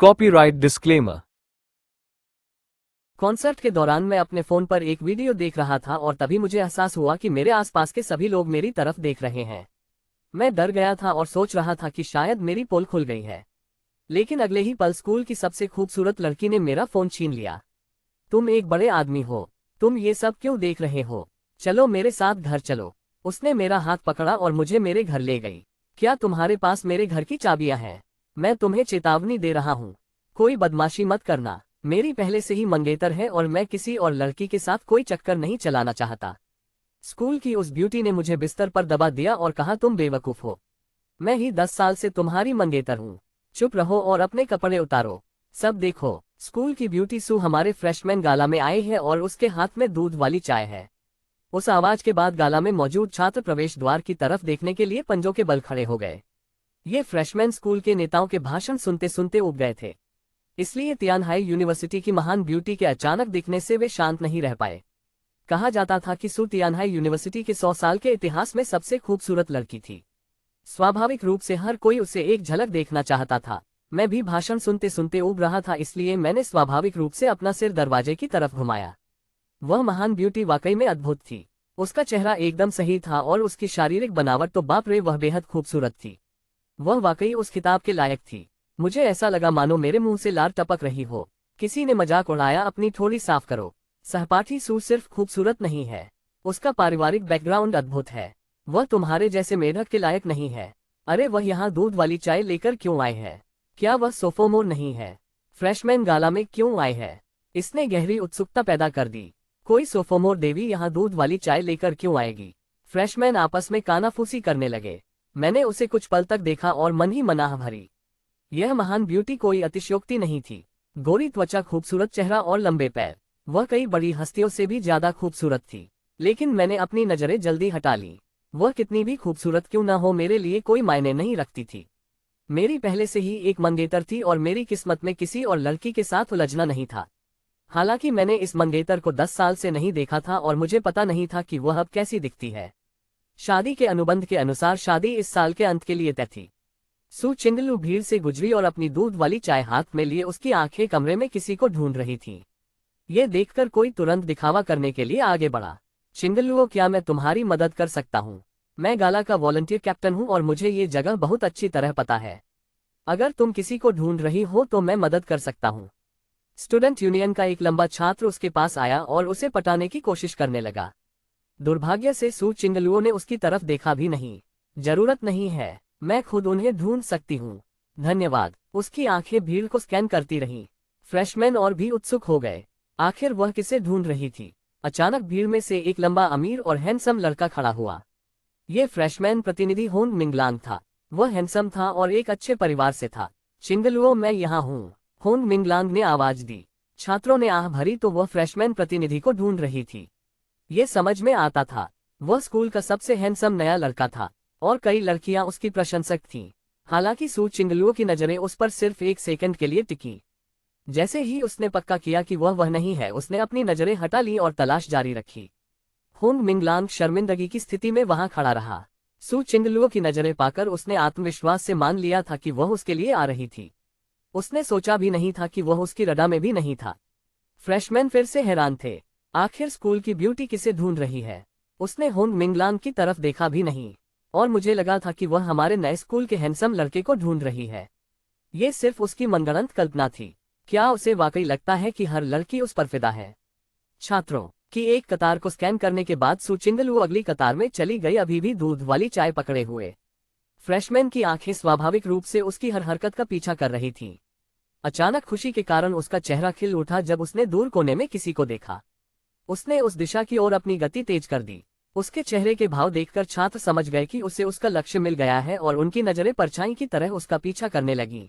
Copyright disclaimer. Concert के दौरान मैं अपने फोन पर एक वीडियो देख रहा था और तभी मुझे एहसास हुआ कि मेरे आसपास के सभी लोग मेरी तरफ देख रहे हैं। मैं डर गया था और सोच रहा था कि शायद मेरी पोल खुल गई है। लेकिन अगले ही पल स्कूल की सबसे खूबसूरत लड़की ने मेरा फोन छीन लिया। तुम एक बड़े आदमी हो, तुम ये सब क्यों देख रहे हो? चलो मेरे साथ घर चलो। उसने मेरा हाथ पकड़ा और मुझे मेरे घर ले गई। क्या तुम्हारे पास मेरे घर की चाबियां हैं? मैं तुम्हें चेतावनी दे रहा हूँ, कोई बदमाशी मत करना। मेरी पहले से ही मंगेतर है और मैं किसी और लड़की के साथ कोई चक्कर नहीं चलाना चाहता। स्कूल की उस ब्यूटी ने मुझे बिस्तर पर दबा दिया और कहा, तुम बेवकूफ हो, मैं ही 10 साल से तुम्हारी मंगेतर हूँ। चुप रहो और अपने कपड़े उतारो। सब देखो, स्कूल की ब्यूटी सू हमारे फ्रेशमैन गाला में आई है और उसके हाथ में दूध वाली चाय है। उस आवाज के बाद गाला में मौजूद छात्र प्रवेश द्वार की तरफ देखने के लिए पंजों के बल खड़े हो गए। ये फ्रेशमैन स्कूल के नेताओं के भाषण सुनते सुनते उब गए थे, इसलिए तियानहाई यूनिवर्सिटी की महान ब्यूटी के अचानक दिखने से वे शांत नहीं रह पाए। कहा जाता था कि सू तियानहाई यूनिवर्सिटी के 100 साल के इतिहास में सबसे खूबसूरत लड़की थी। स्वाभाविक रूप से हर कोई उसे एक झलक देखना चाहता था। मैं भी भाषण सुनते सुनते उब रहा था, इसलिए मैंने स्वाभाविक रूप से अपना सिर दरवाजे की तरफ घुमाया। वह महान ब्यूटी वाकई में अद्भुत थी। उसका चेहरा एकदम सही था और उसकी शारीरिक बनावट तो बाप रे, वह बेहद खूबसूरत थी। वह वाकई उस खिताब के लायक थी। मुझे ऐसा लगा मानो मेरे मुंह से लार टपक रही हो। किसी ने मजाक उड़ाया, अपनी थोड़ी साफ करो। सहपाठी सू सिर्फ खूबसूरत नहीं है, उसका पारिवारिक बैकग्राउंड अद्भुत है। वह तुम्हारे जैसे मेढक के लायक नहीं है। अरे वह यहाँ दूध वाली चाय लेकर क्यों आए है? क्या वह सोफोमोर नहीं है? फ्रेशमैन गाला में क्यों आए है? इसने गहरी उत्सुकता पैदा कर दी। कोई सोफोमोर देवी यहाँ दूध वाली चाय लेकर क्यों आएगी? फ्रेशमैन आपस में कानाफूसी करने लगे। मैंने उसे कुछ पल तक देखा और मन ही मनाह भरी। यह महान ब्यूटी कोई अतिशयोक्ति नहीं थी। गोरी त्वचा, खूबसूरत चेहरा और लंबे पैर। वह कई बड़ी हस्तियों से भी ज्यादा खूबसूरत थी, लेकिन मैंने अपनी नजरें जल्दी हटा ली। वह कितनी भी खूबसूरत क्यों न हो, मेरे लिए कोई मायने नहीं रखती थी। मेरी पहले से ही एक मंगेतर थी और मेरी किस्मत में किसी और लड़की के साथ उलझना नहीं था। हालांकि मैंने इस मंगेतर को 10 साल से नहीं देखा था और मुझे पता नहीं था कि वह अब कैसी दिखती है। शादी के अनुबंध के अनुसार शादी इस साल के अंत के लिए तय थी। सू चिंगलू भीड़ से गुजरी और अपनी दूध वाली चाय हाथ में लिए उसकी आंखें कमरे में किसी को ढूंढ रही थीं। ये देखकर कोई तुरंत दिखावा करने के लिए आगे बढ़ा। चिंगलुओ, क्या मैं तुम्हारी मदद कर सकता हूँ? मैं गाला का वॉलंटियर कैप्टन हूँ और मुझे ये जगह बहुत अच्छी तरह पता है। अगर तुम किसी को ढूंढ रही हो तो मैं मदद कर सकता हूँ। स्टूडेंट यूनियन का एक लंबा छात्र उसके पास आया और उसे पटाने की कोशिश करने लगा। दुर्भाग्य से सू चिंगलुओ ने उसकी तरफ देखा भी नहीं। जरूरत नहीं है, मैं खुद उन्हें ढूंढ सकती हूँ। धन्यवाद। उसकी आंखें भीड़ को स्कैन करती रहीं। फ्रेशमैन और भी उत्सुक हो गए। आखिर वह किसे ढूंढ रही थी? अचानक भीड़ में से एक लंबा, अमीर और हैंडसम लड़का खड़ा हुआ। ये फ्रेशमैन प्रतिनिधि होंग मिंगलांग था। वह हैंडसम था और एक अच्छे परिवार से था। चिंगलुओ, मैं यहाँ हूँ, होंग मिंगलांग ने आवाज दी। छात्रों ने आह भरी तो वह फ्रेशमैन प्रतिनिधि को ढूंढ रही थी। ये समझ में आता था। वह स्कूल का सबसे हैंडसम नया लड़का था और कई लड़कियां उसकी प्रशंसक थीं। हालांकि सू चिंगलुओ की नजरें उस पर सिर्फ एक सेकंड के लिए टिकी। जैसे ही उसने पक्का किया कि वह नहीं है, उसने अपनी नजरें हटा ली और तलाश जारी रखी। होंग मिंगलांग शर्मिंदगी की स्थिति में वहां खड़ा रहा। सू चिंगलुओ की नजरें पाकर उसने आत्मविश्वास से मान लिया था कि वह उसके लिए आ रही थी। उसने सोचा भी नहीं था कि वह उसकी रडा में भी नहीं था। फ्रेशमैन फिर से हैरान थे। आखिर स्कूल की ब्यूटी किसे ढूंढ रही है? उसने होंग मिंगलांग की तरफ देखा भी नहीं और मुझे लगा था कि वह हमारे नए स्कूल के हैंडसम लड़के को ढूंढ रही है। ये सिर्फ उसकी मनगढ़ंत कल्पना थी। क्या उसे वाकई लगता है कि हर लड़की उस पर फिदा है? छात्रों की एक कतार को स्कैन करने के बाद सू चिंगलुओ अगली कतार में चली गई, अभी भी दूध वाली चाय पकड़े हुए। फ्रेशमैन की आंखें स्वाभाविक रूप से उसकी हर हरकत का पीछा कर रही थीं। अचानक खुशी के कारण उसका चेहरा खिल उठा जब उसने दूर कोने में किसी को देखा। उसने उस दिशा की ओर अपनी गति तेज कर दी। उसके चेहरे के भाव देखकर छात्र समझ गए कि उसे उसका लक्ष्य मिल गया है और उनकी नजरें परछाई की तरह उसका पीछा करने लगीं।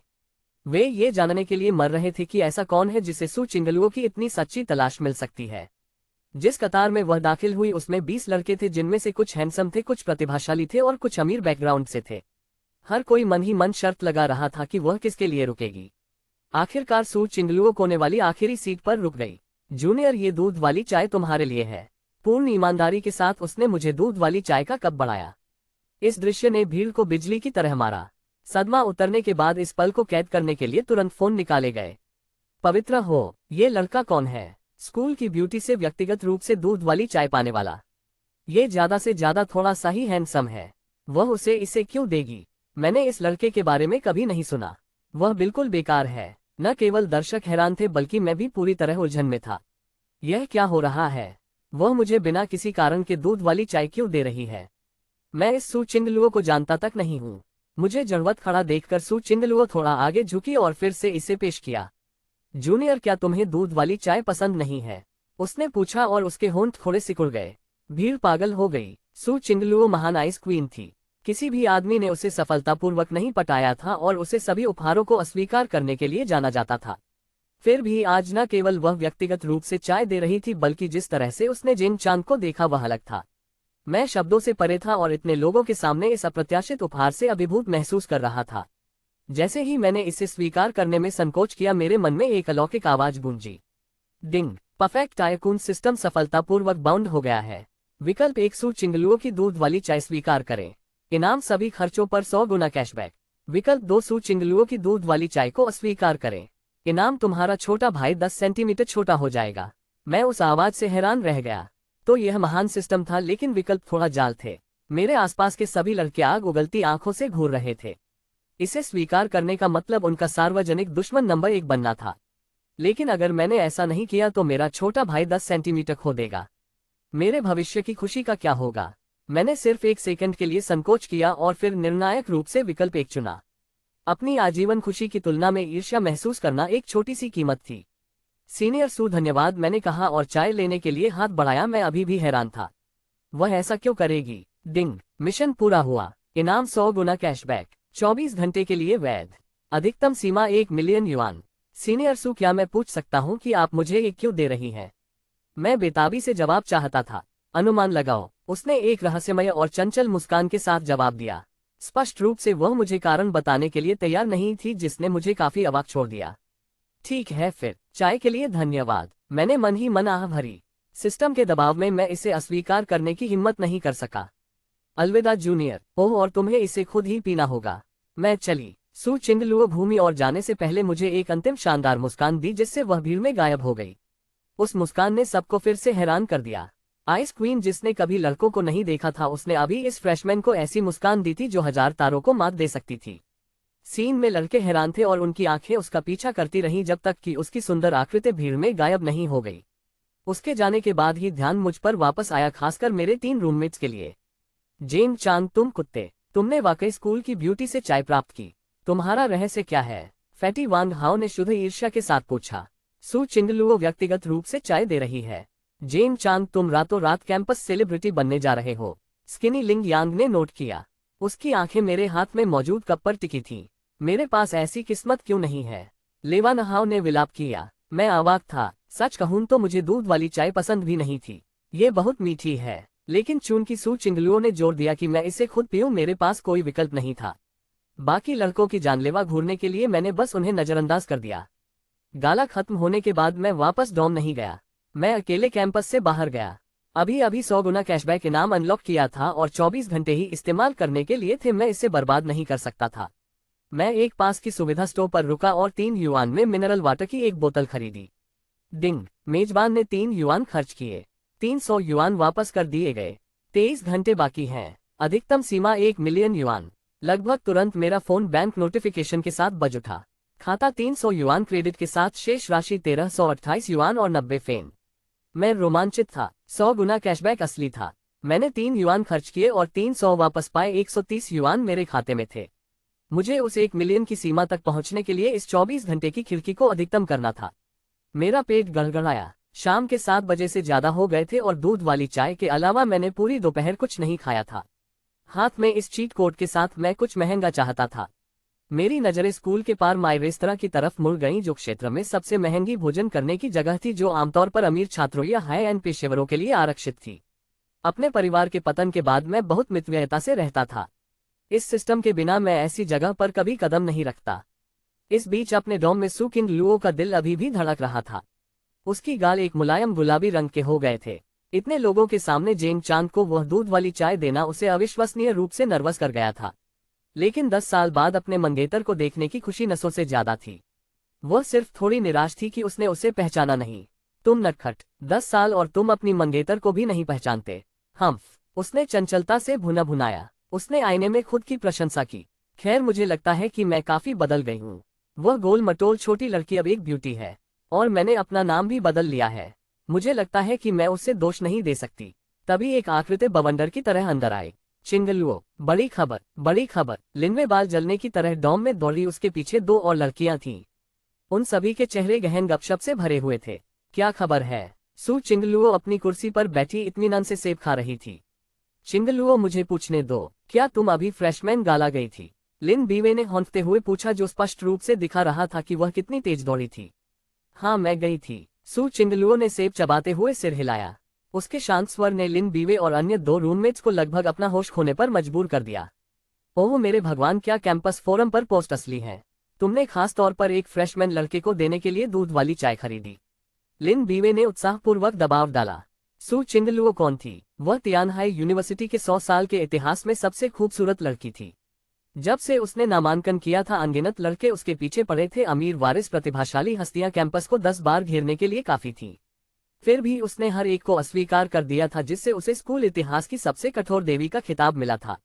वे ये जानने के लिए मर रहे थे कि ऐसा कौन है जिसे सू चिंगलुओ की इतनी सच्ची तलाश मिल सकती है। जिस कतार में वह दाखिल हुई उसमें 20 लड़के थे, जिनमें से कुछ हैंडसम थे, कुछ प्रतिभाशाली थे और कुछ अमीर बैकग्राउंड से थे। हर कोई मन ही मन शर्त लगा रहा था कि वह किसके लिए रुकेगी। आखिरकार सू चिंगलुओ कोने वाली आखिरी सीट पर रुक गई। जूनियर, ये दूध वाली चाय तुम्हारे लिए है। पूर्ण ईमानदारी के साथ उसने मुझे दूध वाली चाय का कप बढ़ाया। इस दृश्य ने भीड़ को बिजली की तरह मारा। सदमा उतरने के बाद इस पल को कैद करने के लिए तुरंत फोन निकाले गए। पवित्र हो, ये लड़का कौन है? स्कूल की ब्यूटी से व्यक्तिगत रूप से दूध वाली चाय पाने वाला। ये ज्यादा से ज्यादा थोड़ा सा ही हैंडसम है। वह उसे इसे क्यों देगी? मैंने इस लड़के के बारे में कभी नहीं सुना। वह बिल्कुल बेकार है। न केवल दर्शक हैरान थे बल्कि मैं भी पूरी तरह उलझन में था। यह क्या हो रहा है? वह मुझे बिना किसी कारण के दूध वाली चाय क्यों दे रही है? मैं इस सू चिंगलुओ को जानता तक नहीं हूँ। मुझे जड़वत खड़ा देखकर सू चिंगलुओ थोड़ा आगे झुकी और फिर से इसे पेश किया। जूनियर, क्या तुम्हें दूध वाली चाय पसंद नहीं है? उसने पूछा और उसके होंठ थोड़े सिकुड़ गए। भीड़ पागल हो गई। सू चिंगलुओ महान आइस क्वीन थी। किसी भी आदमी ने उसे सफलतापूर्वक नहीं पटाया था और उसे सभी उपहारों को अस्वीकार करने के लिए जाना जाता था। फिर भी आज न केवल वह व्यक्तिगत रूप से चाय दे रही थी बल्कि जिस तरह से उसने जेन चांद को देखा वह अलग था। मैं शब्दों से परे था और इतने लोगों के सामने इस अप्रत्याशित उपहार से अभिभूत महसूस कर रहा था। जैसे ही मैंने इसे स्वीकार करने में संकोच किया, मेरे मन में एक अलौकिक आवाज गूंजी। डिंग! परफेक्ट टाइकून सिस्टम सफलतापूर्वक बाउंड हो गया है। विकल्प 1, सू चिंगलुओ की दूध वाली चाय स्वीकार करें। इनाम सभी खर्चों पर 100 गुना कैशबैक। विकल्प 2, सू चिंगलुओ की दूध वाली चाय को अस्वीकार करें। इनाम तुम्हारा छोटा भाई 10 सेंटीमीटर छोटा हो जाएगा। मैं उस आवाज से हैरान रह गया। तो यह महान सिस्टम था, लेकिन विकल्प थोड़ा जाल थे। मेरे आसपास के सभी लड़के आग उगलती आंखों से घूर रहे थे। इसे स्वीकार करने का मतलब उनका सार्वजनिक दुश्मन नंबर 1 बनना था। लेकिन अगर मैंने ऐसा नहीं किया तो मेरा छोटा भाई 10 सेंटीमीटर खो देगा। मेरे भविष्य की खुशी का क्या होगा? मैंने सिर्फ 1 सेकंड के लिए संकोच किया और फिर निर्णायक रूप से विकल्प 1 चुना। अपनी आजीवन खुशी की तुलना में ईर्ष्या महसूस करना एक छोटी सी कीमत थी। सीनियर सू, धन्यवाद, मैंने कहा और चाय लेने के लिए हाथ बढ़ाया। मैं अभी भी हैरान था। वह ऐसा क्यों करेगी? डिंग! मिशन पूरा हुआ। इनाम 100 गुना कैशबैक। 24 घंटे के लिए वैध। अधिकतम सीमा 1 मिलियन युआन। सीनियर सू, क्या मैं पूछ सकता हूँ कि आप मुझे ये क्यों दे रही हैं? मैं बेताबी से जवाब चाहता था। अनुमान लगाओ, उसने एक रहस्यमय और चंचल मुस्कान के साथ जवाब दिया। स्पष्ट रूप से वह मुझे कारण बताने के लिए तैयार नहीं थी, जिसने मुझे काफी अवाक छोड़ दिया। ठीक है फिर, चाय के लिए धन्यवाद। मैंने मन ही मन आह भरी। सिस्टम के दबाव में मैं इसे अस्वीकार करने की हिम्मत नहीं कर सका। अलविदा जूनियर। ओह, और तुम्हें इसे खुद ही पीना होगा। मैं चली। सू चिंगलुओ भूमि और जाने से पहले मुझे एक अंतिम शानदार मुस्कान दी, जिससे वह भीड़ में गायब हो गई। उस मुस्कान ने सबको फिर से हैरान कर दिया। आइस क्वीन, जिसने कभी लड़कों को नहीं देखा था, उसने अभी इस फ्रेशमैन को ऐसी मुस्कान दी थी जो 1000 तारों को मात दे सकती थी। सीन में लड़के हैरान थे और उनकी आंखें उसका पीछा करती रहीं जब तक कि उसकी सुंदर आकृति भीड़ में गायब नहीं हो गई। उसके जाने के बाद ही ध्यान मुझ पर वापस आया, खासकर मेरे 3 रूममेट्स के लिए। जेन चांद, तुम कुत्ते, तुमने वाकई स्कूल की ब्यूटी से चाय प्राप्त की। तुम्हारा रहस्य क्या है? फैटी वांग हाओ ने शुद्ध ईर्ष्या के साथ पूछा। सू चिंगलुओ व्यक्तिगत रूप से चाय दे रही है। जेन चांद, तुम रातों रात कैंपस सेलिब्रिटी बनने जा रहे हो। स्किनी लिंग यांग ने नोट किया। उसकी आंखें मेरे हाथ में मौजूद कप पर टिकी थीं। मेरे पास ऐसी किस्मत क्यों नहीं है? लेवा नहाओ ने विलाप किया। मैं अवाक था। सच कहूं तो मुझे दूध वाली चाय पसंद भी नहीं थी। ये बहुत मीठी है। लेकिन चूंकि सू चिंगलुओ ने जोर दिया कि मैं इसे खुद पीऊं, मेरे पास कोई विकल्प नहीं था। बाकी लड़कों की जानलेवा घूरने के लिए मैंने बस उन्हें नजरअंदाज कर दिया। गाला खत्म होने के बाद मैं वापस डॉम नहीं गया। मैं अकेले कैंपस से बाहर गया। अभी अभी 100 गुना कैशबैक इनाम अनलॉक किया था और 24 घंटे ही इस्तेमाल करने के लिए थे। मैं इसे बर्बाद नहीं कर सकता था। मैं एक पास की सुविधा स्टोर पर रुका और 3 युआन में मिनरल वाटर की एक बोतल खरीदी। डिंग! मेजबान ने 3 युआन खर्च किए। 300 युआन वापस कर दिए गए। 23 घंटे बाकी हैं। अधिकतम सीमा 1 मिलियन युआन। लगभग तुरंत मेरा फोन बैंक नोटिफिकेशन के साथ बज उठा। खाता 300 युआन क्रेडिट के साथ, शेष राशि 1328 युआन और 90 फेन। मैं रोमांचित था। 100 गुना कैशबैक असली था। मैंने 3 युआन खर्च किए और 300 वापस पाए। 130 युआन मेरे खाते में थे। मुझे उस 1 मिलियन की सीमा तक पहुंचने के लिए इस 24 घंटे की खिड़की को अधिकतम करना था। मेरा पेट गड़गड़ाया। शाम के 7 बजे से ज्यादा हो गए थे और दूध वाली चाय के अलावा मैंने पूरी दोपहर कुछ नहीं खाया था। हाथ में इस चीट कोड के साथ मैं कुछ महंगा चाहता था। मेरी नजरें स्कूल के पार माई रेस्तरां की तरफ मुड़ गईं, जो क्षेत्र में सबसे महंगी भोजन करने की जगह थी, जो आमतौर पर अमीर छात्रों या हाई एंड पेशेवरों के लिए आरक्षित थी। अपने परिवार के पतन के बाद मैं बहुत मितव्ययता से रहता था। इस सिस्टम के बिना मैं ऐसी जगह पर कभी कदम नहीं रखता। इस बीच अपने डॉम में सू चिंगलुओ का दिल अभी भी धड़क रहा था। उसकी गाल एक मुलायम गुलाबी रंग के हो गए थे। इतने लोगों के सामने जेन चांद को वह दूध वाली चाय देना उसे अविश्वसनीय रूप से नर्वस कर गया था। लेकिन 10 साल बाद अपने मंगेतर को देखने की खुशी नसों से ज्यादा थी। वह सिर्फ थोड़ी निराश थी कि उसने उसे पहचाना नहीं। तुम नटखट, 10 साल और तुम अपनी मंगेतर को भी नहीं पहचानते। हम्फ, उसने चंचलता से भुना भुनाया। उसने आईने में खुद की प्रशंसा की। खैर, मुझे लगता है कि मैं काफी बदल गई हूँ। वह गोल मटोल छोटी लड़की अब एक ब्यूटी है। और मैंने अपना नाम भी बदल लिया है। मुझे लगता है कि मैं उससे दोष नहीं दे सकती। तभी एक आकृति बवंडर की तरह अंदर आए। चिंगलुओ, बड़ी खबर, बड़ी खबर। लिनवे बाल जलने की तरह डॉम में दौड़ी। उसके पीछे 2 और लड़कियां थीं। उन सभी के चेहरे गहन गपशप से भरे हुए थे। क्या खबर है? सू चिंगलुओ अपनी कुर्सी पर बैठी इत्मीनान से सेब खा रही थी। चिंगलुओ, मुझे पूछने दो, क्या तुम अभी फ्रेशमैन गाला गई थी? लिन बीवे ने हौंकते हुए पूछा, जो स्पष्ट रूप से दिखा रहा था कि वह कितनी तेज दौड़ी थी। हाँ, मैं गई थी। सू चिंगलुओ ने सेब चबाते हुए सिर हिलाया। उसके शांत स्वर ने लिन बीवे और अन्य 2 रूममेट्स को लगभग अपना होश खोने पर मजबूर कर दिया। ओह मेरे भगवान, क्या कैंपस फोरम पर पोस्ट असली है? तुमने खास तौर पर एक फ्रेशमैन लड़के को देने के लिए दूध वाली चाय खरीदी। लिन बीवे ने उत्साहपूर्वक दबाव डाला। सू चिंगलुओ कौन थी? वह तियानहाई यूनिवर्सिटी के 100 साल के इतिहास में सबसे खूबसूरत लड़की थी। जब से उसने नामांकन किया था, अनगिनत लड़के उसके पीछे पड़े थे। अमीर, वारिस, प्रतिभाशाली हस्तियां कैंपस को 10 बार घेरने के लिए काफी थीं। फिर भी उसने हर एक को अस्वीकार कर दिया था, जिससे उसे स्कूल इतिहास की सबसे कठोर देवी का खिताब मिला था।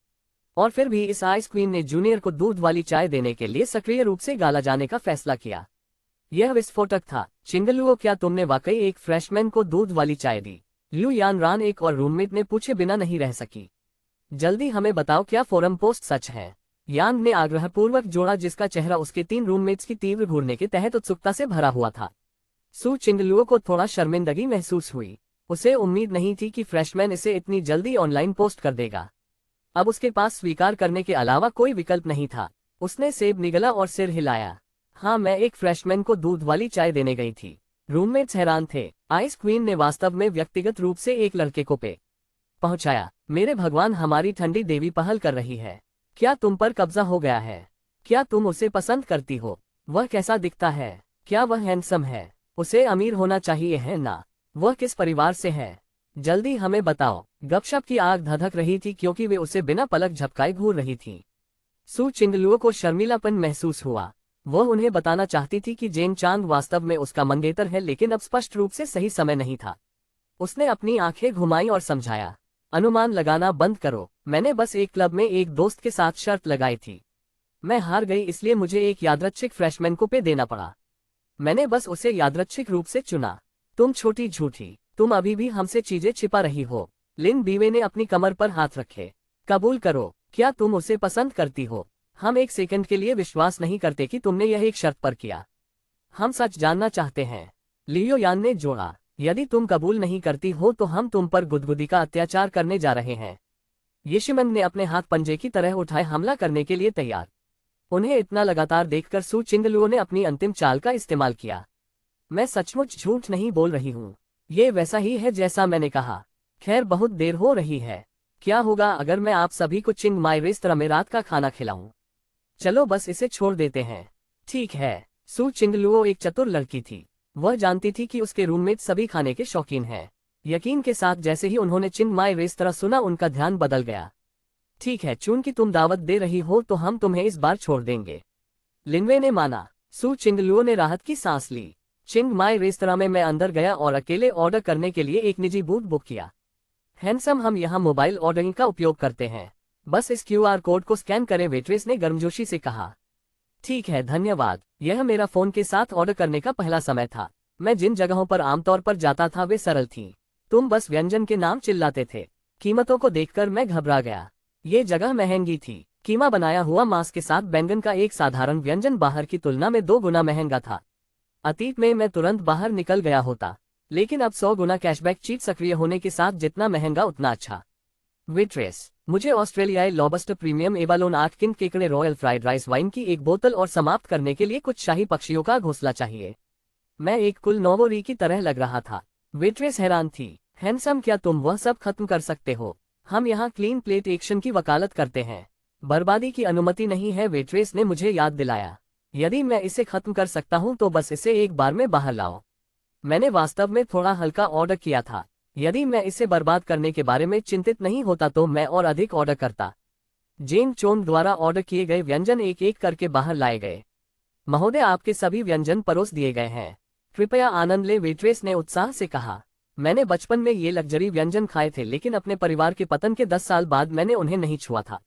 और फिर भी इस आइस क्वीन ने जूनियर को दूध वाली चाय देने के लिए सक्रिय रूप से गाला जाने का फैसला किया। यह विस्फोटक था। चिंगलुओ, क्या तुमने वाकई एक फ्रेशमैन को दूध वाली चाय दी? लू यान रान, एक और रूममेट ने पूछे बिना नहीं रह सकी। जल्दी हमें बताओ, क्या फोरम पोस्ट सच है? यांग ने आग्रहपूर्वक जोड़ा, जिसका चेहरा उसके 3 रूममेट्स की तीव्र घूरने के तहत उत्सुकता से भरा हुआ था। सू चिंगलुओ को थोड़ा शर्मिंदगी महसूस हुई। उसे उम्मीद नहीं थी कि फ्रेशमैन इसे इतनी जल्दी ऑनलाइन पोस्ट कर देगा। अब उसके पास स्वीकार करने के अलावा कोई विकल्प नहीं था। उसने सेब निगला और सिर हिलाया। हाँ, मैं एक फ्रेशमैन को दूध वाली चाय देने गई थी। रूममेट्स हैरान थे। आइस क्वीन ने वास्तव में व्यक्तिगत रूप से एक लड़के को पे पहुंचाया। मेरे भगवान, हमारी ठंडी देवी पहल कर रही है। क्या तुम पर कब्जा हो गया है? क्या तुम उसे पसंद करती हो? वह कैसा दिखता है? क्या वह हैंडसम है? उसे अमीर होना चाहिए है ना? वह किस परिवार से है? जल्दी हमें बताओ। गपशप की आग धधक रही थी, क्योंकि वे उसे बिना पलक झपकाए घूर रही थीं। सू चिंगलुओ को शर्मिलापन महसूस हुआ। वह उन्हें बताना चाहती थी कि जेन चांग वास्तव में उसका मंगेतर है, लेकिन अब स्पष्ट रूप से सही समय नहीं था। उसने अपनी आंखें घुमाई और समझाया, अनुमान लगाना बंद करो। मैंने बस एक क्लब में एक दोस्त के साथ शर्त लगाई थी। मैं हार गई, इसलिए मुझे एक यादृच्छिक फ्रेशमैन को पे देना पड़ा। मैंने बस उसे यादृच्छिक रूप से चुना। तुम छोटी झूठी, तुम अभी भी हमसे चीजें छिपा रही हो। लिन बीवे ने अपनी कमर पर हाथ रखे। कबूल करो, क्या तुम उसे पसंद करती हो? हम एक सेकंड के लिए विश्वास नहीं करते कि तुमने यह एक शर्त पर किया। हम सच जानना चाहते हैं। लियो यान ने जोड़ा। यदि तुम कबूल नहीं करती हो तो हम तुम पर गुदगुदी का अत्याचार करने जा रहे हैं। यिशिमंग ने अपने हाथ पंजे की तरह उठाए, हमला करने के लिए तैयार। उन्हें इतना लगातार देखकर सू चिंगलुओ ने अपनी अंतिम चाल का इस्तेमाल किया। मैं सचमुच झूठ नहीं बोल रही हूँ। ये वैसा ही है जैसा मैंने कहा। खैर, बहुत देर हो रही है। क्या होगा अगर मैं आप सभी को चिंग माई रेस्तरां में रात का खाना खिलाऊं? चलो बस इसे छोड़ देते हैं। ठीक है। सू चिंगलुओ एक चतुर लड़की थी। वह जानती थी कि उसके रूममेट सभी खाने के शौकीन हैं। यकीन के साथ जैसे ही उन्होंने चिंग माई रेस्तरां सुना, उनका ध्यान बदल गया। ठीक है, चूंकि तुम दावत दे रही हो तो हम तुम्हें इस बार छोड़ देंगे। लिनवे ने माना। सू चिंगलुओ ने राहत की सांस ली। चिंग माई रेस्तरां में मैं अंदर गया और अकेले ऑर्डर करने के लिए एक निजी बूथ बुक किया। हैंडसम, हम यहाँ मोबाइल ऑर्डरिंग का उपयोग करते हैं। बस इस क्यूआर कोड को स्कैन करें, वेट्रेस ने गर्मजोशी से कहा। ठीक है, धन्यवाद। यह मेरा फोन के साथ ऑर्डर करने का पहला समय था। मैं जिन जगहों पर आमतौर पर जाता था वे सरल थीं। तुम बस व्यंजन के नाम चिल्लाते थे। कीमतों को देखकर मैं घबरा गया। ये जगह महंगी थी। कीमा बनाया हुआ मांस के साथ बैंगन का एक साधारण व्यंजन बाहर की तुलना में 2 गुना महंगा था। अतीत में मैं तुरंत बाहर निकल गया होता, लेकिन अब 100 गुना कैशबैक चीट सक्रिय होने के साथ जितना महंगा उतना अच्छा। वेट्रेस, मुझे ऑस्ट्रेलियाई लॉबस्टर प्रीमियम एबालोन 8 किंग केकड़े रॉयल फ्राइड राइस वाइन की एक बोतल और समाप्त करने के लिए कुछ शाही पक्षियों का घोंसला चाहिए। मैं एक कुल नोवोरी की तरह लग रहा था। वेट्रेस हैरान थी। हैंडसम, क्या तुम वह सब खत्म कर सकते हो? हम यहाँ क्लीन प्लेट एक्शन की वकालत करते हैं। बर्बादी की अनुमति नहीं है, वेट्रेस ने मुझे याद दिलाया। यदि मैं इसे खत्म कर सकता हूँ तो बस इसे एक बार में बाहर लाओ। मैंने वास्तव में थोड़ा हल्का ऑर्डर किया था। यदि मैं इसे बर्बाद करने के बारे में चिंतित नहीं होता तो मैं और अधिक ऑर्डर करता। जेन चोन द्वारा ऑर्डर किए गए व्यंजन एक एक करके बाहर लाए गए। महोदय, आपके सभी व्यंजन परोस दिए गए हैं। कृपया आनंद ले, वेट्रेस ने उत्साह से कहा। मैंने बचपन में ये लग्जरी व्यंजन खाए थे, लेकिन अपने परिवार के पतन के 10 साल बाद मैंने उन्हें नहीं छुआ था।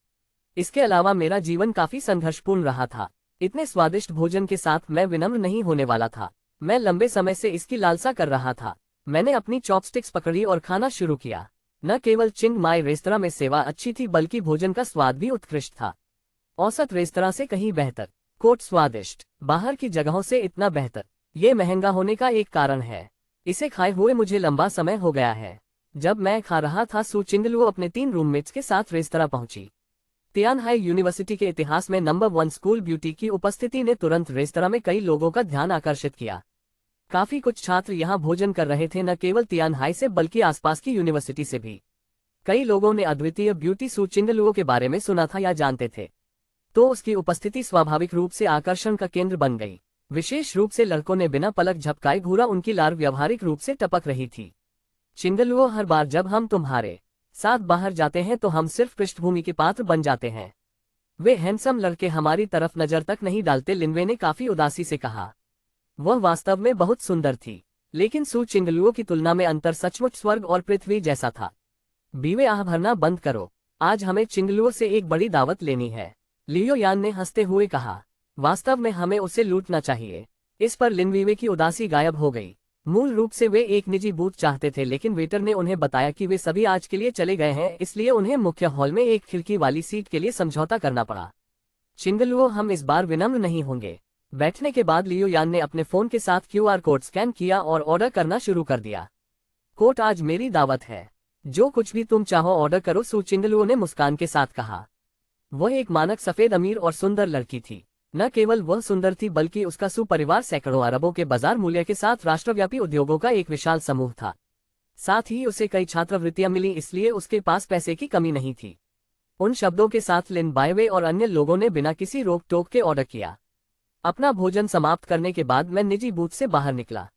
इसके अलावा मेरा जीवन काफी संघर्षपूर्ण रहा था। इतने स्वादिष्ट भोजन के साथ मैं विनम्र नहीं होने वाला था। मैं लंबे समय से इसकी लालसा कर रहा था। मैंने अपनी चॉपस्टिक्स पकड़ी और खाना शुरू किया। न केवल चिंग माई रेस्तरां में सेवा अच्छी थी, बल्कि भोजन का स्वाद भी उत्कृष्ट था। औसत रेस्तरां से कहीं बेहतर। कोट स्वादिष्ट, बाहर की जगहों से इतना बेहतर। ये महंगा होने का एक कारण है। इसे खाए हुए मुझे लंबा समय हो गया है। जब मैं खा रहा था, सू चिंगलुओ अपने 3 रूममेट्स के साथ रेस्तरां पहुंची। तियानहाई यूनिवर्सिटी के इतिहास में नंबर 1 स्कूल ब्यूटी की उपस्थिति ने तुरंत रेस्तरां में कई लोगों का ध्यान आकर्षित किया। काफी कुछ छात्र यहाँ भोजन कर रहे थे, न केवल तियानहाई से बल्कि आसपास की यूनिवर्सिटी से भी। कई लोगों ने अद्वितीय ब्यूटी सू चिंगलुओ के बारे में सुना था या जानते थे, तो उसकी उपस्थिति स्वाभाविक रूप से आकर्षण का केंद्र बन गई। विशेष रूप से लड़कों ने बिना पलक झपकाए घूरा उनकी लार व्यावहारिक रूप से टपक रही थी। चिंगलुओ, हर बार जब हम तुम्हारे साथ बाहर जाते हैं तो हम सिर्फ पृष्ठभूमि के पात्र बन जाते हैं। वे हैंडसम लड़के हमारी तरफ नजर तक नहीं डालते, लिनवे ने काफी उदासी से कहा। वह वास्तव में बहुत सुंदर थी, लेकिन सू चिंगलुओ की तुलना में अंतर सचमुच स्वर्ग और पृथ्वी जैसा था। बीवे, आह भरना बंद करो। आज हमें चिंगलुओ से एक बड़ी दावत लेनी है, लियो यान ने हंसते हुए कहा। वास्तव में हमें उसे लूटना चाहिए। इस पर लिनवीवे की उदासी गायब हो गई। मूल रूप से वे एक निजी बूथ चाहते थे, लेकिन वेटर ने उन्हें बताया कि वे सभी आज के लिए चले गए हैं, इसलिए उन्हें मुख्य हॉल में एक खिड़की वाली सीट के लिए समझौता करना पड़ा। चिंगलुओ, हम इस बार विनम्र नहीं होंगे। बैठने के बाद लियो यान ने अपने फोन के साथ QR कोड स्कैन किया और ऑर्डर करना शुरू कर दिया। कोट, आज मेरी दावत है, जो कुछ भी तुम चाहो ऑर्डर करो, सू चिंगलुओ ने मुस्कान के साथ कहा। वह एक मानक सफेद अमीर और सुंदर लड़की थी। न केवल वह सुंदर थी, बल्कि उसका सुपरिवार सैकड़ों अरबों के बाजार मूल्य के साथ राष्ट्रव्यापी उद्योगों का एक विशाल समूह था। साथ ही उसे कई छात्रवृत्तियां मिली, इसलिए उसके पास पैसे की कमी नहीं थी। उन शब्दों के साथ लिन बायवे और अन्य लोगों ने बिना किसी रोक टोक के ऑर्डर किया। अपना भोजन समाप्त करने के बाद मैं निजी बूथ से बाहर निकला।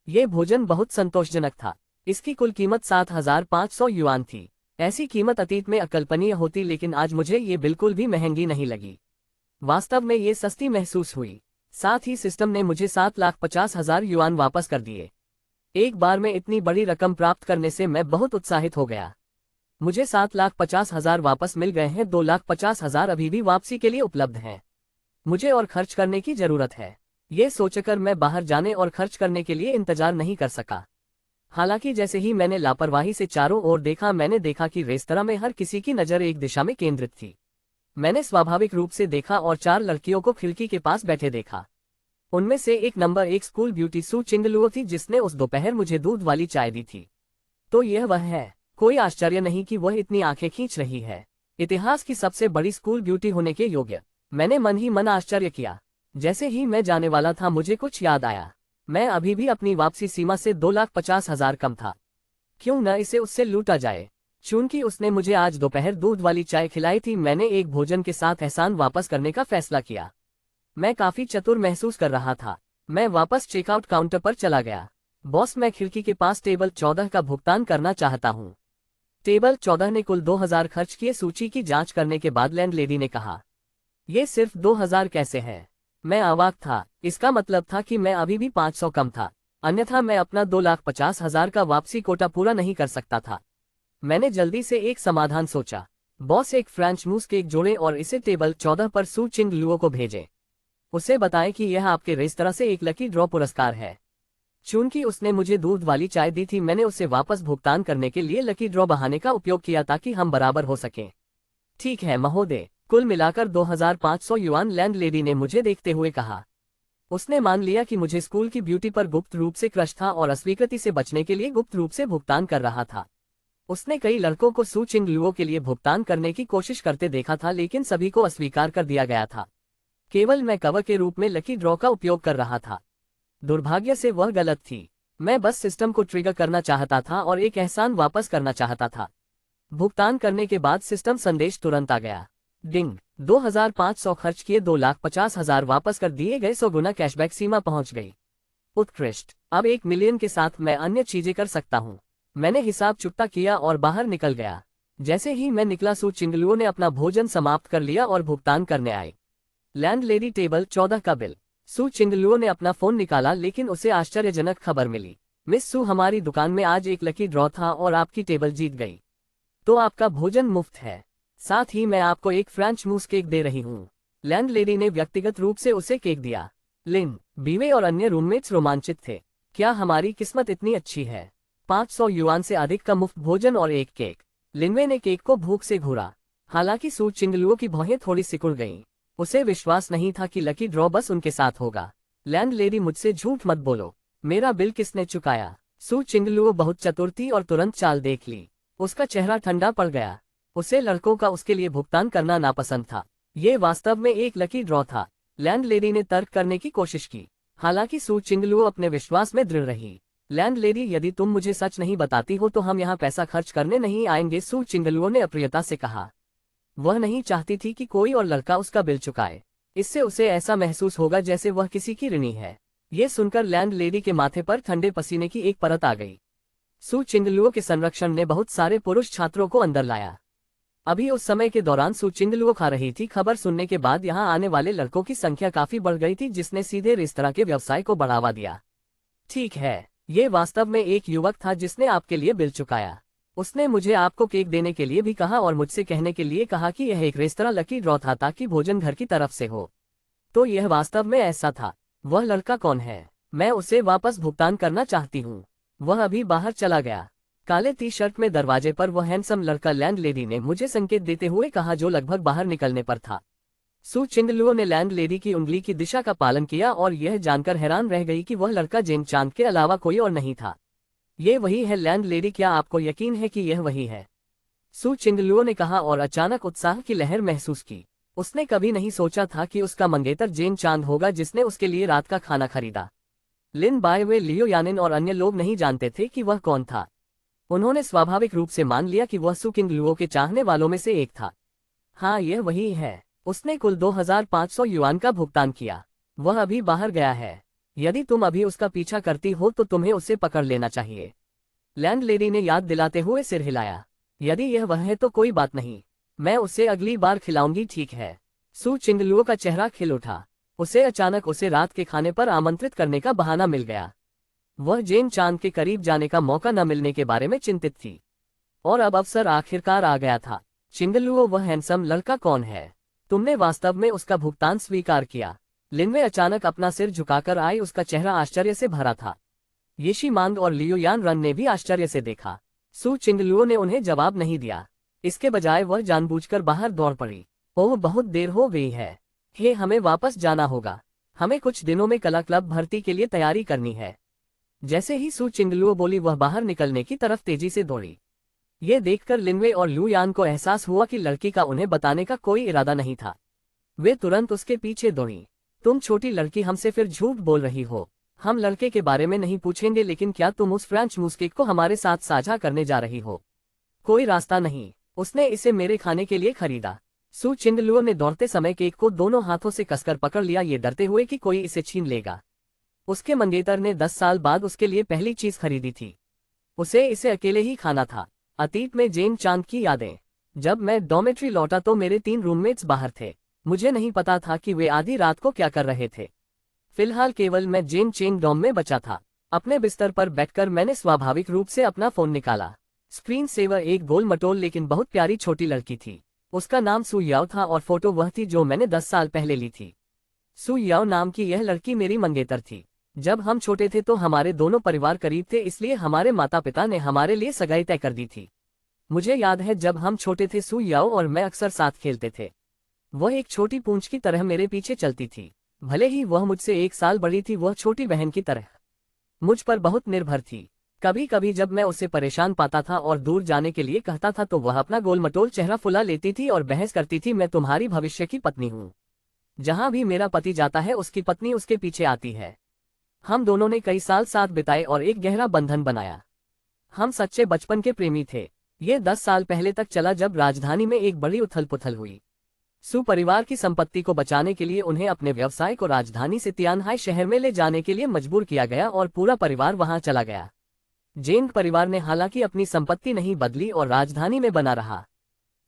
ये भोजन बहुत संतोषजनक था। इसकी कुल कीमत 7,500 युआन थी। ऐसी कीमत अतीत में अकल्पनीय होती, लेकिन आज मुझे ये बिल्कुल भी महंगी नहीं लगी। वास्तव में ये सस्ती महसूस हुई। साथ ही सिस्टम ने मुझे 7,50,000 युआन वापस कर दिए। एक बार में इतनी बड़ी रकम प्राप्त करने से मैं बहुत उत्साहित हो गया। मुझे 7,50,000 वापस मिल गए हैं। 2,50,000 अभी भी वापसी के लिए उपलब्ध हैं। मुझे और खर्च करने की जरूरत है। ये सोचकर मैं बाहर जाने और खर्च करने के लिए इंतजार नहीं कर सका। हालांकि जैसे ही मैंने लापरवाही से चारों ओर देखा, मैंने देखा कि रेस्तरां में हर किसी की नज़र एक दिशा में केंद्रित थी। मैंने स्वाभाविक रूप से देखा और 4 लड़कियों को खिड़की के पास बैठे देखा। उनमें से एक नंबर 1 स्कूल ब्यूटी सू चिंगलुओ थी, जिसने उस दोपहर मुझे दूध वाली चाय दी थी। तो यह वह है। कोई आश्चर्य नहीं कि वह इतनी आंखें खींच रही है। इतिहास की सबसे बड़ी स्कूल ब्यूटी होने के योग्य। मैंने मन ही मन आश्चर्य किया। जैसे ही मैं जाने वाला था, मुझे कुछ याद आया। मैं अभी भी अपनी वापसी सीमा से 2,50,000 कम था। क्यों न इसे उससे लूटा जाए। चूंकि उसने मुझे आज दोपहर दूध वाली चाय खिलाई थी, मैंने एक भोजन के साथ एहसान वापस करने का फैसला किया। मैं काफी चतुर महसूस कर रहा था। मैं वापस चेकआउट काउंटर पर चला गया। बॉस, मैं खिड़की के पास टेबल 14 का भुगतान करना चाहता हूँ। टेबल 14 ने कुल 2,000 खर्च किए। सूची की जांच करने के बाद लैंडलेडी ने कहा, ये सिर्फ 2,000 कैसे है? मैं अवाक था। इसका मतलब था कि मैं अभी भी 500 कम था, अन्यथा मैं अपना 2,50,000 का वापसी कोटा पूरा नहीं कर सकता था। मैंने जल्दी से एक समाधान सोचा। बॉस, एक फ्रेंच मूस केक जोड़े और इसे टेबल 14 पर सू चिंगलुओ को भेजें। उसे बताएं कि यह आपके रेस्तरां से एक लकी ड्रॉ पुरस्कार है। चूंकि उसने मुझे दूध वाली चाय दी थी, मैंने उसे वापस भुगतान करने के लिए लकी ड्रॉ बहाने का उपयोग किया ताकि हम बराबर हो सकें। ठीक है महोदय, कुल मिलाकर 2,500 युआन, लैंडलेडी ने मुझे देखते हुए कहा। उसने मान लिया कि मुझे स्कूल की ब्यूटी पर गुप्त रूप से क्रश था और अस्वीकृति से बचने के लिए गुप्त रूप से भुगतान कर रहा था। उसने कई लड़कों को सू चिंगलुओ के लिए भुगतान करने की कोशिश करते देखा था, लेकिन सभी को अस्वीकार कर दिया गया था। केवल मैं कवर के रूप में लकी ड्रॉ का उपयोग कर रहा था। दुर्भाग्य से वह गलत थी। मैं बस सिस्टम को ट्रिगर करना चाहता था और एक एहसान वापस करना चाहता था। भुगतान करने के बाद सिस्टम संदेश तुरंत आ गया। डिंग, 2,500 खर्च किए, 2,50,000 वापस कर दिए गए, 100 गुना कैशबैक सीमा पहुंच गई। उत्कृष्ट। अब 1 मिलियन के साथ मैं अन्य चीजें कर सकता हूं। मैंने हिसाब चुकता किया और बाहर निकल गया। जैसे ही मैं निकला सू चिंगलुओ ने अपना भोजन समाप्त कर लिया और भुगतान करने आए। लैंडलेडी टेबल 14 का बिल। सू चिंगलुओ ने अपना फोन निकाला लेकिन उसे आश्चर्यजनक खबर मिली। मिस सू, हमारी दुकान में आज एक लकी ड्रॉ था और आपकी टेबल जीत गई, तो आपका भोजन मुफ्त है। साथ ही मैं आपको एक फ्रेंच मूस केक दे रही हूँ। लैंडलेडी ने व्यक्तिगत रूप से उसे केक दिया। लिन, बीवे और अन्य रूममेट्स रोमांचित थे। क्या हमारी किस्मत इतनी अच्छी है? 500 युआन से अधिक का मुफ्त भोजन और एक केक। लिनवे ने केक को भूख से घूरा। हालांकि सू चिंगलुओ की भौहें थोड़ी सिकुड़ गईं। उसे विश्वास नहीं था कि लकी ड्रॉ बस उनके साथ होगा। लैंडलेडी, मुझसे झूठ मत बोलो, मेरा बिल किसने चुकाया? सू चिंगलुओ बहुत चतुर थी और तुरंत चाल देख ली। उसका चेहरा ठंडा पड़ गया। उसे लड़कों का उसके लिए भुगतान करना नापसंद था। ये वास्तव में एक लकी ड्रॉ था। लैंडलेडी ने तर्क करने की कोशिश की, हालांकि सू चिंगलुओ अपने विश्वास में दृढ़ रही। लैंडलेडी, यदि तुम मुझे सच नहीं बताती हो तो हम यहाँ पैसा खर्च करने नहीं आएंगे, सू चिंगलुओ ने अप्रियता से कहा। वह नहीं चाहती थी कि कोई और लड़का उसका बिल चुकाए। इससे उसे ऐसा महसूस होगा जैसे वह किसी की ऋणी है। ये सुनकर लैंडलेडी के माथे पर ठंडे पसीने की एक परत आ गई। सू चिंगलुओ के संरक्षण ने बहुत सारे पुरुष छात्रों को अंदर लाया। अभी उस समय के दौरान सू चिंगलुओ खा रही थी। खबर सुनने के बाद यहाँ आने वाले लड़कों की संख्या काफी बढ़ गई थी, जिसने सीधे रेस्तरां के व्यवसाय को बढ़ावा दिया। ठीक है, ये वास्तव में एक युवक था जिसने आपके लिए बिल चुकाया। उसने मुझे आपको केक देने के लिए भी कहा और मुझसे कहने के लिए कहा कि यह एक रेस्तरां लकी ड्रॉ था ताकि भोजन घर की तरफ से हो। तो यह वास्तव में ऐसा था। वह लड़का कौन है? मैं उसे वापस भुगतान करना चाहती हूँ। वह अभी बाहर चला गया। काले टी शर्ट में दरवाजे पर वह हैंडसम लड़का, लैंडलेडी ने मुझे संकेत देते हुए कहा, जो लगभग बाहर निकलने पर था। सू चिंगलुओ ने लैंडलेडी की उंगली की दिशा का पालन किया और यह जानकर हैरान रह गई कि वह लड़का जेन चांद के अलावा कोई और नहीं था। ये वही है लैंडलेडी, क्या आपको यकीन है कि यह वही है? सू चिंगलुओ ने कहा और अचानक उत्साह की लहर महसूस की। उसने कभी नहीं सोचा था कि उसका मंगेतर जेन चांद होगा जिसने उसके लिए रात का खाना खरीदा। लिन बाय वे, लियो यानिन और अन्य लोग नहीं जानते थे कि वह कौन था। उन्होंने स्वाभाविक रूप से मान लिया कि वह सू चिंगलुओ के चाहने वालों में से एक था। हाँ, यह वही है। उसने कुल 2500 युआन का भुगतान किया। वह अभी बाहर गया है। यदि तुम अभी उसका पीछा करती हो तो तुम्हें उसे पकड़ लेना चाहिए। लैंडलेडी ने याद दिलाते हुए सिर हिलाया। यदि यह वह है तो कोई बात नहीं, मैं उसे अगली बार खिलाऊंगी, ठीक है? सू चिंगलुओ का चेहरा खिल उठा। उसे अचानक उसे रात के खाने पर आमंत्रित करने का बहाना मिल गया। वह जेन चांद के करीब जाने का मौका न मिलने के बारे में चिंतित थी और अब अवसर आखिरकार आ गया था। चिंगलुओ, वह हैंडसम लड़का कौन है? तुमने वास्तव में उसका भुगतान स्वीकार किया? लिनवे अचानक अपना सिर झुकाकर आई। उसका चेहरा आश्चर्य से भरा था। येशी मांग और लियो यान रन ने भी आश्चर्य से देखा। सू चिंगलुओ ने उन्हें जवाब नहीं दिया। इसके बजाय वह जानबूझकर बाहर दौड़ पड़ी। ओह, बहुत देर हो गई है। हे, हमें वापस जाना होगा। हमें कुछ दिनों में कला क्लब भर्ती के लिए तैयारी करनी है। जैसे ही सू चिंगलुओ बोली, वह बाहर निकलने की तरफ तेजी से दौड़ी। ये देखकर लिनवे और लू यान को एहसास हुआ कि लड़की का उन्हें बताने का कोई इरादा नहीं था। वे तुरंत उसके पीछे दौड़ी। तुम छोटी लड़की, हमसे फिर झूठ बोल रही हो। हम लड़के के बारे में नहीं पूछेंगे, लेकिन क्या तुम उस फ्रेंच मूस केक को हमारे साथ साझा करने जा रही हो? कोई रास्ता नहीं, उसने इसे मेरे खाने के लिए खरीदा। सू चिंगलुओ ने दौड़ते समय केक को दोनों हाथों से कसकर पकड़ लिया, ये डरते हुए कि कोई इसे छीन लेगा। उसके मंगेतर ने 10 साल बाद उसके लिए पहली चीज खरीदी थी। उसे इसे अकेले ही खाना था। अतीत में जेन चांद की यादें। जब मैं डॉर्मेट्री लौटा तो मेरे 3 रूममेट्स बाहर थे। मुझे नहीं पता था कि वे आधी रात को क्या कर रहे थे। फिलहाल केवल मैं जेन चेंग डॉम में बचा था। अपने बिस्तर पर बैठकर मैंने स्वाभाविक रूप से अपना फोन निकाला। स्क्रीन सेवर एक गोल मटोल लेकिन बहुत प्यारी छोटी लड़की थी। उसका नाम सू याओ था और फोटो वह थी जो मैंने 10 साल पहले ली थी। सू याओ नाम की यह लड़की मेरी मंगेतर थी। जब हम छोटे थे तो हमारे दोनों परिवार करीब थे, इसलिए हमारे माता पिता ने हमारे लिए सगाई तय कर दी थी। मुझे याद है जब हम छोटे थे, सू याओ और मैं अक्सर साथ खेलते थे। वह एक छोटी पूंछ की तरह मेरे पीछे चलती थी। भले ही वह मुझसे 1 साल बड़ी थी, वह छोटी बहन की तरह मुझ पर बहुत निर्भर थी। कभी कभी जब मैं उसे परेशान पाता था और दूर जाने के लिए कहता था तो वह अपना गोलमटोल चेहरा फुला लेती थी और बहस करती थी, मैं तुम्हारी भविष्य की पत्नी हूँ। जहाँ भी मेरा पति जाता है उसकी पत्नी उसके पीछे आती है। हम दोनों ने कई साल साथ बिताए और एक गहरा बंधन बनाया। हम सच्चे बचपन के प्रेमी थे। ये 10 साल पहले तक चला जब राजधानी में एक बड़ी उथल पुथल हुई। सू परिवार की संपत्ति को बचाने के लिए उन्हें अपने व्यवसाय को राजधानी से तियानहाई शहर में ले जाने के लिए मजबूर किया गया और पूरा परिवार वहां चला गया। जेंग परिवार ने हालांकि अपनी संपत्ति नहीं बदली और राजधानी में बना रहा।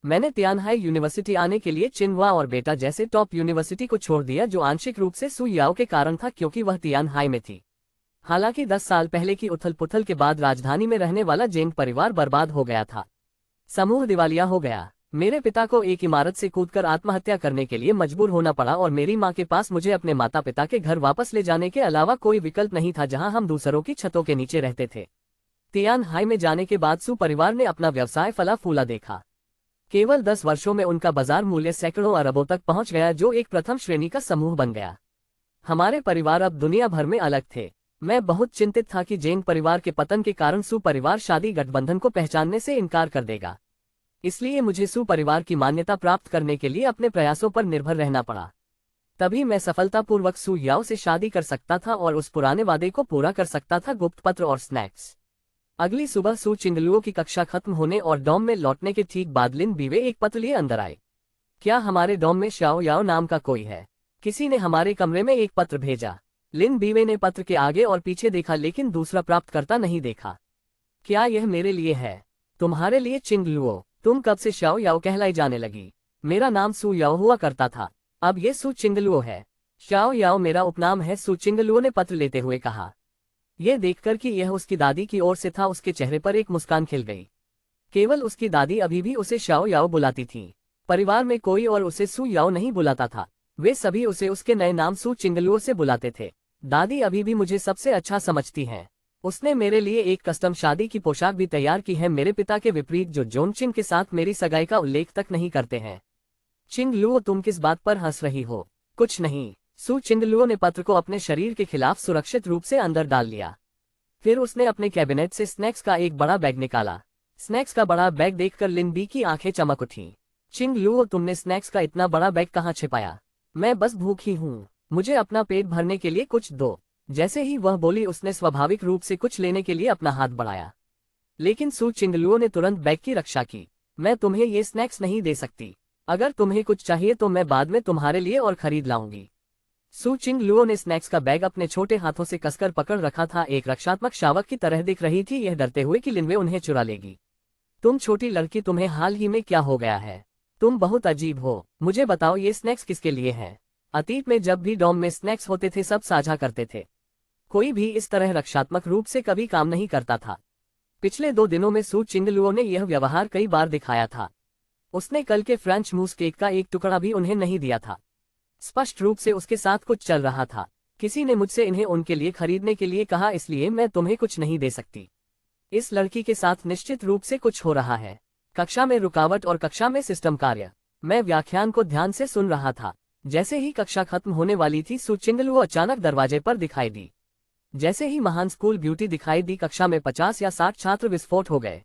मैंने तियानहाई यूनिवर्सिटी आने के लिए चिनहुआ और बेटा जैसे टॉप यूनिवर्सिटी को छोड़ दिया, जो आंशिक रूप से सु याओ के कारण था क्योंकि वह तियानहाई में थी। हालांकि 10 साल पहले की उथल पुथल के बाद राजधानी में रहने वाला जेंग परिवार बर्बाद हो गया था। समूह दिवालिया हो गया। मेरे पिता को एक इमारत से कूदकर आत्महत्या करने के लिए मजबूर होना पड़ा और मेरी मां के पास मुझे अपने माता पिता के घर वापस ले जाने के अलावा कोई विकल्प नहीं था, जहां हम दूसरों की छतों के नीचे रहते थे। तियानहाई में जाने के बाद सु परिवार ने अपना व्यवसाय फला फूला देखा। केवल 10 वर्षों में उनका बाजार मूल्य सैकड़ों अरबों तक पहुंच गया, जो एक प्रथम श्रेणी का समूह बन गया। हमारे परिवार अब दुनिया भर में अलग थे। मैं बहुत चिंतित था कि जेंग परिवार के पतन के कारण सु परिवार शादी गठबंधन को पहचानने से इनकार कर देगा। इसलिए मुझे सु परिवार की मान्यता प्राप्त करने के लिए अपने प्रयासों पर निर्भर रहना पड़ा। तभी मैं सफलतापूर्वक सु याओ से शादी कर सकता था और उस पुराने वादे को पूरा कर सकता था, गुप्त पत्र और स्नैक्स। अगली सुबह सु चिंगलुओ की कक्षा खत्म होने और डॉम में लौटने के ठीक बाद लिन बीवे एक पत्र लिए अंदर आए। क्या हमारे डॉम में शाओ याओ नाम का कोई है? किसी ने हमारे कमरे में एक पत्र भेजा। लिन बीवे ने पत्र के आगे और पीछे देखा, लेकिन दूसरा प्राप्तकर्ता नहीं देखा। क्या यह मेरे लिए है? तुम्हारे लिए चिंगलुओ। तुम कब से शाओ याओ कहलाई जाने लगी? मेरा नाम सु याओ हुआ करता था, अब ये सु चिंगलुओ है। शाओ याओ मेरा उपनाम है, सु चिंगलुओ ने पत्र लेते हुए कहा। यह देखकर कि यह उसकी दादी की ओर से था, उसके चेहरे पर एक मुस्कान खिल गई। केवल उसकी दादी अभी भी उसे शाओ याओ बुलाती थी। परिवार में कोई और उसे सु याओ नहीं बुलाता था। वे सभी उसे उसके नए नाम सु चिंगलुओ से बुलाते थे। दादी अभी भी मुझे सबसे अच्छा समझती हैं। उसने मेरे लिए एक कस्टम शादी की पोशाक भी तैयार की है, मेरे पिता के विपरीत, जो जोनचिन के साथ मेरी सगाई का उल्लेख तक नहीं करते हैं। चिंगलुओ, तुम किस बात पर हंस रही हो? कुछ नहीं। सु चिंगलुओ ने पत्र को अपने शरीर के खिलाफ सुरक्षित रूप से अंदर डाल लिया। फिर उसने अपने कैबिनेट से स्नैक्स का एक बड़ा बैग निकाला। स्नैक्स का बड़ा बैग देखकर लिन बी की आंखें चमक उठी। चिंगलुओ, तुमने स्नैक्स का इतना बड़ा बैग कहाँ छिपाया? मैं बस भूखी हूँ, मुझे अपना पेट भरने के लिए कुछ दो। जैसे ही वह बोली, उसने स्वाभाविक रूप से कुछ लेने के लिए अपना हाथ बढ़ाया, लेकिन सु चिंगलुओ ने तुरंत बैग की रक्षा की। मैं तुम्हें ये स्नैक्स नहीं दे सकती। अगर तुम्हें कुछ चाहिए तो मैं बाद में तुम्हारे लिए और खरीद लाऊंगी। सु चिंगलुओ ने स्नैक्स का बैग अपने छोटे हाथों से कसकर पकड़ रखा था, एक रक्षात्मक शावक की तरह दिख रही थी, यह डरते हुए कि लिनवे उन्हें चुरा लेगी। तुम छोटी लड़की, तुम्हें हाल ही में क्या हो गया है? तुम बहुत अजीब हो। मुझे बताओ, ये स्नैक्स किसके लिए हैं? अतीत में जब भी डॉम में स्नैक्स होते थे, सब साझा करते थे। कोई भी इस तरह रक्षात्मक रूप से कभी काम नहीं करता था। पिछले 2 दिनों में सु चिंगलुओ ने यह व्यवहार कई बार दिखाया था। उसने कल के फ्रेंच मूस केक का एक टुकड़ा भी उन्हें नहीं दिया था। स्पष्ट रूप से उसके साथ कुछ चल रहा था। किसी ने मुझसे इन्हें उनके लिए खरीदने के लिए कहा, इसलिए मैं तुम्हें कुछ नहीं दे सकती। इस लड़की के साथ निश्चित रूप से कुछ हो रहा है। कक्षा में रुकावट और कक्षा में सिस्टम कार्य। मैं व्याख्यान को ध्यान से सुन रहा था। जैसे ही कक्षा खत्म होने वाली थी, सु चिंगलुओ अचानक दरवाजे पर दिखाई दी। जैसे ही महान स्कूल ब्यूटी दिखाई दी, कक्षा में 50 या 60 छात्र विस्फोट हो गए।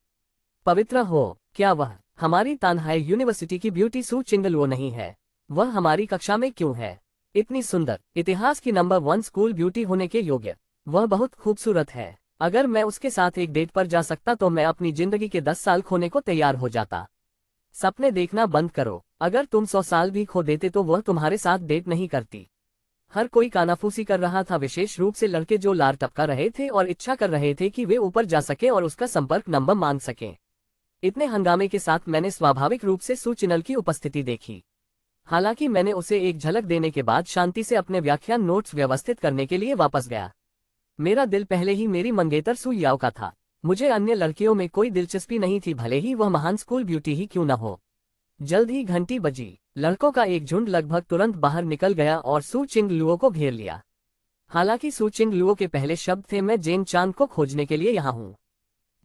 पवित्र हो, क्या वह हमारी तानहाई यूनिवर्सिटी की ब्यूटी सु चिंगलुओ नहीं है? वह हमारी कक्षा में क्यों है? इतनी सुंदर, इतिहास की नंबर 1 स्कूल ब्यूटी होने के योग्य। वह बहुत खूबसूरत है। अगर मैं उसके साथ एक डेट पर जा सकता तो मैं अपनी जिंदगी के 10 साल खोने को तैयार हो जाता। सपने देखना बंद करो। अगर तुम 100 साल भी खो देते तो वह तुम्हारे साथ डेट नहीं करती। हर कोई कानाफूसी कर रहा था, विशेष रूप से लड़के जो लार टपका रहे थे और इच्छा कर रहे थे कि वे ऊपर जा सके और उसका संपर्क नंबर मांग सकें। इतने हंगामे के साथ मैंने स्वाभाविक रूप से सु चिनल की उपस्थिति देखी। हालांकि मैंने उसे एक झलक देने के बाद शांति से अपने व्याख्यान नोट्स व्यवस्थित करने के लिए वापस गया। मेरा दिल पहले ही मेरी मंगेतर सु याओ का था। मुझे अन्य लड़कियों में कोई दिलचस्पी नहीं थी, भले ही वह महान स्कूल ब्यूटी ही क्यों न हो। जल्द ही घंटी बजी। लड़कों का एक झुंड लगभग तुरंत बाहर निकल गया और सु चिंगलुओ को घेर लिया। हालांकि सु चिंगलुओ के पहले शब्द थे, मैं जेन चांद को खोजने के लिए यहाँ हूँ।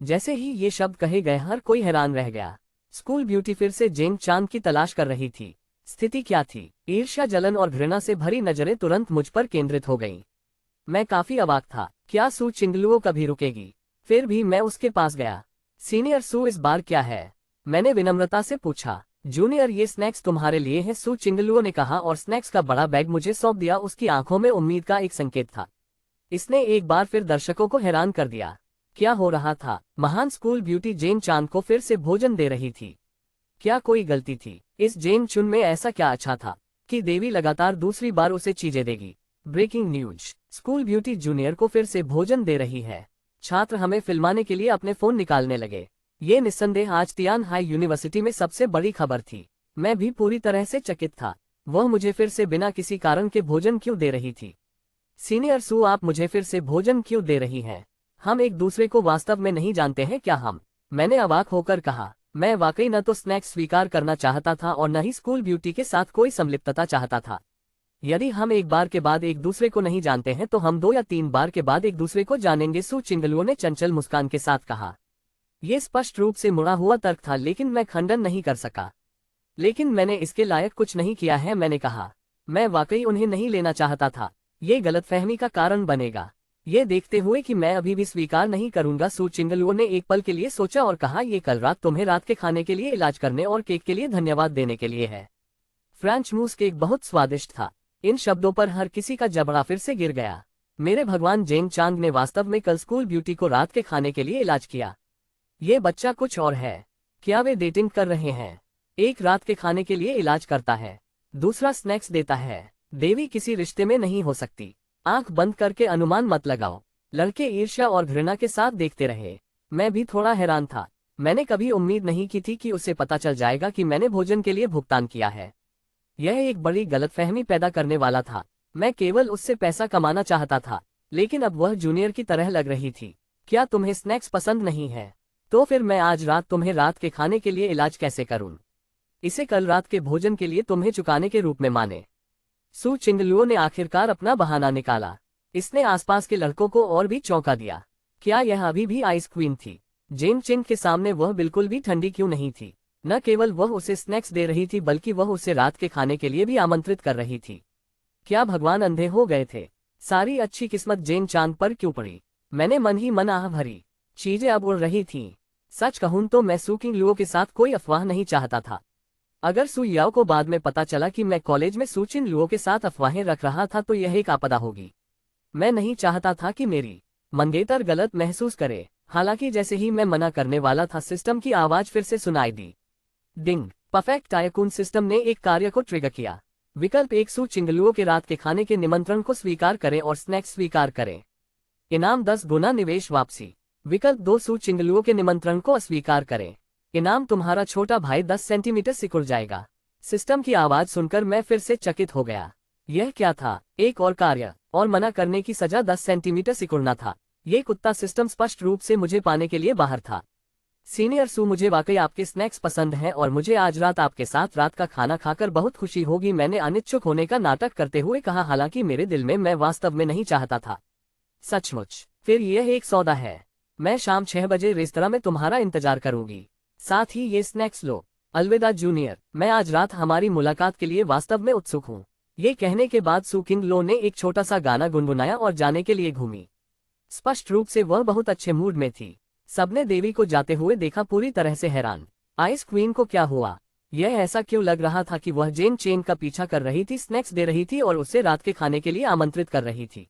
जैसे ही ये शब्द कहे गए, हर कोई हैरान रह गया। स्कूल ब्यूटी फिर से जेन चांद की तलाश कर रही थी। स्थिति क्या थी? ईर्ष्या, जलन और घृणा से भरी नजरें तुरंत मुझ पर केंद्रित हो गईं। मैं काफी अवाक था। क्या सु चिंगलुओ कभी रुकेगी? फिर भी मैं उसके पास गया। सीनियर सु, इस बार क्या है? मैंने विनम्रता से पूछा। जूनियर, ये स्नैक्स तुम्हारे लिए हैं, सु चिंगलुओ ने कहा और स्नैक्स का बड़ा बैग मुझे सौंप दिया। उसकी आंखों में उम्मीद का एक संकेत था। इसने एक बार फिर दर्शकों को हैरान कर दिया। क्या हो रहा था? महान स्कूल ब्यूटी जेन चांद को फिर से भोजन दे रही थी। क्या कोई गलती थी? इस जेन चुन में ऐसा क्या अच्छा था कि देवी लगातार दूसरी बार उसे चीजें देगी? Breaking news, school beauty junior को फिर से भोजन दे रही है। छात्र हमें फिल्माने के लिए अपने फोन निकालने लगे। ये निस्संदेह आज तियानहाई यूनिवर्सिटी में सबसे बड़ी खबर थी। मैं भी पूरी तरह से चकित था। वह मुझे फिर से बिना किसी कारण के भोजन क्यों दे रही थी? सीनियर सू, आप मुझे फिर से भोजन क्यों दे रही हैं? हम एक दूसरे को वास्तव में नहीं जानते हैं क्या हम? मैंने अवाक होकर कहा। मैं वाकई न तो स्नैक्स स्वीकार करना चाहता था और न ही स्कूल ब्यूटी के साथ कोई संलिप्तता चाहता था। यदि हम एक बार के बाद एक दूसरे को नहीं जानते हैं तो हम 2 या 3 बार के बाद एक दूसरे को जानेंगे, सू चिंगलुओ ने चंचल मुस्कान के साथ कहा। यह स्पष्ट रूप से मुड़ा हुआ तर्क था, लेकिन मैं खंडन नहीं कर सका। लेकिन मैंने इसके लायक कुछ नहीं किया है, मैंने कहा। मैं वाकई उन्हें नहीं लेना चाहता था। ये गलतफहमी का कारण बनेगा। ये देखते हुए कि मैं अभी भी स्वीकार नहीं करूंगा, सू चिंगलुओ ने एक पल के लिए सोचा और कहा, ये कल रात तुम्हें रात के खाने के लिए इलाज करने और केक के लिए धन्यवाद देने के लिए है। फ्रेंच मूस केक बहुत स्वादिष्ट था। इन शब्दों पर हर किसी का जबड़ा फिर से गिर गया। मेरे भगवान, जेंग चांग ने वास्तव में कल स्कूल ब्यूटी को रात के खाने के लिए इलाज किया। ये बच्चा कुछ और है। क्या वे डेटिंग कर रहे हैं? एक रात के खाने के लिए इलाज करता है, दूसरा स्नैक्स देता है। देवी किसी रिश्ते में नहीं हो सकती। आंख बंद करके अनुमान मत लगाओ। लड़के ईर्ष्या और घृणा के साथ देखते रहे। मैं भी थोड़ा हैरान था। मैंने कभी उम्मीद नहीं की थी कि उसे पता चल जाएगा कि मैंने भोजन के लिए भुगतान किया है। यह एक बड़ी गलतफहमी पैदा करने वाला था। मैं केवल उससे पैसा कमाना चाहता था, लेकिन अब वह जूनियर की तरह लग रही थी। क्या तुम्हें स्नैक्स पसंद नहीं है? तो फिर मैं आज रात तुम्हें रात के खाने के लिए इलाज कैसे करूं? इसे कल रात के भोजन के लिए तुम्हें चुकाने के रूप में माने। सू चिंगलुओ ने आखिरकार अपना बहाना निकाला। इसने आसपास के लड़कों को और भी चौंका दिया। क्या यह अभी भी आइस क्वीन थी? जेन चिंग के सामने वह बिल्कुल भी ठंडी क्यों नहीं थी? न केवल वह उसे स्नैक्स दे रही थी, बल्कि वह उसे रात के खाने के लिए भी आमंत्रित कर रही थी। क्या भगवान अंधे हो गए थे? सारी अच्छी किस्मत जेन चांग पर क्यों पड़ी? मैंने मन ही मन आह भरी। चीजें अब उड़ रही थीं। सच कहूं तो मैं सू चिंगलुओ के साथ कोई अफवाह नहीं चाहता था। अगर सू याओ को बाद में पता चला कि मैं कॉलेज में सू चिंगलुओ के साथ अफवाहें रख रहा था तो यह एक आपदा होगी। मैं नहीं चाहता था कि मेरी मंगेतर गलत महसूस करे। हालांकि जैसे ही मैं मना करने वाला था, सिस्टम की आवाज फिर से सुनाई दी। डिंग। परफेक्ट टाइकून सिस्टम ने एक कार्य को ट्रिगर किया। विकल्प 1, सू चिंगलुओ के रात के खाने के निमंत्रण को स्वीकार करें और स्नैक्स स्वीकार करें। इनाम 10 गुना निवेश वापसी। विकल्प 2, सू चिंगलुओ के निमंत्रण को अस्वीकार करें। इनाम तुम्हारा छोटा भाई 10 सेंटीमीटर सिकुड़ जाएगा। सिस्टम की आवाज सुनकर मैं फिर से चकित हो गया। यह क्या था? एक और कार्य और मना करने की सजा 10 सेंटीमीटर सिकुड़ना था। ये कुत्ता सिस्टम स्पष्ट रूप से मुझे पाने के लिए बाहर था। सीनियर सू, मुझे वाकई आपके स्नैक्स पसंद हैं और मुझे आज रात आपके साथ रात का खाना खाकर बहुत खुशी होगी, मैंने अनिच्छुक होने का नाटक करते हुए कहा, हालांकि मेरे दिल में मैं वास्तव में नहीं चाहता था। सचमुच? फिर यह एक सौदा है। मैं शाम 6 बजे रेस्तरां में तुम्हारा इंतजार करूंगी। साथ ही ये स्नैक्स लो। अलविदा जूनियर, मैं आज रात हमारी मुलाकात के लिए वास्तव में उत्सुक हूँ। ये कहने के बाद सू चिंगलुओ ने एक छोटा सा गाना गुनगुनाया और जाने के लिए घूमी। स्पष्ट रूप से वह बहुत अच्छे मूड में थी। सबने देवी को जाते हुए देखा, पूरी तरह से हैरान। आइस क्वीन को क्या हुआ? यह ऐसा क्यों लग रहा था कि वह जेन चेन का पीछा कर रही थी, स्नैक्स दे रही थी और उसे रात के खाने के लिए आमंत्रित कर रही थी?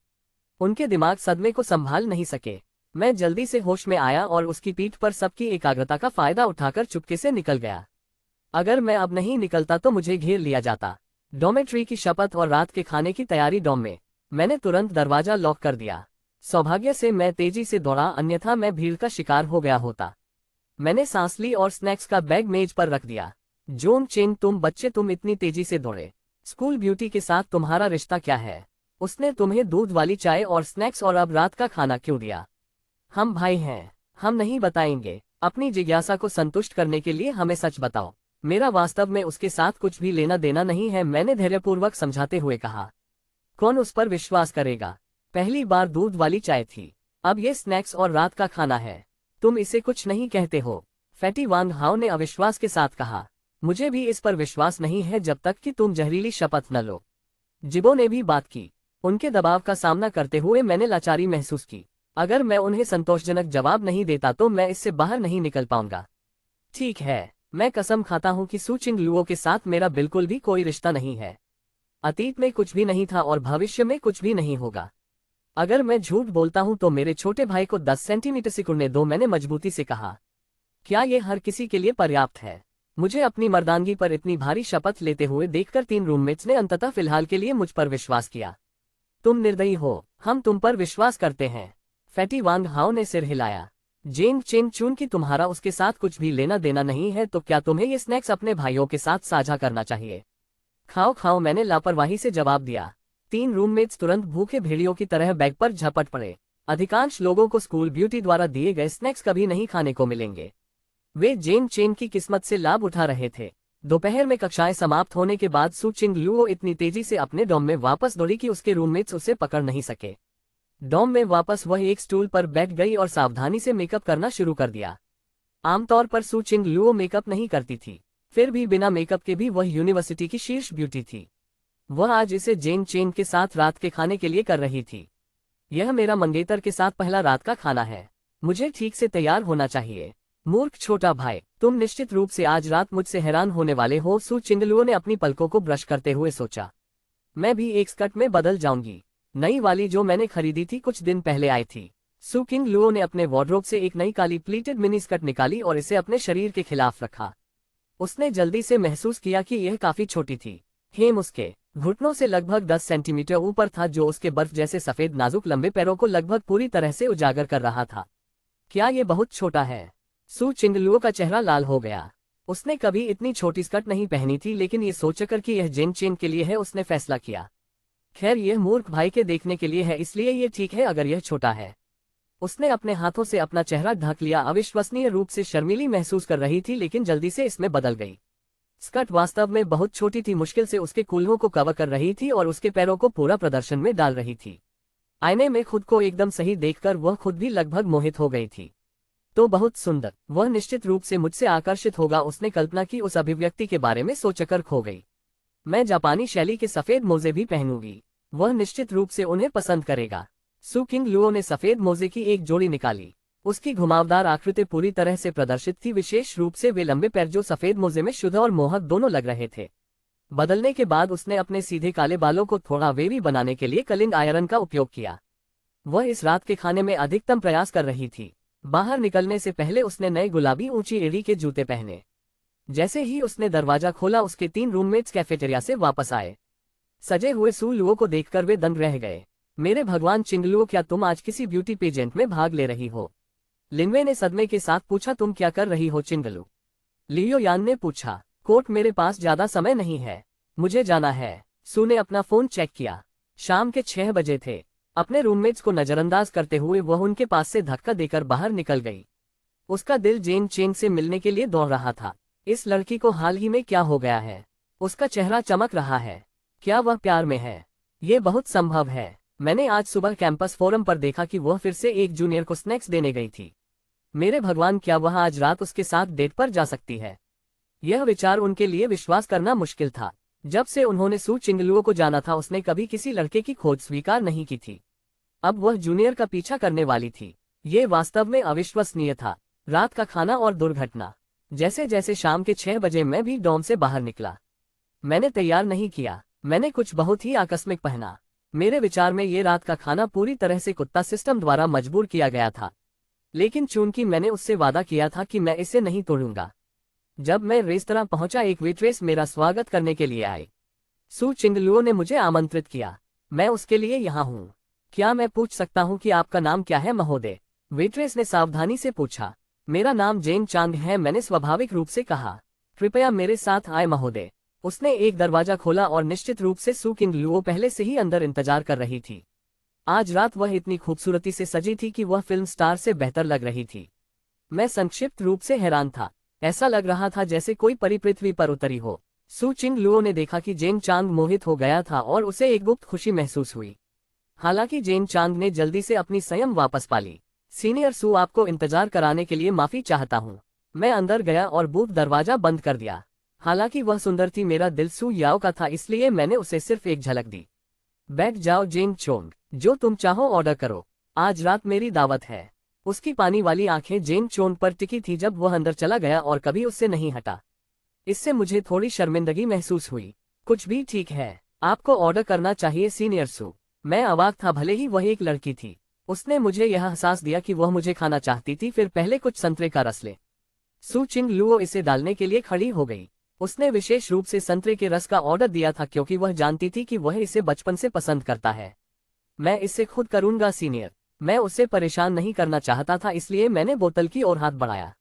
उनके दिमाग सदमे को संभाल नहीं सके। मैं जल्दी से होश में आया और उसकी पीठ पर सबकी एकाग्रता का फायदा उठाकर चुपके से निकल गया। अगर मैं अब नहीं निकलता तो मुझे घेर लिया जाता। डॉर्मेट्री की शपथ और रात के खाने की तैयारी डॉम में। मैंने तुरंत दरवाजा लॉक कर दिया। सौभाग्य से मैं तेजी से दौड़ा, अन्यथा मैं भीड़ का शिकार हो गया होता। मैंने सांस ली और स्नैक्स का बैग मेज पर रख दिया। जोंग चेंग, तुम बच्चे, तुम इतनी तेजी से दौड़े। स्कूल ब्यूटी के साथ तुम्हारा रिश्ता क्या है? उसने तुम्हें दूध वाली चाय और स्नैक्स और अब रात का खाना क्यों दिया? हम भाई हैं, हम नहीं बताएंगे। अपनी जिज्ञासा को संतुष्ट करने के लिए हमें सच बताओ। मेरा वास्तव में उसके साथ कुछ भी लेना देना नहीं है, मैंने धैर्यपूर्वक समझाते हुए कहा। कौन उस पर विश्वास करेगा? पहली बार दूध वाली चाय थी, अब ये स्नैक्स और रात का खाना है। तुम इसे कुछ नहीं कहते हो? फैटी वांग हाओ ने अविश्वास के साथ कहा। मुझे भी इस पर विश्वास नहीं है जब तक कि तुम जहरीली शपथ न लो। जिबो ने भी बात की। उनके दबाव का सामना करते हुए मैंने लाचारी महसूस की। अगर मैं उन्हें संतोषजनक जवाब नहीं देता तो मैं इससे बाहर नहीं निकल पाऊंगा। ठीक है, मैं कसम खाता हूं कि सू चिंगलुओ के साथ मेरा बिल्कुल भी कोई रिश्ता नहीं है। अतीत में कुछ भी नहीं था और भविष्य में कुछ भी नहीं होगा। अगर मैं झूठ बोलता हूं तो मेरे छोटे भाई को 10 सेंटीमीटर सिकुड़ने दो, मैंने मजबूती से कहा। क्या ये हर किसी के लिए पर्याप्त है? मुझे अपनी मर्दानगी पर इतनी भारी शपथ लेते हुए देखकर 3 रूममेट्स ने अंततः फिलहाल के लिए मुझ पर विश्वास किया। तुम निर्दयी हो, हम तुम पर विश्वास करते हैं। फैटी वांग हाओ ने सिर हिलाया। जेन चेन चून की तुम्हारा उसके साथ कुछ भी लेना देना नहीं है तो क्या तुम्हें ये स्नैक्स अपने भाइयों के साथ साझा करना चाहिए? खाओ खाओ, मैंने लापरवाही से जवाब दिया। 3 रूममेट्स तुरंत भूखे भेड़ियों की तरह बैग पर झपट पड़े। अधिकांश लोगों को स्कूल ब्यूटी द्वारा दिए गए स्नैक्स कभी नहीं खाने को मिलेंगे। वे जेन चेन की किस्मत से लाभ उठा रहे थे। दोपहर में कक्षाएं समाप्त होने के बाद सू चिंग लुओ इतनी तेजी से अपने डॉम में वापस दौड़ी कि उसके रूममेट्स उसे पकड़ नहीं सके। डॉम में वापस वह एक स्टूल पर बैठ गई और सावधानी से मेकअप करना शुरू कर दिया। आमतौर पर सू चिंग लुओ मेकअप नहीं करती थी, फिर भी बिना मेकअप के भी वह यूनिवर्सिटी की शीर्ष ब्यूटी थी। वह आज इसे जेन चेन के साथ रात के खाने के लिए कर रही थी। यह मेरा मंगेतर के साथ पहला रात का खाना है, मुझे ठीक से तैयार होना चाहिए। मूर्ख छोटा भाई, तुम निश्चित रूप से आज रात मुझसे हैरान होने वाले हो, सू चिंगलुओ ने अपनी पलकों को ब्रश करते हुए सोचा। मैं भी एक स्कर्ट में बदल जाऊंगी, नई वाली जो मैंने खरीदी थी कुछ दिन पहले आई थी। सू किंग लुओ ने अपने वार्डरोब से एक नई काली प्लीटेड मिनी स्कर्ट निकाली और इसे अपने शरीर के खिलाफ रखा। उसने जल्दी से महसूस किया कि यह काफी छोटी थी। हेम उसके घुटनों से लगभग 10 सेंटीमीटर ऊपर था, जो उसके बर्फ जैसे सफेद नाजुक लंबे पैरों को लगभग पूरी तरह से उजागर कर रहा था। क्या ये बहुत छोटा है? सू चिंगलुओ का चेहरा लाल हो गया। उसने कभी इतनी छोटी स्कर्ट नहीं पहनी थी, लेकिन ये सोचकर कि यह जेन चेन के लिए है उसने फैसला किया। खैर, यह मूर्ख भाई के देखने के लिए है, इसलिए ये ठीक है अगर यह छोटा है। उसने अपने हाथों से अपना चेहरा ढक लिया। अविश्वसनीय रूप से शर्मीली महसूस कर रही थी, लेकिन जल्दी से इसमें बदल गई। स्कर्ट वास्तव में बहुत छोटी थी, मुश्किल से उसके कूल्हों को कवर कर रही थी और उसके पैरों को पूरा प्रदर्शन में डाल रही थी। आईने में खुद को एकदम सही देखकर वह खुद भी लगभग मोहित हो गई थी। तो बहुत सुंदर, वह निश्चित रूप से मुझसे आकर्षित होगा, उसने कल्पना की। उस अभिव्यक्ति के बारे में सोचकर खो गई। मैं जापानी शैली के सफेद मोजे भी पहनूंगी, वह निश्चित रूप से उन्हें पसंद करेगा। सू किंग लुओ ने सफेद मोजे की एक जोड़ी निकाली। उसकी घुमावदार आकृति पूरी तरह से प्रदर्शित थी, विशेष रूप से वे लंबे पैर जो सफेद मोजे में शुद्ध और मोहक दोनों लग रहे थे। बदलने के बाद उसने अपने सीधे काले बालों को थोड़ा वेवी बनाने के लिए कलिंग आयरन का उपयोग किया। वह इस रात के खाने में अधिकतम प्रयास कर रही थी। बाहर निकलने से पहले उसने नए गुलाबी ऊंची एड़ी के जूते पहने। जैसे ही उसने दरवाजा खोला, उसके 3 रूममेट्स कैफेटेरिया से वापस आए। सजे हुए सू लुओ को देखकर वे दंग रह गए। मेरे भगवान चिंगलुओ, क्या तुम आज किसी ब्यूटी पेजेंट में भाग ले रही हो? लिनवे ने सदमे के साथ पूछा। तुम क्या कर रही हो चिंगलू? लियो यान ने पूछा। कोर्ट, मेरे पास ज्यादा समय नहीं है, मुझे जाना है। सू ने अपना फोन चेक किया। शाम के 6 बजे थे। अपने रूममेट्स को नजरअंदाज करते हुए वह उनके पास से धक्का देकर बाहर निकल गई। उसका दिल जेन चेन से मिलने के लिए दौड़ रहा था। इस लड़की को हाल ही में क्या हो गया है? उसका चेहरा चमक रहा है। क्या वह प्यार में है? ये बहुत संभव है। मैंने आज सुबह कैंपस फोरम पर देखा कि वह फिर से एक जूनियर को स्नैक्स देने गई थी। मेरे भगवान, क्या वह आज रात उसके साथ डेट पर जा सकती है? यह विचार उनके लिए विश्वास करना मुश्किल था। जब से उन्होंने सू चिंगलुओ को जाना था, उसने कभी किसी लड़के की खोज स्वीकार नहीं की थी। अब वह जूनियर का पीछा करने वाली थी। ये वास्तव में अविश्वसनीय था। रात का खाना और दुर्घटना। जैसे जैसे शाम के 6 बजे मैं भी डॉम से बाहर निकला। मैंने तैयार नहीं किया, मैंने कुछ बहुत ही आकस्मिक पहना। मेरे विचार में ये रात का खाना पूरी तरह से कुत्ता सिस्टम द्वारा मजबूर किया गया था, लेकिन चूंकि मैंने उससे वादा किया था कि मैं इसे नहीं तोड़ूंगा। जब मैं रेस्तरां पहुंचा, एक वेट्रेस मेरा स्वागत करने के लिए आई। सू चिंगलुओ ने मुझे आमंत्रित किया। मैं उसके लिए यहाँ हूँ। क्या मैं पूछ सकता हूँ कि आपका नाम क्या है महोदय? वेट्रेस ने सावधानी से पूछा। मेरा नाम जेन चांग है, मैंने स्वाभाविक रूप से कहा। कृपया मेरे साथ आए महोदय। उसने एक दरवाजा खोला और निश्चित रूप से सू किंग लुओ पहले से ही अंदर इंतजार कर रही थी। आज रात वह इतनी खूबसूरती से सजी थी कि वह फिल्म स्टार से बेहतर लग रही थी। मैं संक्षिप्त रूप से हैरान था। ऐसा लग रहा था जैसे कोई परी पृथ्वी पर उतरी हो। सू चिंग लुओ ने देखा कि जेन चांग मोहित हो गया था और उसे एक गुप्त खुशी महसूस हुई। हालांकि जेन चांग ने जल्दी से अपनी संयम वापस पा ली। सीनियर सू, आपको इंतजार कराने के लिए माफी चाहता हूँ। मैं अंदर गया और बूथ दरवाजा बंद कर दिया। हालांकि वह सुंदर थी, मेरा दिल सू याओ का था, इसलिए मैंने उसे सिर्फ एक झलक दी। बैठ जाओ जेन चोंग, जो तुम चाहो ऑर्डर करो। आज रात मेरी दावत है। उसकी पानी वाली आंखें जेन चोंग पर टिकी थी जब वह अंदर चला गया और कभी उससे नहीं हटा। इससे मुझे थोड़ी शर्मिंदगी महसूस हुई। कुछ भी ठीक है, आपको ऑर्डर करना चाहिए सीनियर सू। मैं अवाक था, भले ही वह एक लड़की थी। उसने मुझे यह एहसास दिया कि वह मुझे खाना चाहती थी। फिर पहले कुछ संतरे का रस ले। सू चिंग लुओ इसे डालने के लिए खड़ी हो गई। उसने विशेष रूप से संतरे के रस का ऑर्डर दिया था क्योंकि वह जानती थी कि वह इसे बचपन से पसंद करता है। मैं इसे खुद करूंगा सीनियर। मैं उसे परेशान नहीं करना चाहता था, इसलिए मैंने बोतल की ओर हाथ बढ़ाया।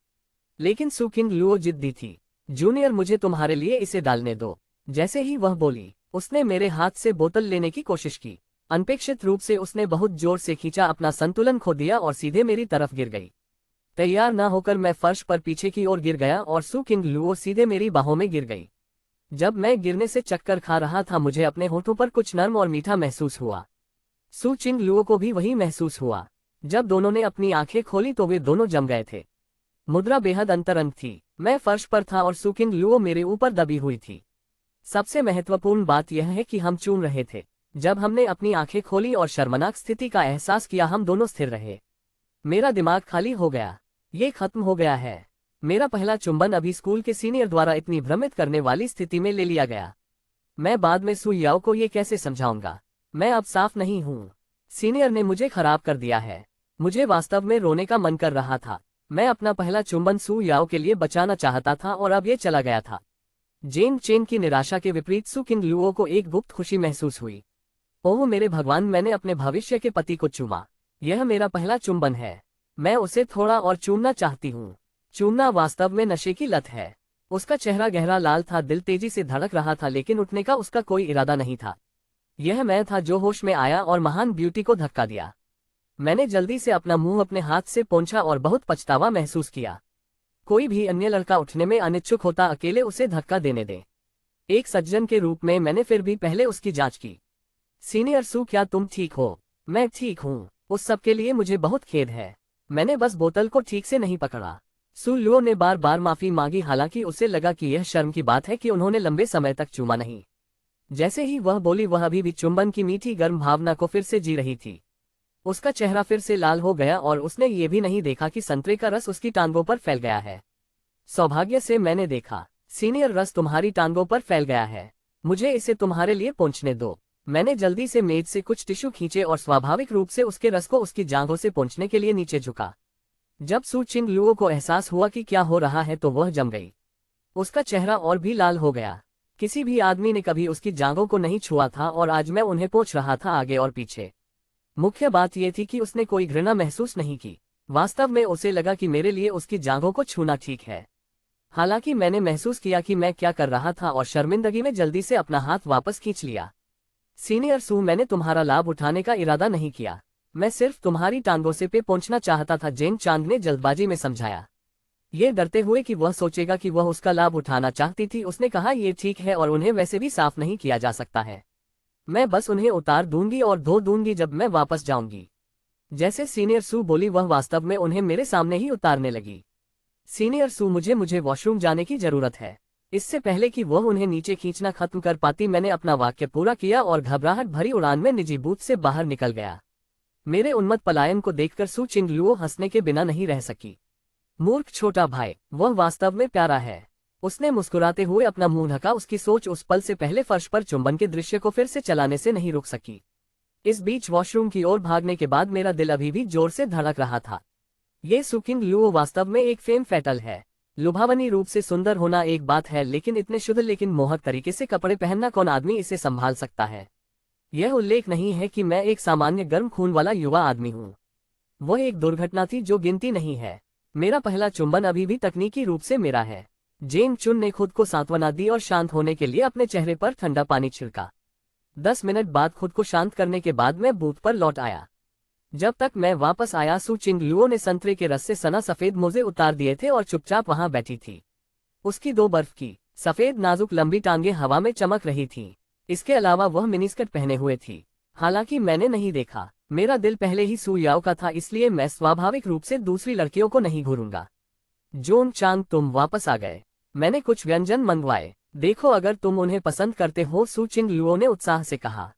लेकिन सू किंग लुओ जिद्दी थी। जूनियर, मुझे तुम्हारे लिए इसे डालने दो। जैसे ही वह बोली, उसने मेरे हाथ से बोतल लेने की कोशिश की। अनपेक्षित रूप से उसने बहुत जोर से खींचा, अपना संतुलन खो दिया और सीधे मेरी तरफ गिर गई। तैयार न होकर मैं फर्श पर पीछे की ओर गिर गया और सू किंग लुओ सीधे मेरी बाहों में गिर गई। जब मैं गिरने से चक्कर खा रहा था, मुझे अपने होठों पर कुछ नर्म और मीठा महसूस हुआ। सू चिंग लुओ को भी वही महसूस हुआ। जब दोनों ने अपनी आंखें खोली तो वे दोनों जम गए थे। मुद्रा बेहद अंतरंग थी। मैं फर्श पर था और सू किंग लुओ मेरे ऊपर दबी हुई थी। सबसे महत्वपूर्ण बात यह है कि हम चूम रहे थे। जब हमने अपनी आंखें खोली और शर्मनाक स्थिति का एहसास किया, हम दोनों स्थिर रहे। मेरा दिमाग खाली हो गया। ये खत्म हो गया है। मेरा पहला चुंबन अभी स्कूल के सीनियर द्वारा इतनी भ्रमित करने वाली स्थिति में ले लिया गया। मैं बाद में सू याओ को ये कैसे समझाऊंगा? मैं अब साफ नहीं हूँ। सीनियर ने मुझे खराब कर दिया है। मुझे वास्तव में रोने का मन कर रहा था। मैं अपना पहला चुंबन सू याओ के लिए बचाना चाहता था और अब ये चला गया था। जेन चेन की निराशा के विपरीत सू किंग लुओ को एक गुप्त खुशी महसूस हुई। ओह मेरे भगवान, मैंने अपने भविष्य के पति को चूमा। यह मेरा पहला चुंबन है। मैं उसे थोड़ा और चूमना चाहती हूँ। चूमना वास्तव में नशे की लत है। उसका चेहरा गहरा लाल था, दिल तेजी से धड़क रहा था, लेकिन उठने का उसका कोई इरादा नहीं था। यह मैं था जो होश में आया और महान ब्यूटी को धक्का दिया। मैंने जल्दी से अपना मुंह अपने हाथ से पोंछा और बहुत पछतावा महसूस किया। कोई भी अन्य लड़का उठने में अनिच्छुक होता, अकेले उसे धक्का देने दे। एक सज्जन के रूप में मैंने फिर भी पहले उसकी जांच की। सीनियर सू, क्या तुम ठीक हो? मैं ठीक हूँ। उस सब के लिए मुझे बहुत खेद है। मैंने बस बोतल को ठीक से नहीं पकड़ा। सू लुओ ने बार बार माफी मांगी, हालांकि उसे लगा कि यह शर्म की बात है कि उन्होंने लंबे समय तक चूमा नहीं। जैसे ही वह बोली, वह अभी भी चुंबन की मीठी गर्म भावना को फिर से जी रही थी। उसका चेहरा फिर से लाल हो गया और उसने ये भी नहीं देखा कि संतरे का रस उसकी टांगों पर फैल गया है। सौभाग्य से मैंने देखा। सीनियर, रस तुम्हारी टांगों पर फैल गया है। मुझे इसे तुम्हारे लिए पोंछने दो। मैंने जल्दी से मेज से कुछ टिश्यू खींचे और स्वाभाविक रूप से उसके रस को उसकी जांघों से पोंछने के लिए नीचे झुका। जब सू चिंग लुओ को एहसास हुआ कि क्या हो रहा है तो वह जम गई। उसका चेहरा और भी लाल हो गया। किसी भी आदमी ने कभी उसकी जांघों को नहीं छुआ था और आज मैं उन्हें पोंछ रहा था, आगे और पीछे। मुख्य बात यह थी कि उसने कोई घृणा महसूस नहीं की। वास्तव में उसे लगा कि मेरे लिए उसकी जांघों को छूना ठीक है। हालांकि मैंने महसूस किया कि मैं क्या कर रहा था और शर्मिंदगी में जल्दी से अपना हाथ वापस खींच लिया। सीनियर सू, मैंने तुम्हारा लाभ उठाने का इरादा नहीं किया। मैं सिर्फ तुम्हारी टांगों से पे पहुंचना चाहता था, जेन चांद ने जल्दबाजी में समझाया। ये डरते हुए कि वह सोचेगा कि वह उसका लाभ उठाना चाहती थी, उसने कहा, ये ठीक है और उन्हें वैसे भी साफ नहीं किया जा सकता है। मैं बस उन्हें उतार दूंगी और धो दूंगी जब मैं वापस जाऊंगी। जैसे सीनियर सू बोली, वह वास्तव में उन्हें मेरे सामने ही उतारने लगी। सीनियर सू, मुझे वॉशरूम जाने की जरूरत है। इससे पहले कि वह उन्हें नीचे खींचना खत्म कर पाती, मैंने अपना वाक्य पूरा किया और घबराहट भरी उड़ान में निजी बूथ से बाहर निकल गया। मेरे उन्मत्त पलायन को देखकर सू चिंग लुओ हंसने के बिना नहीं रह सकी। मूर्ख छोटा भाई, वह वास्तव में प्यारा है। उसने मुस्कुराते हुए अपना मुंह ढका। उसकी सोच उस पल से पहले फर्श पर चुंबन के दृश्य को फिर से चलाने से नहीं रुक सकी। इस बीच वॉशरूम की ओर भागने के बाद मेरा दिल अभी भी जोर से धड़क रहा था। ये सू किंग लुओ वास्तव में एक फेम फैटल है। लुभावनी रूप से सुंदर होना एक बात है, लेकिन इतने शुद्ध लेकिन मोहक तरीके से कपड़े पहनना कौन आदमी इसे संभाल सकता है? यह उल्लेख नहीं है कि मैं एक सामान्य गर्म खून वाला युवा आदमी हूँ। वह एक दुर्घटना थी जो गिनती नहीं है। मेरा पहला चुंबन अभी भी तकनीकी रूप से मेरा है। जेन चुन ने खुद को सांत्वना दी और शांत होने के लिए अपने चेहरे पर ठंडा पानी छिड़का। 10 मिनट बाद खुद को शांत करने के बाद मैं बूथ पर लौट आया। जब तक मैं वापस आया, सू चिंग लुओ ने संतरे के रस से सना सफेद मोजे उतार दिए थे और चुपचाप वहां बैठी थी। उसकी 2 बर्फ की सफेद नाजुक लंबी टांगें हवा में चमक रही थीं। इसके अलावा वह मिनीस्कर्ट पहने हुए थी। हालांकि मैंने नहीं देखा। मेरा दिल पहले ही सू याओ का था, इसलिए मैं स्वाभाविक रूप से दूसरी लड़कियों को नहीं घूरूंगा। जोन चांग, तुम वापस आ गए। मैंने कुछ व्यंजन मंगवाए। देखो अगर तुम उन्हें पसंद करते हो, सू चिंग लुओ ने उत्साह से कहा।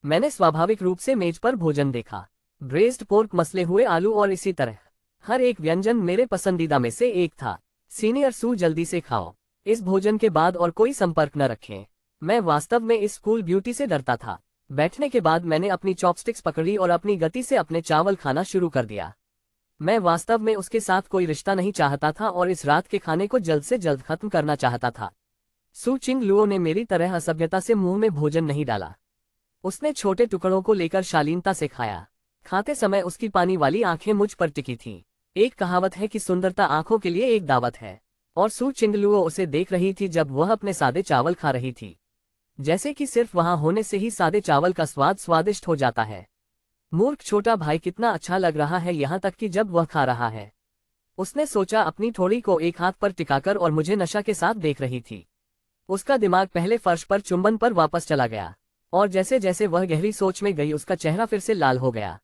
मैंने स्वाभाविक रूप से मेज पर भोजन देखा। ब्रेस्ड पोर्क, मसले हुए आलू और इसी तरह। हर एक व्यंजन मेरे पसंदीदा में से एक था। सीनियर सू, जल्दी से खाओ। इस भोजन के बाद और कोई संपर्क न रखें। मैं वास्तव में इस स्कूल ब्यूटी से डरता था। बैठने के बाद मैंने अपनी चॉपस्टिक्स पकड़ी और अपनी गति से अपने चावल खाना शुरू कर दिया। मैं वास्तव में उसके साथ कोई रिश्ता नहीं चाहता था और इस रात के खाने को जल्द से जल्द खत्म करना चाहता था। सू चिंग लुओ ने मेरी तरह असभ्यता से मुंह में भोजन नहीं डाला। उसने छोटे टुकड़ों को लेकर शालीनता से खाया। खाते समय उसकी पानी वाली आंखें मुझ पर टिकी थीं। एक कहावत है कि सुंदरता आंखों के लिए एक दावत है, और सू चिंगलुओ उसे देख रही थी जब वह अपने सादे चावल खा रही थी। जैसे कि सिर्फ वहां होने से ही सादे चावल का स्वाद स्वादिष्ट हो जाता है। मूर्ख छोटा भाई कितना अच्छा लग रहा है, यहाँ तक कि जब वह खा रहा है। उसने सोचा अपनी थोड़ी को एक हाथ पर टिकाकर, और मुझे नशा के साथ देख रही थी। उसका दिमाग पहले फर्श पर चुंबन पर वापस चला गया, और जैसे जैसे वह गहरी सोच में गई उसका चेहरा फिर से लाल हो गया।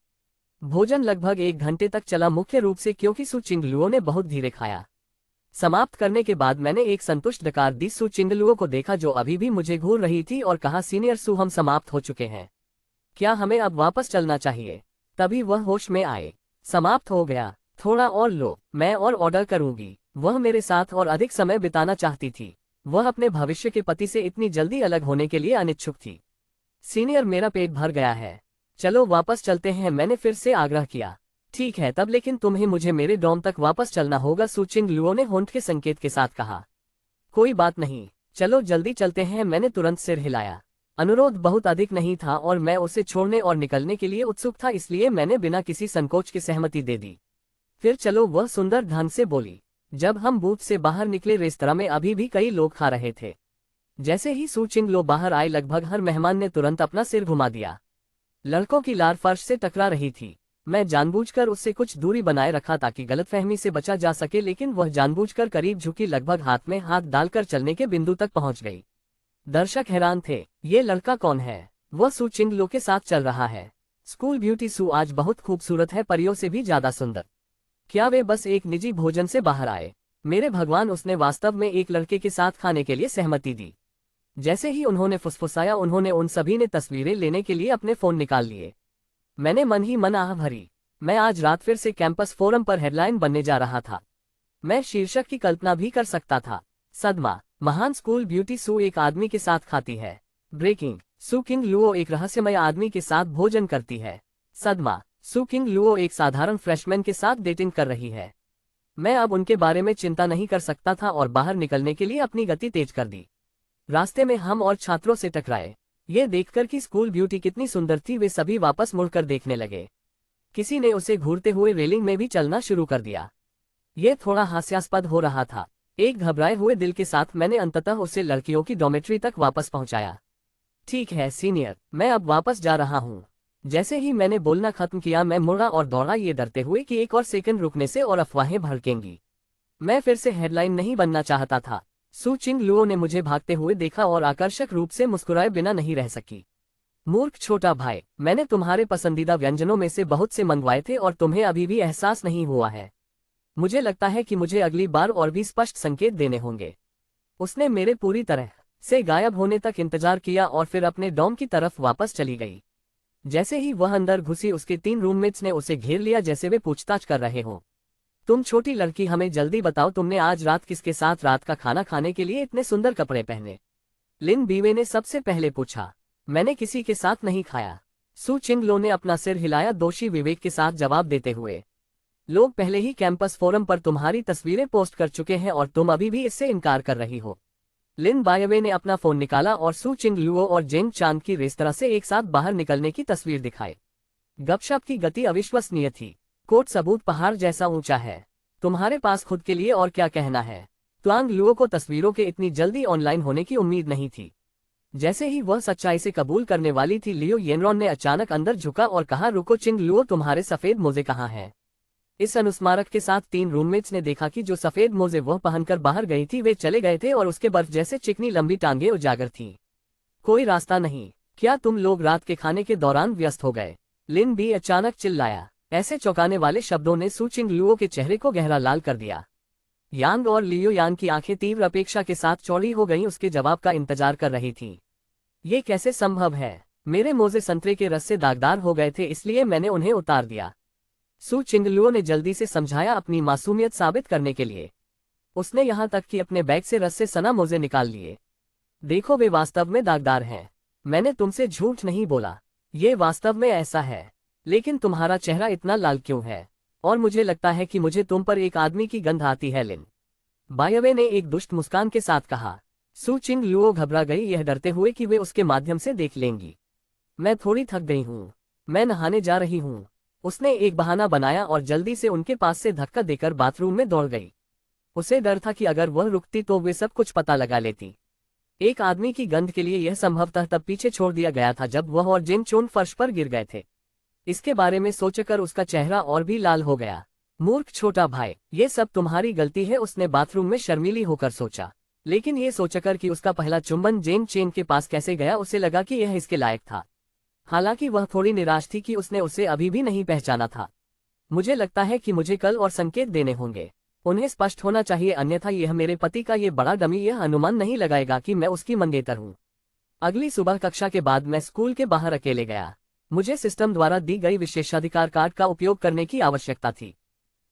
भोजन लगभग 1 घंटे तक चला, मुख्य रूप से क्योंकि सू चिंगलुओ ने बहुत धीरे खाया। समाप्त करने के बाद मैंने एक संतुष्ट डकार दी सू चिंगलुओ को देखा जो अभी भी मुझे घूर रही थी, और कहा, सीनियर सू, हम समाप्त हो चुके हैं। क्या हमें अब वापस चलना चाहिए? तभी वह होश में आए। समाप्त हो गया। थोड़ा और लो, मैं और ऑर्डर करूंगी। वह मेरे साथ और अधिक समय बिताना चाहती थी। वह अपने भविष्य के पति से इतनी जल्दी अलग होने के लिए अनिच्छुक थी। सीनियर, मेरा पेट भर गया है, चलो वापस चलते हैं, मैंने फिर से आग्रह किया। ठीक है तब, लेकिन तुम्हें मुझे मेरे डॉम तक वापस चलना होगा, सू चिंगलुओ ने होंठ के संकेत के साथ कहा। कोई बात नहीं, चलो जल्दी चलते हैं, मैंने तुरंत सिर हिलाया। अनुरोध बहुत अधिक नहीं था और मैं उसे छोड़ने और निकलने के लिए उत्सुक था, इसलिए मैंने बिना किसी संकोच के सहमति दे दी। फिर चलो, वह सुंदर ढंग से बोली। जब हम बूथ से बाहर निकले, रेस्तरां में अभी भी कई लोग खा रहे थे। जैसे ही सू चिंगलुओ बाहर आए, लगभग हर मेहमान ने तुरंत अपना सिर घुमा दिया। लड़कों की लार फर्श से टकरा रही थी। मैं जानबूझकर उससे कुछ दूरी बनाए रखा ताकि गलतफहमी से बचा जा सके, लेकिन वह जानबूझकर करीब झुकी, लगभग हाथ में हाथ डालकर चलने के बिंदु तक पहुंच गई। दर्शक हैरान थे, ये लड़का कौन है? वह सू चिंगलुओ के साथ चल रहा है। स्कूल ब्यूटी सू आज बहुत खूबसूरत है, परियों से भी ज्यादा सुंदर। क्या वे बस एक निजी भोजन से बाहर आए? मेरे भगवान, उसने वास्तव में एक लड़के के साथ खाने के लिए सहमति दी। जैसे ही उन्होंने फुसफुसाया, उन्होंने उन सभी ने तस्वीरें लेने के लिए अपने फोन निकाल लिए। मैंने मन ही मन आह भरी। मैं आज रात फिर से कैंपस फोरम पर हेडलाइन बनने जा रहा था। मैं शीर्षक की कल्पना भी कर सकता था। सदमा, महान स्कूल ब्यूटी सू एक आदमी के साथ खाती है। ब्रेकिंग, सू चिंगलुओ एक रहस्यमय आदमी के साथ भोजन करती है। सदमा, सू चिंगलुओ एक साधारण फ्रेशमैन के साथ डेटिंग कर रही है। मैं अब उनके बारे में चिंता नहीं कर सकता था और बाहर निकलने के लिए अपनी गति तेज कर दी। रास्ते में हम और छात्रों से टकराए। ये देखकर कि स्कूल ब्यूटी कितनी सुंदर थी, वे सभी वापस मुड़कर देखने लगे। किसी ने उसे घूरते हुए रेलिंग में भी चलना शुरू कर दिया। ये थोड़ा हास्यास्पद हो रहा था। एक घबराए हुए दिल के साथ मैंने अंततः उसे लड़कियों की डॉर्मेट्री तक वापस पहुंचाया। ठीक है सीनियर, मैं अब वापस जा रहा हूं। जैसे ही मैंने बोलना खत्म किया, मैं मुड़ा और दौड़ा, ये डरते हुए कि एक और सेकंड रुकने से और अफवाहें भड़केंगी। मैं फिर से हेडलाइन नहीं बनना चाहता था। सू चिंगलुओ ने मुझे भागते हुए देखा और आकर्षक रूप से मुस्कुराए बिना नहीं रह सकी। मूर्ख छोटा भाई, मैंने तुम्हारे पसंदीदा व्यंजनों में से बहुत से मंगवाए थे और तुम्हें अभी भी एहसास नहीं हुआ है। मुझे लगता है कि मुझे अगली बार और भी स्पष्ट संकेत देने होंगे। उसने मेरे पूरी तरह से गायब होने तक इंतजार किया और फिर अपने डॉम की तरफ वापस चली गई। जैसे ही वह अंदर घुसी, उसके 3 रूममेट्स ने उसे घेर लिया जैसे वे पूछताछ कर रहे हों। तुम छोटी लड़की, हमें जल्दी बताओ, तुमने आज रात किसके साथ रात का खाना खाने के लिए इतने सुंदर कपड़े पहने? लिन बीवे ने सबसे पहले पूछा। मैंने किसी के साथ नहीं खाया। सू चिंगलुओ ने अपना सिर हिलाया, दोषी विवेक के साथ जवाब देते हुए। लोग पहले ही कैंपस फोरम पर तुम्हारी तस्वीरें पोस्ट कर चुके हैं और तुम अभी भी इससे इनकार कर रही हो। लिन बायवे ने अपना फोन निकाला और सू चिंगलुओ और जेंग चांद की रेस्तरां से एक साथ बाहर निकलने की तस्वीर दिखाई। गपशप की गति अविश्वसनीय थी। कोट सबूत पहाड़ जैसा ऊंचा है। तुम्हारे पास खुद के लिए और क्या कहना है? त्वांग लुओ को तस्वीरों के इतनी जल्दी ऑनलाइन होने की उम्मीद नहीं थी। जैसे ही वह सच्चाई से कबूल करने वाली थी, लियो येनरॉन ने अचानक अंदर झुका और कहा, रुको चिंगलुओ, तुम्हारे सफेद मोजे कहाँ हैं? इस अनुस्मारक के साथ 3 रूममेट्स ने देखा कि जो सफेद मोजे वह पहनकर बाहर गई थी वे चले गए थे और उसके बर्फ जैसे चिकनी लंबी टांगें उजागर थीं। कोई रास्ता नहीं। क्या तुम लोग रात के खाने के दौरान व्यस्त हो गए? लिन भी अचानक चिल्लाया। ऐसे चौंकाने वाले शब्दों ने सू चिंगलुओ के चेहरे को गहरा लाल कर दिया। यांग और लियो यान की आंखें तीव्र अपेक्षा के साथ चौड़ी हो गईं, उसके जवाब का इंतजार कर रही थीं। ये कैसे संभव है? मेरे मोजे संतरे के रस से दागदार हो गए थे, इसलिए मैंने उन्हें उतार दिया। सू चिंगलुओ ने जल्दी से समझाया, अपनी मासूमियत साबित करने के लिए। उसने यहाँ तक कि अपने बैग से रस से सना मोजे निकाल लिए। देखो, वे वास्तव में दागदार हैं। मैंने तुमसे झूठ नहीं बोला, ये वास्तव में ऐसा है। लेकिन तुम्हारा चेहरा इतना लाल क्यों है? और मुझे लगता है कि मुझे तुम पर एक आदमी की गंध आती है, लिन बायवे ने एक दुष्ट मुस्कान के साथ कहा। सू चिंगलुओ घबरा गई, यह डरते हुए कि वे उसके माध्यम से देख लेंगी। मैं थोड़ी थक गई हूँ, मैं नहाने जा रही हूँ। उसने एक बहाना बनाया और जल्दी से उनके पास से धक्का देकर बाथरूम में दौड़ गई। उसे डर था कि अगर वह रुकती तो वे सब कुछ पता लगा लेती। एक आदमी की गंध के लिए यह संभवतः तब पीछे छोड़ दिया गया था जब वह और जिन चोन फर्श पर गिर गए थे। इसके बारे में सोचकर उसका चेहरा और भी लाल हो गया। मूर्ख छोटा भाई, ये सब तुम्हारी गलती है, उसने बाथरूम में शर्मीली होकर सोचा। लेकिन ये सोचकर कि उसका पहला चुंबन जेन चेन के पास कैसे गया, उसे लगा कि यह इसके लायक था। हालांकि वह थोड़ी निराश थी कि उसने उसे अभी भी नहीं पहचाना था। मुझे लगता है कि मुझे कल और संकेत देने होंगे। उन्हें स्पष्ट होना चाहिए, अन्यथा यह मेरे पति का ये बड़ा डमी यह अनुमान नहीं लगाएगा कि मैं उसकी मंगेतर हूँ। अगली सुबह कक्षा के बाद मैं स्कूल के बाहर अकेले गया। मुझे सिस्टम द्वारा दी गई विशेषाधिकार कार्ड का उपयोग करने की आवश्यकता थी।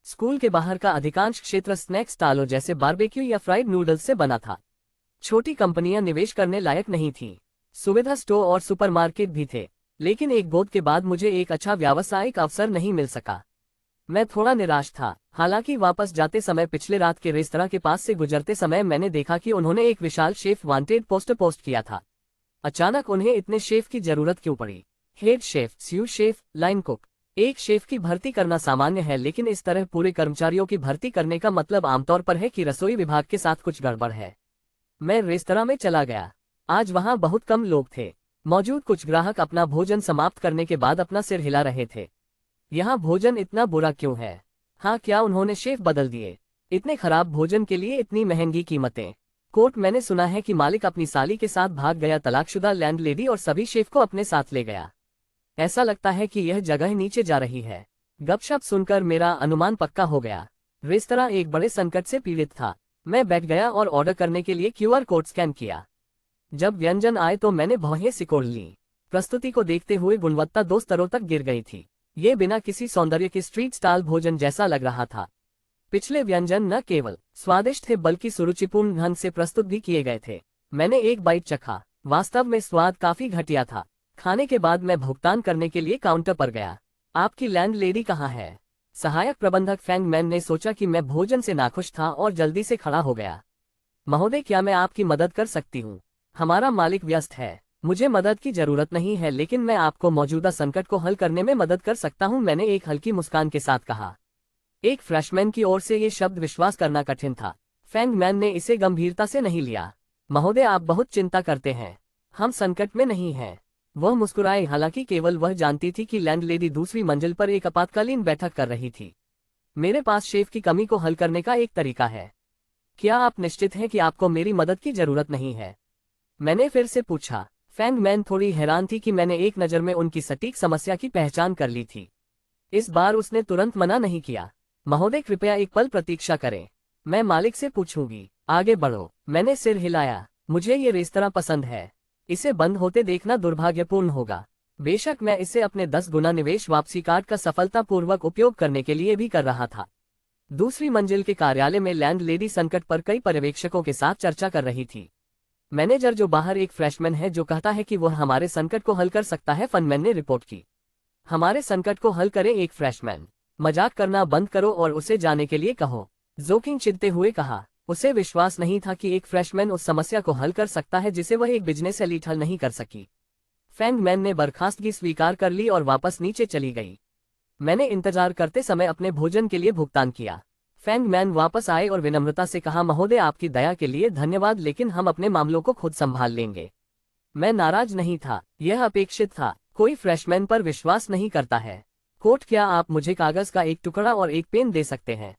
स्कूल के बाहर का अधिकांश क्षेत्र स्नैक स्टॉलों जैसे बारबेक्यू या फ्राइड नूडल्स से बना था। छोटी कंपनियां निवेश करने लायक नहीं थीं। सुविधा स्टोर और सुपरमार्केट भी थे, लेकिन एक गोद के बाद मुझे एक अच्छा व्यावसायिक अवसर नहीं मिल सका। मैं थोड़ा निराश था। हालांकि वापस जाते समय पिछले रात के रेस्तरां के पास से गुजरते समय मैंने देखा कि उन्होंने एक विशाल शेफ वांटेड पोस्टर पोस्ट किया था। अचानक उन्हें इतने शेफ की जरूरत क्यों पड़ी? हेड शेफ, स्यू शेफ, लाइन कुक। एक शेफ की भर्ती करना सामान्य है, लेकिन इस तरह पूरे कर्मचारियों की भर्ती करने का मतलब आमतौर पर है कि रसोई विभाग के साथ कुछ गड़बड़ है। मैं रेस्तरां में चला गया। आज वहां बहुत कम लोग थे। मौजूद कुछ ग्राहक अपना भोजन समाप्त करने के बाद अपना सिर हिला रहे थे। यहाँ भोजन इतना बुरा क्यों है? हाँ, क्या उन्होंने शेफ बदल दिए? इतने खराब भोजन के लिए इतनी महंगी कीमतें। कोर्ट, मैंने सुना है कि मालिक अपनी साली के साथ भाग गया, तलाकशुदा लैंडलेडी और सभी शेफ को अपने साथ ले गया। ऐसा लगता है कि यह जगह नीचे जा रही है। गपशप सुनकर मेरा अनुमान पक्का हो गया। रेस्तरां एक बड़े संकट से पीड़ित था। मैं बैठ गया और ऑर्डर करने के लिए क्यूआर कोड स्कैन किया। जब व्यंजन आए तो मैंने भौहें सिकोड़ लीं। प्रस्तुति को देखते हुए गुणवत्ता 2 स्तरों तक गिर गई थी। ये बिना किसी सौंदर्य के स्ट्रीट स्टाइल भोजन जैसा लग रहा था। पिछले व्यंजन न केवल स्वादिष्ट थे बल्कि सुरुचिपूर्ण ढंग से प्रस्तुत भी किए गए थे। मैंने एक बाइट चखा। वास्तव में स्वाद काफी घटिया था। खाने के बाद मैं भुगतान करने के लिए काउंटर पर गया। आपकी लैंडलेडी कहाँ है? सहायक प्रबंधक फैंग मैन ने सोचा कि मैं भोजन से नाखुश था और जल्दी से खड़ा हो गया। महोदय, क्या मैं आपकी मदद कर सकती हूँ? हमारा मालिक व्यस्त है। मुझे मदद की जरूरत नहीं है, लेकिन मैं आपको मौजूदा संकट को हल करने में मदद कर सकता हूँ, मैंने एक हल्की मुस्कान के साथ कहा। एक फ्रेशमैन की ओर से ये शब्द विश्वास करना कठिन था। फैंग मैन ने इसे गंभीरता से नहीं लिया। महोदय, आप बहुत चिंता करते हैं। हम संकट में नहीं हैं। वह मुस्कुराए, हालांकि केवल वह जानती थी कि लैंडलेडी दूसरी मंजिल पर एक आपातकालीन बैठक कर रही थी। मेरे पास शेफ की कमी को हल करने का एक तरीका है। क्या आप निश्चित हैं कि आपको मेरी मदद की जरूरत नहीं है? मैंने फिर से पूछा। फैंग मैन थोड़ी हैरान थी कि मैंने एक नज़र में उनकी सटीक समस्या की पहचान कर ली थी। इस बार उसने तुरंत मना नहीं किया। महोदय, कृपया एक पल प्रतीक्षा करें। मैं मालिक से पूछूंगी। आगे बढ़ो। मैंने सिर हिलाया। मुझे ये रेस्तरां पसंद है। इसे बंद होते देखना दुर्भाग्यपूर्ण होगा। बेशक मैं इसे अपने 10 गुना निवेश वापसी कार्ड का सफलतापूर्वक उपयोग करने के लिए भी कर रहा था। दूसरी मंजिल के कार्यालय में लैंडलेडी संकट पर कई पर्यवेक्षकों के साथ चर्चा कर रही थी। मैनेजर, जो बाहर एक फ्रेशमैन है जो कहता है कि वह हमारे संकट को हल कर सकता है, फनमैन ने रिपोर्ट की। हमारे संकट को हल करे एक फ्रेशमैन? मजाक करना बंद करो और उसे जाने के लिए कहो, जोकिंग चिढ़ते हुए कहा। उसे विश्वास नहीं था कि एक फ्रेशमैन उस समस्या को हल कर सकता है जिसे वह एक बिजनेस एलीट हल नहीं कर सकी। फैंग मैन ने बर्खास्तगी स्वीकार कर ली और वापस नीचे चली गई। मैंने इंतजार करते समय अपने भोजन के लिए भुगतान किया। फैंग मैन वापस आए और विनम्रता से कहा, महोदय, आपकी दया के लिए धन्यवाद, लेकिन हम अपने मामलों को खुद संभाल लेंगे। मैं नाराज नहीं था, यह अपेक्षित था। कोई फ्रेशमैन पर विश्वास नहीं करता है। कोर्ट, क्या आप मुझे कागज का एक टुकड़ा और एक पेन दे सकते हैं?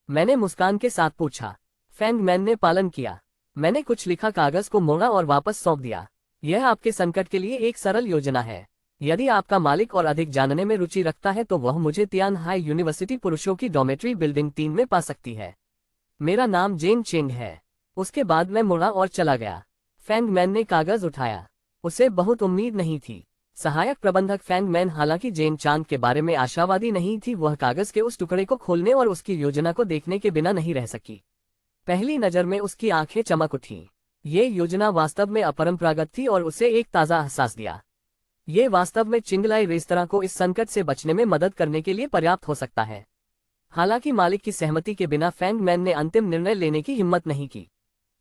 मैंने मुस्कान के साथ पूछा। फैंग मैन ने पालन किया। मैंने कुछ लिखा, कागज को मोड़ा और वापस सौंप दिया। यह आपके संकट के लिए एक सरल योजना है। यदि आपका मालिक और अधिक जानने में रुचि रखता है तो वह मुझे तियान हाई यूनिवर्सिटी पुरुषों की डॉमेट्री बिल्डिंग 3 में पा सकती है। मेरा नाम जेन चेंग है। उसके बाद मैं मुड़ा और चला गया। फैंग मैन ने कागज उठाया। उसे बहुत उम्मीद नहीं थी। सहायक प्रबंधक फैंग मैन, हालांकि जेन चांद के बारे में आशावादी नहीं थी, वह कागज के उस टुकड़े को खोलने और उसकी योजना को देखने के बिना नहीं रह सकी। पहली नज़र में उसकी आंखें चमक उठीं। ये योजना वास्तव में अपरंपरागत थी और उसे एक ताज़ा एहसास दिया। ये वास्तव में चिंगलाई रेस्तरां को इस संकट से बचने में मदद करने के लिए पर्याप्त हो सकता है। हालांकि मालिक की सहमति के बिना फैंग मैन ने अंतिम निर्णय लेने की हिम्मत नहीं की,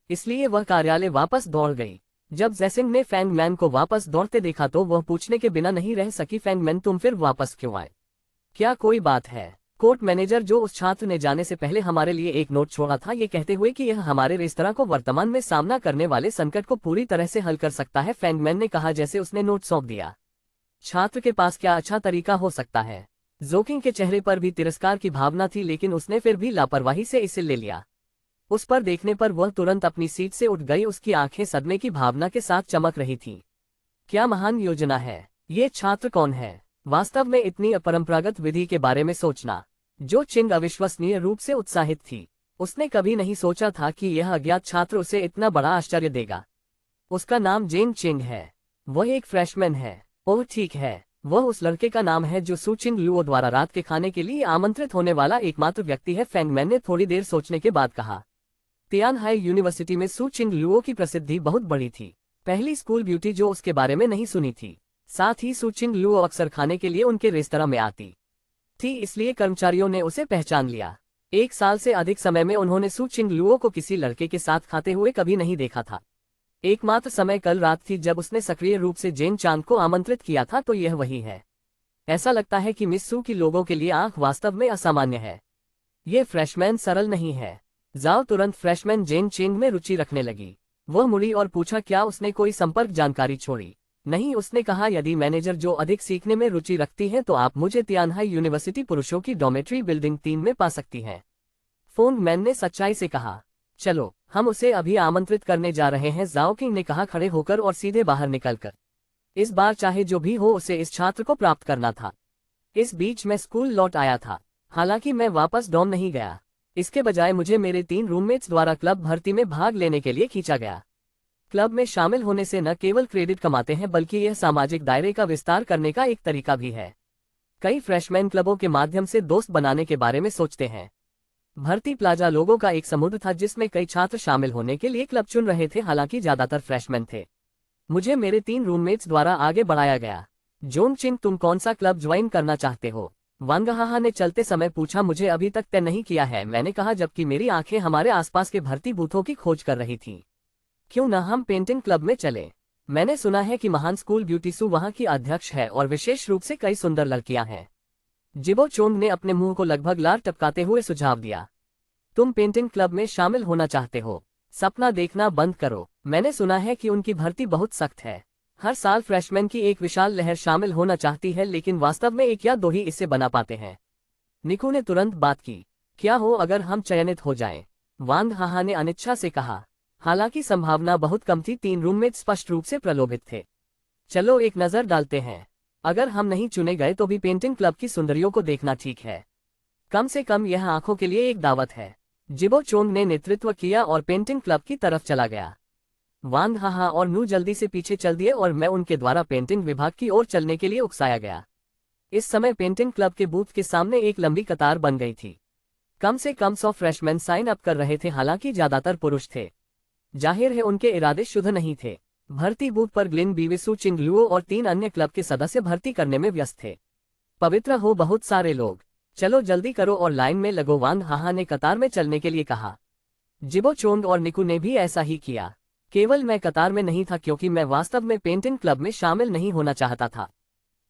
इसलिए वह कार्यालय वापस दौड़ गई। जब जैसिंग ने फैंग मैन को वापस दौड़ते देखा तो वह पूछने के बिना नहीं रह सकी, फैंग मैन, तुम फिर वापस क्यों आए? क्या कोई बात है? कोर्ट मैनेजर जो उस छात्र ने जाने से पहले हमारे लिए एक नोट छोड़ा था, ये कहते हुए कि यह हमारे रेस्तरां को वर्तमान में सामना करने वाले संकट को पूरी तरह से हल कर सकता है, फैंगमैन ने कहा जैसे उसने नोट सौंप दिया। छात्र के पास क्या अच्छा तरीका हो सकता है? जोकिंग के चेहरे पर भी तिरस्कार की भावना थी, लेकिन उसने फिर भी लापरवाही से इसे ले लिया। उस पर देखने पर वह तुरंत अपनी सीट से उठ गई, उसकी आंखें सदमे की भावना के साथ चमक रही थीं। क्या महान योजना है! ये छात्र कौन है? वास्तव में इतनी अपरंपरागत विधि के बारे में सोचना। जो चिंग अविश्वसनीय रूप से उत्साहित थी। उसने कभी नहीं सोचा था कि यह अज्ञात छात्र उसे इतना बड़ा आश्चर्य देगा। उसका नाम जेन चिंग है। वह एक फ्रेशमैन है। ओह ठीक है, वह उस लड़के का नाम है जो सू चिंग लुओ द्वारा रात के खाने के लिए आमंत्रित होने वाला एकमात्र व्यक्ति है, फैंगमैन ने थोड़ी देर सोचने के बाद कहा। तियानहाई यूनिवर्सिटी में सू चिंग लुओ की प्रसिद्धि बहुत बड़ी थी। पहली स्कूल ब्यूटी जो उसके बारे में नहीं सुनी थी। साथ ही सू चिंग लुओ अक्सर खाने के लिए उनके रेस्तरां में आती थी, इसलिए कर्मचारियों ने उसे पहचान लिया। 1 साल से अधिक समय में उन्होंने सू चिंग लुओ को किसी लड़के के साथ खाते हुए कभी नहीं देखा था। एकमात्र समय कल रात थी जब उसने सक्रिय रूप से जेन चांद को आमंत्रित किया था, तो यह वही है। ऐसा लगता है कि मिस सू की लोगों के लिए आंख वास्तव में असामान्य है। ये फ्रेशमैन सरल नहीं है। जाओ तुरंत फ्रेशमैन जेन चिंग में रुचि रखने लगी। वह मुड़ी और पूछा क्या उसने कोई संपर्क जानकारी छोड़ी? नहीं, उसने कहा यदि मैनेजर जो अधिक सीखने में रुचि रखती है तो आप मुझे तियानहाई यूनिवर्सिटी पुरुषों की डॉर्मेट्री बिल्डिंग 3 में पा सकती हैं। फोंगमैन ने सच्चाई से कहा। चलो, हम उसे अभी आमंत्रित करने जा रहे हैं, जाओ किंग ने कहा खड़े होकर और सीधे बाहर निकलकर। इस बार चाहे जो भी हो उसे इस छात्र को प्राप्त करना था। इस बीच मैं स्कूल लौट आया था। हालांकि मैं वापस डॉम नहीं गया। इसके बजाय मुझे मेरे 3 रूममेट्स द्वारा क्लब भर्ती में भाग लेने के लिए खींचा गया। क्लब में शामिल होने से न केवल क्रेडिट कमाते हैं बल्कि यह सामाजिक दायरे का विस्तार करने का एक तरीका भी है। कई फ्रेशमैन क्लबों के माध्यम से दोस्त बनाने के बारे में सोचते हैं। भर्ती प्लाजा लोगों का एक समुद्र था जिसमें कई छात्र शामिल होने के लिए क्लब चुन रहे थे, हालांकि ज्यादातर फ्रेशमैन थे। मुझे मेरे 3 रूममेट्स द्वारा आगे बढ़ाया गया। जोन चिंग, तुम कौन सा क्लब ज्वाइन करना चाहते हो? वांगहाहा ने चलते समय पूछा। मुझे अभी तक तय नहीं किया है, मैंने कहा जबकि मेरी आंखें हमारे आसपास के भर्ती बूथों की खोज कर रही थीं। क्यों न हम पेंटिंग क्लब में चले? मैंने सुना है कि महान स्कूल ब्यूटी सू वहाँ की अध्यक्ष है और विशेष रूप से कई सुंदर लड़कियां हैं। जिबो चोंग ने अपने मुंह को लगभग लार टपकाते हुए सुझाव दिया। तुम पेंटिंग क्लब में शामिल होना चाहते हो? सपना देखना बंद करो। मैंने सुना है कि उनकी भर्ती बहुत सख्त है। हर साल फ्रेशमैन की एक विशाल लहर शामिल होना चाहती है, लेकिन वास्तव में 1 या 2 ही इसे बना पाते हैं। निकू ने तुरंत बात की। क्या हो अगर हम चयनित हो जाएं? वांगहाहा ने अनिच्छा से कहा। हालांकि संभावना बहुत कम थी, 3 रूममेट स्पष्ट रूप से प्रलोभित थे। चलो एक नजर डालते हैं। अगर हम नहीं चुने गए तो भी पेंटिंग क्लब की सुंदरियों को देखना ठीक है। कम से कम यह आंखों के लिए एक दावत है। जिबो चोंग ने नेतृत्व किया और पेंटिंग क्लब की तरफ चला गया। वांगहाहा और नू जल्दी से पीछे चल दिए और मैं उनके द्वारा पेंटिंग विभाग की ओर चलने के लिए उकसाया गया। इस समय पेंटिंग क्लब के बूथ के सामने एक लंबी कतार बन गई थी। कम से कम 100 फ्रेशमैन साइन अप कर रहे थे, हालांकि ज्यादातर पुरुष थे। जाहिर है उनके इरादे शुद्ध नहीं थे। भर्ती बूथ पर ग्लिन बीवे, सू चिंग लुओ और 3 अन्य क्लब के सदस्य भर्ती करने में व्यस्त थे। पवित्र हो बहुत सारे लोग। चलो जल्दी करो और लाइन में लगो, वांगहाहा ने कतार में चलने के लिए कहा। जिबो चोंग और निकू ने भी ऐसा ही किया। केवल मैं कतार में नहीं था क्योंकि मैं वास्तव में पेंटिंग क्लब में शामिल नहीं होना चाहता था।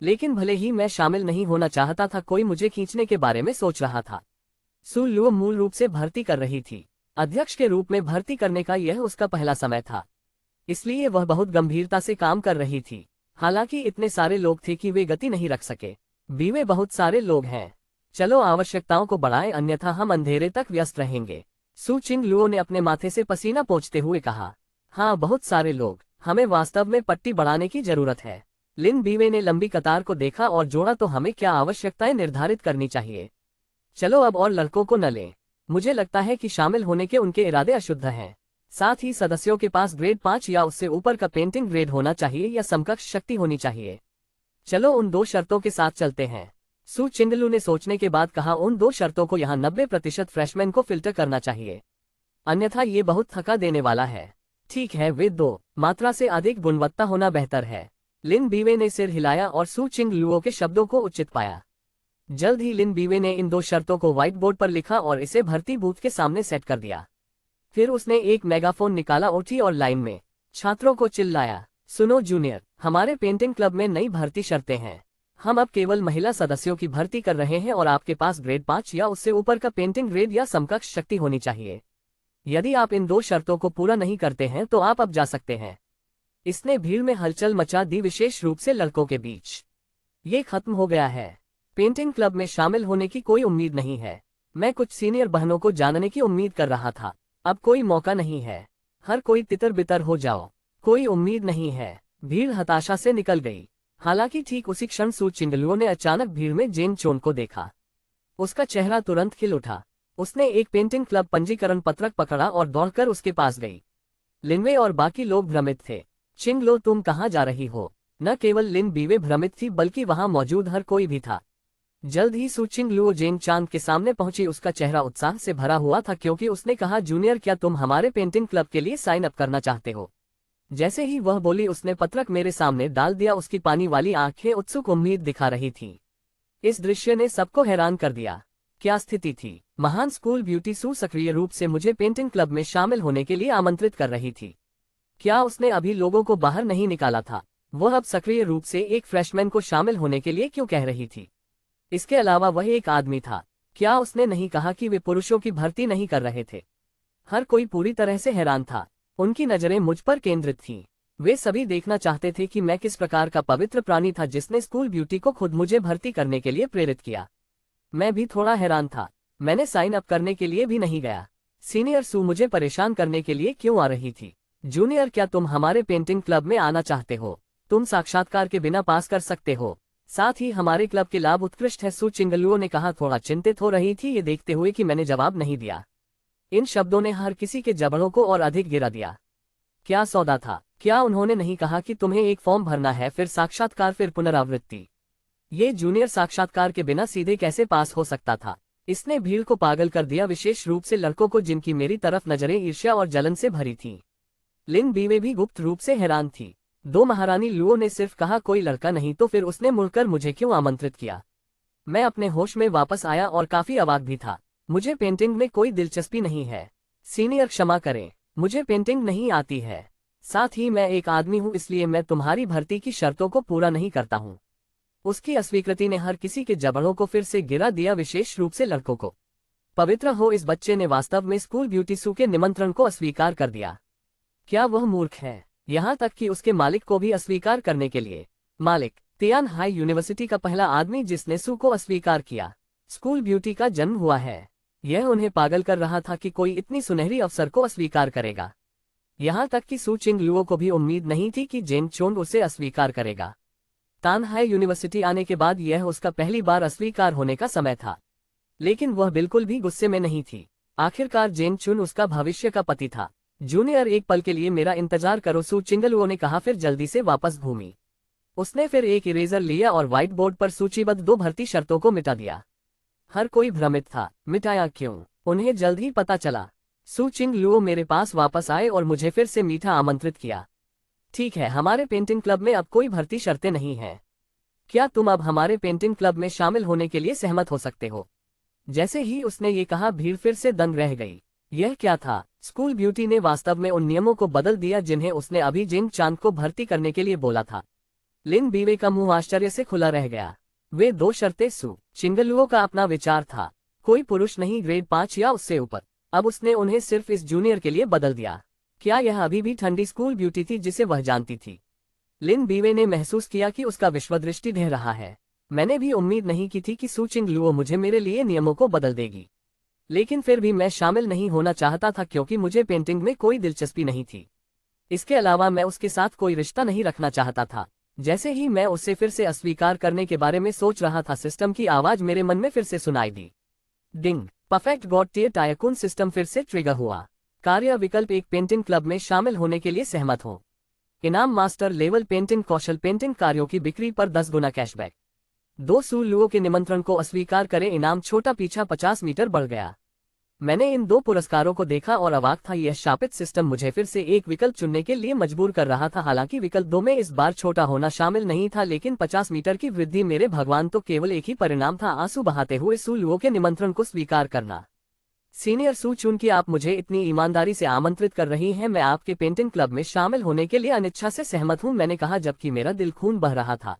लेकिन भले ही मैं शामिल नहीं होना चाहता था, कोई मुझे खींचने के बारे में सोच रहा था। सू लुओ मूल रूप से भर्ती कर रही थी। अध्यक्ष के रूप में भर्ती करने का यह उसका पहला समय था, इसलिए वह बहुत गंभीरता से काम कर रही थी। हालांकि इतने सारे लोग थे कि वे गति नहीं रख सके। बीवे बहुत सारे लोग हैं। चलो आवश्यकताओं को बढ़ाएं, अन्यथा हम अंधेरे तक व्यस्त रहेंगे। सू चिंग लुओ ने अपने माथे से पसीना पोंछते हुए कहा। हाँ, बहुत सारे लोग। हमें वास्तव में पट्टी बढ़ाने की जरूरत है। लिन बीवे ने लंबी कतार को देखा और जोड़ा, तो हमें क्या आवश्यकताएं निर्धारित करनी चाहिए? चलो अब और लड़कों को न लें। मुझे लगता है कि शामिल होने के उनके इरादे अशुद्ध हैं। साथ ही सदस्यों के पास ग्रेड 5 या उससे ऊपर का पेंटिंग ग्रेड होना चाहिए या समकक्ष शक्ति होनी चाहिए। चलो उन 2 शर्तों के साथ चलते हैं। सू चिंगलू ने सोचने के बाद कहा। उन 2 शर्तों को यहाँ 90% फ्रेशमैन को फिल्टर करना चाहिए, अन्यथा ये बहुत थका देने वाला है। ठीक है, वे 2 मात्रा से अधिक गुणवत्ता होना बेहतर है। लिन बीवे ने सिर हिलाया और सू चिंग लुओ के शब्दों को उचित पाया। जल्द ही लिन बीवे ने इन 2 शर्तों को व्हाइट बोर्ड पर लिखा और इसे भर्ती बूथ के सामने सेट कर दिया। फिर उसने एक मेगाफोन निकाला, उठी और लाइन में छात्रों को चिल्लाया। सुनो जूनियर, हमारे पेंटिंग क्लब में नई भर्ती शर्तें हैं। हम अब केवल महिला सदस्यों की भर्ती कर रहे हैं और आपके पास ग्रेड 5 या उससे ऊपर का पेंटिंग ग्रेड या समकक्ष शक्ति होनी चाहिए। यदि आप इन 2 शर्तों को पूरा नहीं करते हैं तो आप अब जा सकते हैं। इसने भीड़ में हलचल मचा दी, विशेष रूप से लड़कों के बीच। ये खत्म हो गया है। पेंटिंग क्लब में शामिल होने की कोई उम्मीद नहीं है। मैं कुछ सीनियर बहनों को जानने की उम्मीद कर रहा था। अब कोई मौका नहीं है। हर कोई तितर बितर हो जाओ। कोई उम्मीद नहीं है। भीड़ हताशा से निकल गई। हालांकि ठीक उसी क्षण सू चिंगलुओ ने अचानक भीड़ में जेन चोन को देखा। उसका चेहरा तुरंत खिल उठा। उसने एक पेंटिंग क्लब पंजीकरण पत्रक पकड़ा और दौड़कर उसके पास गई। लिनवे और बाकी लोग भ्रमित थे। चिंगलो, तुम कहाँ जा रही हो? न केवल लिन बीवे भ्रमित थी बल्कि वहां मौजूद हर कोई भी था। जल्द ही सू चिंगलुओ जेन चांद के सामने पहुंची। उसका चेहरा उत्साह से भरा हुआ था क्योंकि उसने कहा, जूनियर, क्या तुम हमारे पेंटिंग क्लब के लिए साइन अप करना चाहते हो? जैसे ही वह बोली उसने पत्रक मेरे सामने डाल दिया। उसकी पानी वाली आंखें उत्सुक उम्मीद दिखा रही थीं। इस दृश्य ने सबको हैरान कर दिया। क्या स्थिति थी! महान स्कूल ब्यूटी सू सक्रिय रूप से मुझे पेंटिंग क्लब में शामिल होने के लिए आमंत्रित कर रही थी। क्या उसने अभी लोगों को बाहर नहीं निकाला था? वह अब सक्रिय रूप से एक फ्रेशमैन को शामिल होने के लिए क्यों कह रही थी? इसके अलावा वह एक आदमी था। क्या उसने नहीं कहा कि वे पुरुषों की भर्ती नहीं कर रहे थे? हर कोई पूरी तरह से हैरान था। उनकी नजरें मुझ पर केंद्रित थीं। वे सभी देखना चाहते थे कि मैं किस प्रकार का पवित्र प्राणी था जिसने स्कूल ब्यूटी को खुद मुझे भर्ती करने के लिए प्रेरित किया। मैं भी थोड़ा हैरान था। मैंने साइन अप करने के लिए भी नहीं गया। सीनियर सू मुझे परेशान करने के लिए क्यों आ रही थी? जूनियर, क्या तुम हमारे पेंटिंग क्लब में आना चाहते हो? तुम साक्षात्कार के बिना पास कर सकते हो। साथ ही हमारे क्लब के लाभ उत्कृष्ट है, सू चिंगलुओ ने कहा। थोड़ा चिंतित हो रही थी ये देखते हुए कि मैंने जवाब नहीं दिया। इन शब्दों ने हर किसी के जबड़ों को और अधिक गिरा दिया। क्या सौदा था? क्या उन्होंने नहीं कहा कि तुम्हें एक फॉर्म भरना है, फिर साक्षात्कार, फिर पुनरावृत्ति? ये जूनियर साक्षात्कार के बिना सीधे कैसे पास हो सकता था? इसने भीड़ को पागल कर दिया, विशेष रूप से लड़कों को जिनकी मेरी तरफ नजरें ईर्ष्या और जलन से भरी थीं। लिन बीवे भी गुप्त रूप से हैरान थी। 2 महारानी लुओ ने सिर्फ कहा कोई लड़का नहीं, तो फिर उसने मुड़कर मुझे क्यों आमंत्रित किया? मैं अपने होश में वापस आया और काफी अवाक भी था। मुझे पेंटिंग में कोई दिलचस्पी नहीं है। सीनियर, क्षमा करें, मुझे पेंटिंग नहीं आती है। साथ ही मैं एक आदमी हूं, इसलिए मैं तुम्हारी भर्ती की शर्तों को पूरा नहीं करता हूं। उसकी अस्वीकृति ने हर किसी के जबड़ों को फिर से गिरा दिया, विशेष रूप से लड़कों को। पवित्र हो, इस बच्चे ने वास्तव में स्कूल ब्यूटी सू के निमंत्रण को अस्वीकार कर दिया। क्या वह मूर्ख है? यहाँ तक कि उसके मालिक को भी अस्वीकार करने के लिए। मालिक, तियान हाई यूनिवर्सिटी का पहला आदमी जिसने सू को अस्वीकार किया। स्कूल ब्यूटी का जन्म हुआ है। यह उन्हें पागल कर रहा था कि कोई इतनी सुनहरी अवसर को अस्वीकार करेगा। यहाँ तक कि सू चिंगलुओ को भी उम्मीद नहीं थी कि जेन चोंग उसे अस्वीकार करेगा। तानहाई यूनिवर्सिटी आने के बाद यह उसका पहली बार अस्वीकार होने का समय था। लेकिन वह बिल्कुल भी गुस्से में नहीं थी। आखिरकार जेन चुन उसका भविष्य का पति था। जूनियर, एक पल के लिए मेरा इंतजार करो, सू चिंगलुओ ने कहा, फिर जल्दी से वापस घूमी। उसने फिर एक इरेजर लिया और व्हाइट बोर्ड पर सूचीबद्ध 2 भर्ती शर्तों को मिटा दिया। हर कोई भ्रमित था। मिटाया क्यों? उन्हें जल्द ही पता चला। सू चिंगलुओ मेरे पास वापस आए और मुझे फिर से मीठा आमंत्रित किया। ठीक है, हमारे पेंटिंग क्लब में अब कोई भर्ती शर्तें नहीं हैं। क्या तुम अब हमारे पेंटिंग क्लब में शामिल होने के लिए सहमत हो सकते हो? जैसे ही उसने ये कहा, भीड़ फिर से दंग रह गई। यह क्या था? स्कूल ब्यूटी ने वास्तव में उन नियमों को बदल दिया जिन्हें उसने अभी जिन चांद को भर्ती करने के लिए बोला था। लिन बीवे का मुंह आश्चर्य से खुला रह गया। वे 2 शर्तें सू चिंगलुओ का अपना विचार था। कोई पुरुष नहीं, ग्रेड 5 या उससे ऊपर। अब उसने उन्हें सिर्फ इस जूनियर के लिए बदल दिया। क्या यह अभी भी ठंडी स्कूल ब्यूटी थी जिसे वह जानती थी? लिन बीवे ने महसूस किया कि उसका विश्वदृष्टि ढह रहा है। मैंने भी उम्मीद नहीं की थी कि सू चिंगलुओ मुझे मेरे लिए नियमों को बदल देगी। लेकिन फिर भी मैं शामिल नहीं होना चाहता था क्योंकि मुझे पेंटिंग में कोई दिलचस्पी नहीं थी। इसके अलावा मैं उसके साथ कोई रिश्ता नहीं रखना चाहता था। जैसे ही मैं उसे फिर से अस्वीकार करने के बारे में सोच रहा था, सिस्टम की आवाज मेरे मन में फिर से सुनाई दी। Ding! Perfect god tier tycoon system फिर से ट्रिगर हुआ। कार्य विकल्प: एक पेंटिंग क्लब में शामिल होने के लिए सहमत हो। इनाम: मास्टर लेवल पेंटिंग कौशल, पेंटिंग कार्यों की बिक्री पर 10 गुना कैशबैक। 2 सू लुओ के निमंत्रण को अस्वीकार करें। इनाम: छोटा पीछा 50 मीटर बढ़ गया। मैंने इन 2 पुरस्कारों को देखा और अवाक था। यह शापित सिस्टम मुझे फिर से एक विकल्प चुनने के लिए मजबूर कर रहा था। हालांकि विकल्प 2 में इस बार छोटा होना शामिल नहीं था, लेकिन 50 मीटर की वृद्धि, मेरे भगवान, तो केवल एक ही परिणाम था: आंसू बहाते हुए सू लुओ के निमंत्रण को स्वीकार करना। सीनियर सू चुन, कि आप मुझे इतनी ईमानदारी से आमंत्रित कर रही हैं, मैं आपके पेंटिंग क्लब में शामिल होने के लिए अनिच्छा से सहमत हूं, मैंने कहा जबकि मेरा दिल खून बह रहा था।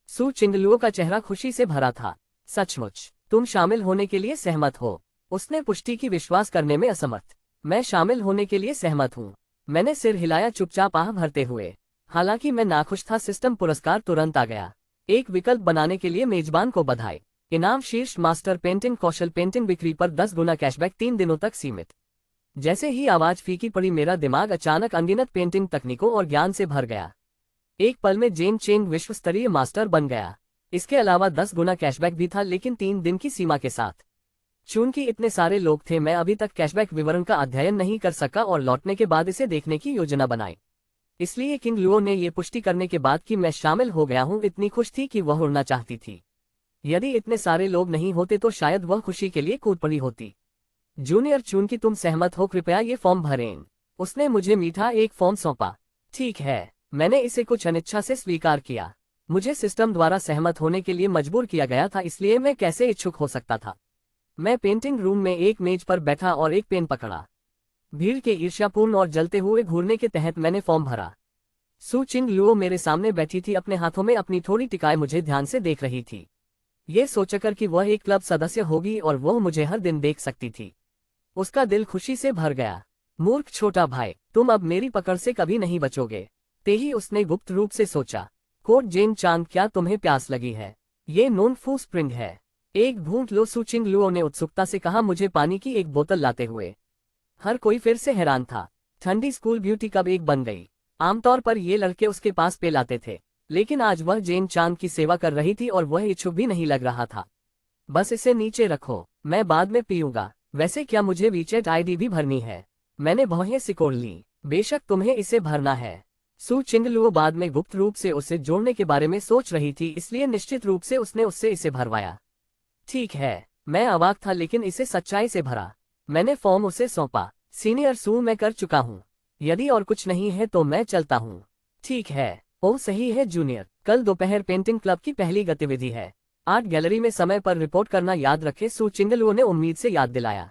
सू चिंगलुओ का चेहरा खुशी से भरा था। सचमुच, तुम शामिल होने के लिए सहमत हो? उसने पुष्टि की, विश्वास करने में असमर्थ। मैं शामिल होने के लिए सहमत हूँ। मैंने सिर हिलाया, चुपचाप आह भरते हुए। हालांकि मैं नाखुश था, सिस्टम पुरस्कार तुरंत आ गया। एक विकल्प बनाने के लिए मेजबान को बधाई। इनाम शीर्ष मास्टर पेंटिंग कौशल, पेंटिंग बिक्री पर 10 गुना कैशबैक, 3 दिनों तक सीमित। जैसे ही आवाज फीकी पड़ी, मेरा दिमाग अचानक अनगिनत पेंटिंग तकनीकों और ज्ञान से भर गया। एक पल में जेन चेंग विश्व स्तरीय मास्टर बन गया। इसके अलावा 10 गुना कैशबैक भी था, लेकिन 3 दिन की सीमा के साथ। चूंकि इतने सारे लोग थे, मैं अभी तक कैशबैक विवरण का अध्ययन नहीं कर सका और लौटने के बाद इसे देखने की योजना बनाई। इसलिए किंग लुओ ने ये पुष्टि करने के बाद कि मैं शामिल हो गया हूँ, इतनी खुश थी कि वह उड़ना चाहती थी। यदि इतने सारे लोग नहीं होते तो शायद वह खुशी के लिए कूद पड़ी होती। जूनियर चून की तुम सहमत हो, कृपया ये फॉर्म भरें। उसने मुझे मीठा एक फॉर्म सौंपा। ठीक है, मैंने इसे कुछ अनिच्छा से स्वीकार किया। मुझे सिस्टम द्वारा सहमत होने के लिए मजबूर किया गया था, इसलिए मैं कैसे इच्छुक हो सकता था। मैं पेंटिंग रूम में एक मेज पर बैठा और एक पेन पकड़ा। भीड़ के ईर्ष्यापूर्ण और जलते हुए घूरने के तहत मैंने फॉर्म भरा। सू चिंग लुओ मेरे सामने बैठी थी, अपने हाथों में अपनी थोड़ी टिकाए मुझे ध्यान से देख रही थी। ये सोचकर कि वह एक क्लब सदस्य होगी और वह मुझे हर दिन देख सकती थी, उसका दिल खुशी से भर गया। मूर्ख छोटा भाई, तुम अब मेरी पकड़ से कभी नहीं बचोगे। तेही उसने गुप्त रूप से सोचा। कोट जेन चांद, क्या तुम्हें प्यास लगी है? ये नोन फू स्प्रिंग है। एक घूंट लो, सू चिंग लुओ ने उत्सुकता से कहा, मुझे पानी की एक बोतल लाते हुए। हर कोई फिर से हैरान था। ठंडी स्कूल ब्यूटी कब एक बन गई। आमतौर पर ये लड़के उसके पास पे लाते थे, लेकिन आज वह जेन चांद की सेवा कर रही थी और वह इच्छुक भी नहीं लग रहा था। बस इसे नीचे रखो, मैं बाद में पीऊंगा। वैसे क्या मुझे वीचेट आईडी भी भरनी है? मैंने भौहें सिकोड़ ली। बेशक तुम्हें इसे भरना है। सू चिंगलुओ बाद में गुप्त रूप से उसे जोड़ने के बारे में सोच रही थी, इसलिए निश्चित रूप से उसने उससे इसे भरवाया। ठीक है, मैं अवाक था, लेकिन इसे सच्चाई से भरा। मैंने फॉर्म उसे सौंपा। सीनियर सू, मैं कर चुका हूँ। यदि और कुछ नहीं है तो मैं चलता हूँ। ठीक है। ओह सही है जूनियर, कल दोपहर पेंटिंग क्लब की पहली गतिविधि है। आर्ट गैलरी में समय पर रिपोर्ट करना याद रखे, सू चिंगलुओ ने उम्मीद से याद दिलाया।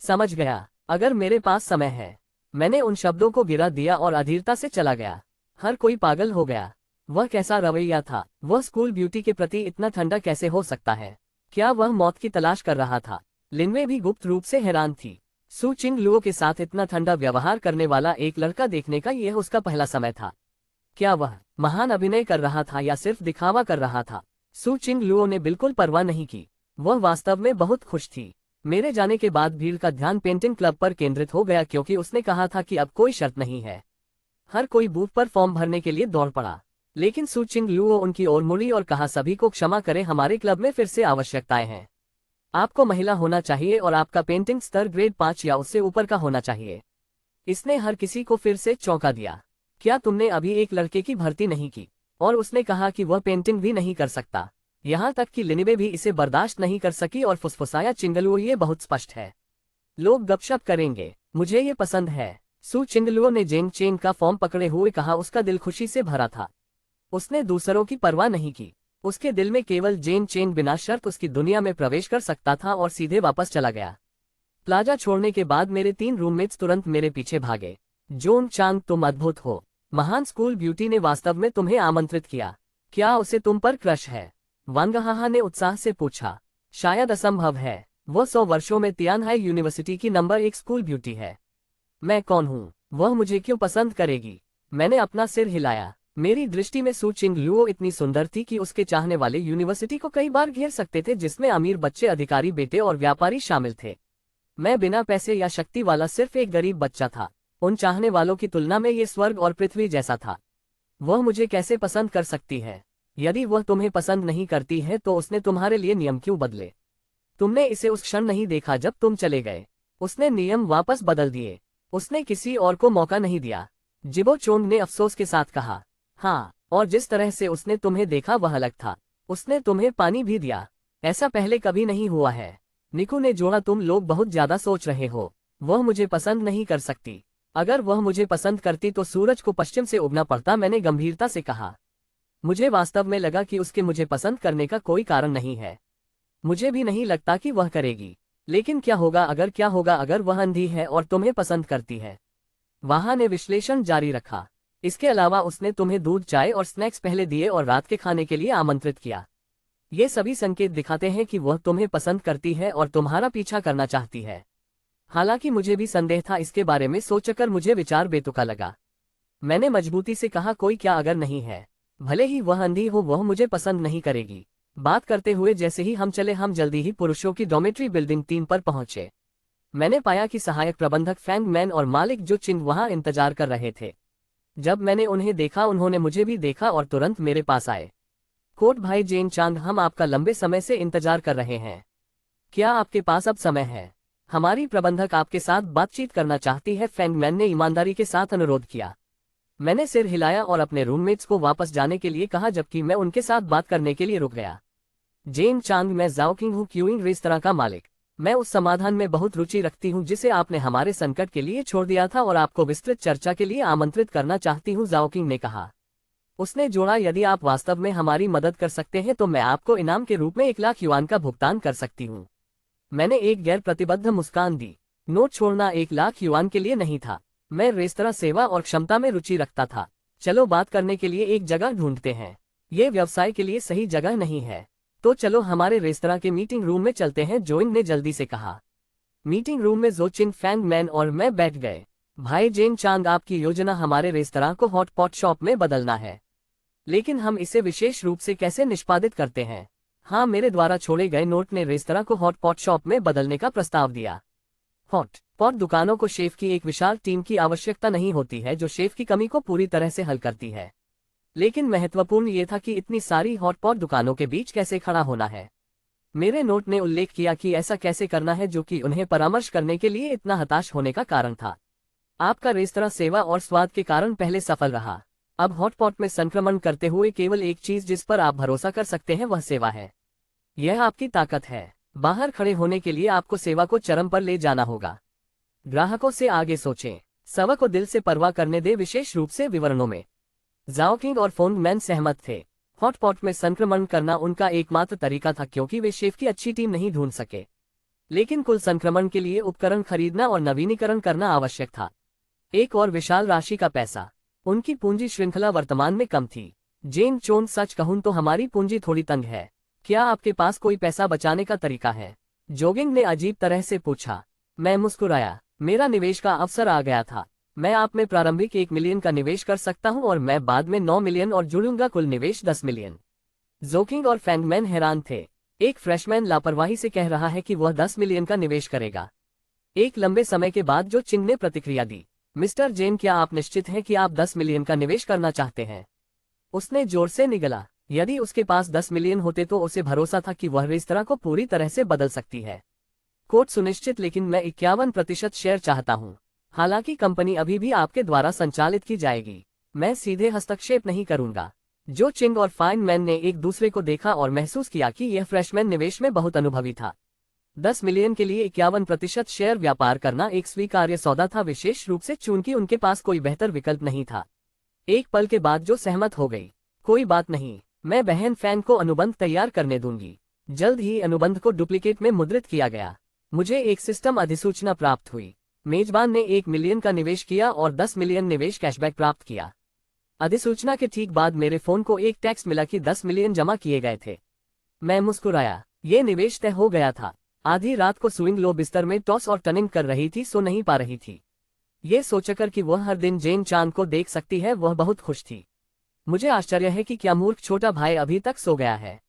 समझ गया, अगर मेरे पास समय है। मैंने उन शब्दों को गिरा दिया और अधीरता से चला गया। हर कोई पागल हो गया। वह कैसा रवैया था? वह स्कूल ब्यूटी के प्रति इतना ठंडा कैसे हो सकता है? क्या वह मौत की तलाश कर रहा था? लिनवे भी गुप्त रूप से हैरान थी। सू चिंग लुओ के साथ इतना ठंडा व्यवहार करने वाला एक लड़का देखने का यह उसका पहला समय था। क्या वह महान अभिनय कर रहा था या सिर्फ दिखावा कर रहा था? सू चिंग लुओ ने बिल्कुल परवाह नहीं की। वह वास्तव में बहुत खुश थी। मेरे जाने के बाद भीड़ का ध्यान पेंटिंग क्लब पर केंद्रित हो गया, क्योंकि उसने कहा था कि अब कोई शर्त नहीं है। हर कोई बूथ पर फॉर्म भरने के लिए दौड़ पड़ा। लेकिन सू चिंग लुओ उनकी ओर मुड़ी और कहा, सभी को क्षमा करें, हमारे क्लब में फिर से आवश्यकताएं हैं। आपको महिला होना चाहिए और आपका पेंटिंग स्तर ग्रेड 5 या उससे ऊपर का होना चाहिए। इसने हर किसी को फिर से चौंका दिया। क्या तुमने अभी एक लड़के की भर्ती नहीं की? और उसने कहा कि वह पेंटिंग भी नहीं कर सकता। यहाँ तक कि लिनिबे भी इसे बर्दाश्त नहीं कर सकी और फुसफुसाया, चिंगलुओ ये बहुत स्पष्ट है। लोग गपशप करेंगे, मुझे ये पसंद है। सू चिंगलुओ ने जेंग चेन का फॉर्म पकड़े हुए कहा, उसका दिल खुशी से भरा था। उसने दूसरों की परवाह नहीं की। उसके दिल में केवल जेन चेन बिना शर्त उसकी दुनिया में प्रवेश कर सकता था और सीधे वापस चला गया। प्लाजा छोड़ने के बाद मेरे 3 रूममेट्स तुरंत मेरे पीछे भागे। जोन चांग, तुम अद्भुत हो। महान स्कूल ब्यूटी ने वास्तव में तुम्हें आमंत्रित किया। क्या उसे तुम पर क्रश है? वांगहाहा ने उत्साह से पूछा। शायद असंभव है। वह 100 वर्षों में तियानहाई यूनिवर्सिटी की नंबर 1 स्कूल ब्यूटी है। मैं कौन हूँ? वह मुझे क्यों पसंद करेगी? मैंने अपना सिर हिलाया। मेरी दृष्टि में सू चिंग लुओ इतनी सुंदर थी कि उसके चाहने वाले यूनिवर्सिटी को कई बार घेर सकते थे, जिसमें अमीर बच्चे, अधिकारी बेटे और व्यापारी शामिल थे। मैं बिना पैसे या शक्ति वाला सिर्फ एक गरीब बच्चा था। उन चाहने वालों की तुलना में ये स्वर्ग और पृथ्वी जैसा था। वह मुझे कैसे पसंद कर सकती है? यदि वह तुम्हें पसंद नहीं करती है तो उसने तुम्हारे लिए नियम क्यों बदले? तुमने इसे उस क्षण नहीं देखा जब तुम चले गए। उसने नियम वापस बदल दिए। उसने किसी और को मौका नहीं दिया। जिबो चोंग ने अफसोस के साथ कहा। हाँ, और जिस तरह से उसने तुम्हें देखा वह अलग था। उसने तुम्हें पानी भी दिया। ऐसा पहले कभी नहीं हुआ है। निकू ने जोड़ा, तुम लोग बहुत ज्यादा सोच रहे हो। वह मुझे पसंद नहीं कर सकती। अगर वह मुझे पसंद करती तो सूरज को पश्चिम से उगना पड़ता, मैंने गंभीरता से कहा। मुझे वास्तव में लगा कि उसके मुझे पसंद करने का कोई कारण नहीं है। मुझे भी नहीं लगता कि वह करेगी। लेकिन क्या होगा अगर वह अंधी है और तुम्हें पसंद करती है? वहां ने विश्लेषण जारी रखा। इसके अलावा उसने तुम्हें दूध, चाय और स्नैक्स पहले दिए और रात के खाने के लिए आमंत्रित किया। ये सभी संकेत दिखाते हैं कि वह तुम्हें पसंद करती है और तुम्हारा पीछा करना चाहती है। हालांकि मुझे भी संदेह था, इसके बारे में सोचकर मुझे विचार बेतुका लगा। मैंने मजबूती से कहा, कोई क्या अगर नहीं है? भले ही वह अंधी हो, वह मुझे पसंद नहीं करेगी। बात करते हुए जैसे ही हम चले, हम जल्दी ही पुरुषों की डॉर्मेट्री बिल्डिंग 3 पर पहुंचे। मैंने पाया कि सहायक प्रबंधक फैंग मैन और मालिक जो चिंग वहां इंतजार कर रहे थे। जब मैंने उन्हें देखा, उन्होंने मुझे भी देखा और तुरंत मेरे पास आए। कोर्ट भाई जेन चांद, हम आपका लंबे समय से इंतजार कर रहे हैं। क्या आपके पास अब समय है? हमारी प्रबंधक आपके साथ बातचीत करना चाहती है, फैंग मैन ने ईमानदारी के साथ अनुरोध किया। मैंने सिर हिलाया और अपने रूममेट्स को वापस जाने के लिए कहा, जबकि मैं उनके साथ बात करने के लिए रुक गया। जेन चांद, मैं जाओकिंग हूँ, क्यूइंग रेस्तरां का मालिक। मैं उस समाधान में बहुत रुचि रखती हूँ जिसे आपने हमारे संकट के लिए छोड़ दिया था और आपको विस्तृत चर्चा के लिए आमंत्रित करना चाहती हूँ, जाओकिंग ने कहा। उसने जोड़ा, यदि आप वास्तव में हमारी मदद कर सकते हैं तो मैं आपको इनाम के रूप में 1,00,000 युआन का भुगतान कर सकती हूँ। मैंने एक गैर प्रतिबद्ध मुस्कान दी। नोट छोड़ना 1,00,000 युआन के लिए नहीं था। मैं रेस्तरां सेवा और क्षमता में रुचि रखता था। चलो बात करने के लिए एक जगह ढूंढते हैं। ये व्यवसाय के लिए सही जगह नहीं है। तो चलो हमारे रेस्तरां के मीटिंग रूम में चलते हैं, जोइंग ने जल्दी से कहा। मीटिंग रूम में जोचिन, फैंग मैन और मैं बैठ गए। भाई जेन चांद, आपकी योजना हमारे रेस्तरां को हॉट पॉट शॉप में बदलना है, लेकिन हम इसे विशेष रूप से कैसे निष्पादित करते हैं? हाँ, मेरे द्वारा छोड़े गए नोट ने रेस्तरां को हॉट पॉट शॉप में बदलने का प्रस्ताव दिया। हॉट पॉट दुकानों को शेफ की एक विशाल टीम की आवश्यकता नहीं होती है जो शेफ की कमी को पूरी तरह से हल करती है। लेकिन महत्वपूर्ण ये था कि इतनी सारी हॉट पॉट दुकानों के बीच कैसे खड़ा होना है। मेरे नोट ने उल्लेख किया कि ऐसा कैसे करना है, जो कि उन्हें परामर्श करने के लिए इतना हताश होने का कारण था। आपका रेस्तरां सेवा और स्वाद के कारण पहले सफल रहा। अब हॉटपॉट में संक्रमण करते हुए केवल एक चीज जिस पर आप भरोसा कर सकते हैं वह सेवा है। यह आपकी ताकत है। बाहर खड़े होने के लिए आपको सेवा को चरम पर ले जाना होगा। ग्राहकों से आगे सोचें, सेवा को दिल से परवाह करने दे, विशेष रूप से विवरणों में। जाओकिंग और फोंग मैन सहमत थे। हॉटपॉट में संक्रमण करना उनका एकमात्र तरीका था, क्योंकि वे शेफ की अच्छी टीम नहीं ढूंढ सके। लेकिन कुल संक्रमण के लिए उपकरण खरीदना और नवीनीकरण करना आवश्यक था। एक और विशाल राशि का पैसा। उनकी पूंजी श्रृंखला वर्तमान में कम थी। जेन चोन, सच कहूं तो हमारी पूंजी थोड़ी तंग है। क्या आपके पास कोई पैसा बचाने का तरीका है? जोगिंग ने अजीब तरह से पूछा। मैं मुस्कुराया। मेरा निवेश का अवसर आ गया था। मैं आप में प्रारंभिक 1 मिलियन का निवेश कर सकता हूं और मैं बाद में 9 मिलियन और जुड़ूंगा, कुल निवेश 10 मिलियन। जोकिंग और फैंगमैन हैरान थे। एक फ्रेशमैन लापरवाही से कह रहा है कि वह 10 मिलियन का निवेश करेगा। एक लंबे समय के बाद जो चिंग ने प्रतिक्रिया दी। मिस्टर जेन, क्या आप निश्चित हैं कि आप 10 मिलियन का निवेश करना चाहते हैं? उसने जोर से निगला। यदि उसके पास 10 मिलियन होते तो उसे भरोसा था कि वह रेस्तरां को पूरी तरह से बदल सकती है। कोट सुनिश्चित, लेकिन मैं 51% शेयर चाहता हूं। हालांकि कंपनी अभी भी आपके द्वारा संचालित की जाएगी। मैं सीधे हस्तक्षेप नहीं करूंगा। जो चिंग और फाइन मैन ने एक दूसरे को देखा और महसूस किया कि यह फ्रेशमैन निवेश में बहुत अनुभवी था। 10 मिलियन के लिए 51% शेयर व्यापार करना एक स्वीकार्य सौदा था, विशेष रूप से चूंकि उनके पास कोई बेहतर विकल्प नहीं था। एक पल के बाद जो सहमत हो गई। कोई बात नहीं, मैं बहन फैंग को अनुबंध तैयार करने दूंगी। जल्द ही अनुबंध को डुप्लीकेट में मुद्रित किया गया। मुझे एक सिस्टम अधिसूचना प्राप्त हुई। मेजबान ने 1 मिलियन का निवेश किया और 10 मिलियन निवेश कैशबैक प्राप्त किया। अधिसूचना के ठीक बाद मेरे फोन को एक टेक्स्ट मिला कि 10 मिलियन जमा किए गए थे। मैं मुस्कुराया। ये निवेश तय हो गया था। आधी रात को स्विंग लो बिस्तर में टॉस और टर्निंग कर रही थी, सो नहीं पा रही थी। ये सोचकर कि वह हर दिन जेन चांद को देख सकती है, वह बहुत खुश थी। मुझे आश्चर्य है कि क्या मूर्ख छोटा भाई अभी तक सो गया है।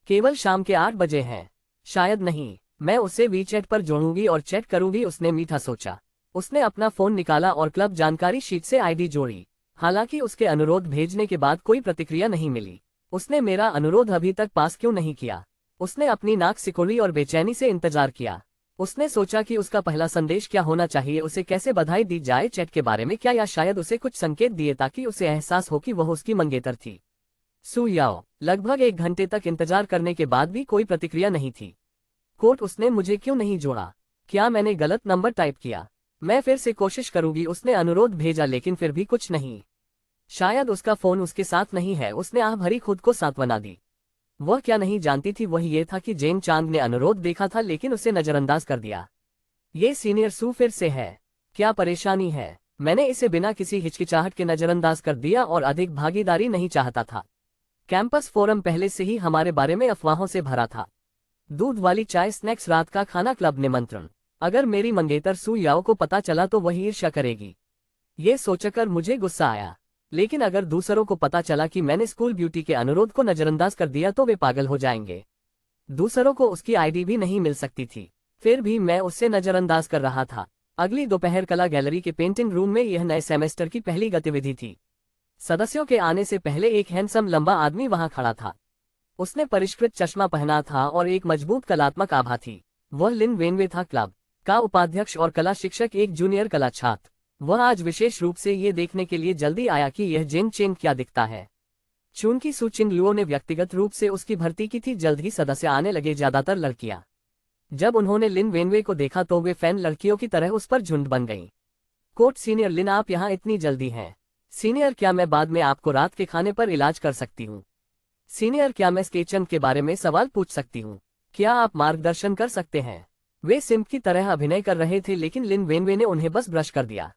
केवल शाम के 8 बजे हैं। शायद नहीं। मैं उसे वीचैट पर जोड़ूंगी और चैट करूंगी, उसने मीठा सोचा। उसने अपना फोन निकाला और क्लब जानकारी शीट से आईडी जोड़ी। हालांकि उसके अनुरोध भेजने के बाद कोई प्रतिक्रिया नहीं मिली। उसने मेरा अनुरोध अभी तक पास क्यों नहीं किया? उसने अपनी नाक सिकोड़ी और बेचैनी से इंतजार किया। उसने सोचा कि उसका पहला संदेश क्या होना चाहिए, उसे कैसे बधाई दी जाए, चैट के बारे में क्या, या शायद उसे कुछ संकेत दिए ताकि उसे एहसास हो कि वह उसकी मंगेतर थी। सु याओ। लगभग 1 घंटे तक इंतजार करने के बाद भी कोई प्रतिक्रिया नहीं थी। कोट, उसने मुझे क्यों नहीं जोड़ा? क्या मैंने गलत नंबर टाइप किया? मैं फिर से कोशिश करूंगी। उसने अनुरोध भेजा, लेकिन फिर भी कुछ नहीं। शायद उसका फोन उसके साथ नहीं है। उसने आह भरी खुद को सांत्वना दी। वह क्या नहीं जानती थी, वह ये था कि जेन चांद ने अनुरोध देखा था लेकिन उसे नजरअंदाज कर दिया। ये सीनियर सू फिर से है। क्या परेशानी है? मैंने इसे बिना किसी हिचकिचाहट के नजरअंदाज कर दिया और अधिक भागीदारी नहीं चाहता था। कैंपस फोरम पहले से ही हमारे बारे में अफवाहों से भरा था। दूध वाली चाय, स्नैक्स, रात का खाना, क्लब निमंत्रण। अगर मेरी मंगेतर सू याओ को पता चला तो वही ईर्ष्या करेगी। ये सोचकर मुझे गुस्सा आया। लेकिन अगर दूसरों को पता चला कि मैंने स्कूल ब्यूटी के अनुरोध को नजरअंदाज कर दिया तो वे पागल हो जाएंगे। दूसरों को उसकी आईडी भी नहीं मिल सकती थी, फिर भी मैं उससे नजरअंदाज कर रहा था। अगली दोपहर कला गैलरी के पेंटिंग रूम में यह नए सेमेस्टर की पहली गतिविधि थी। सदस्यों के आने से पहले एक हैंडसम लंबा आदमी वहां खड़ा था। उसने परिष्कृत चश्मा पहना था और एक मजबूत कलात्मक आभा थी। वह लिन वेनवे था, क्लब का उपाध्यक्ष और कला शिक्षक, एक जूनियर कला छात्र। वह आज विशेष रूप से ये देखने के लिए जल्दी आया कि यह जेन चेंग क्या दिखता है। चूंकि सू चिंग लुओ ने व्यक्तिगत रूप से उसकी भर्ती की थी, जल्द ही सदस्य आने लगे, ज्यादातर लड़कियां। जब उन्होंने लिन वेनवे को देखा तो वे फैन लड़कियों की तरह उस पर झुंड बन गईं। कोट, सीनियर लिन, आप यहाँ इतनी जल्दी हैं? सीनियर, क्या मैं बाद में आपको रात के खाने पर इलाज कर सकती हूँ? सीनियर, क्या मैं स्केचन के बारे में सवाल पूछ सकती हूँ? क्या आप मार्गदर्शन कर सकते हैं? वे सिम्प की तरह अभिनय कर रहे थे, लेकिन लिन वेनवे ने उन्हें बस ब्रश कर दिया।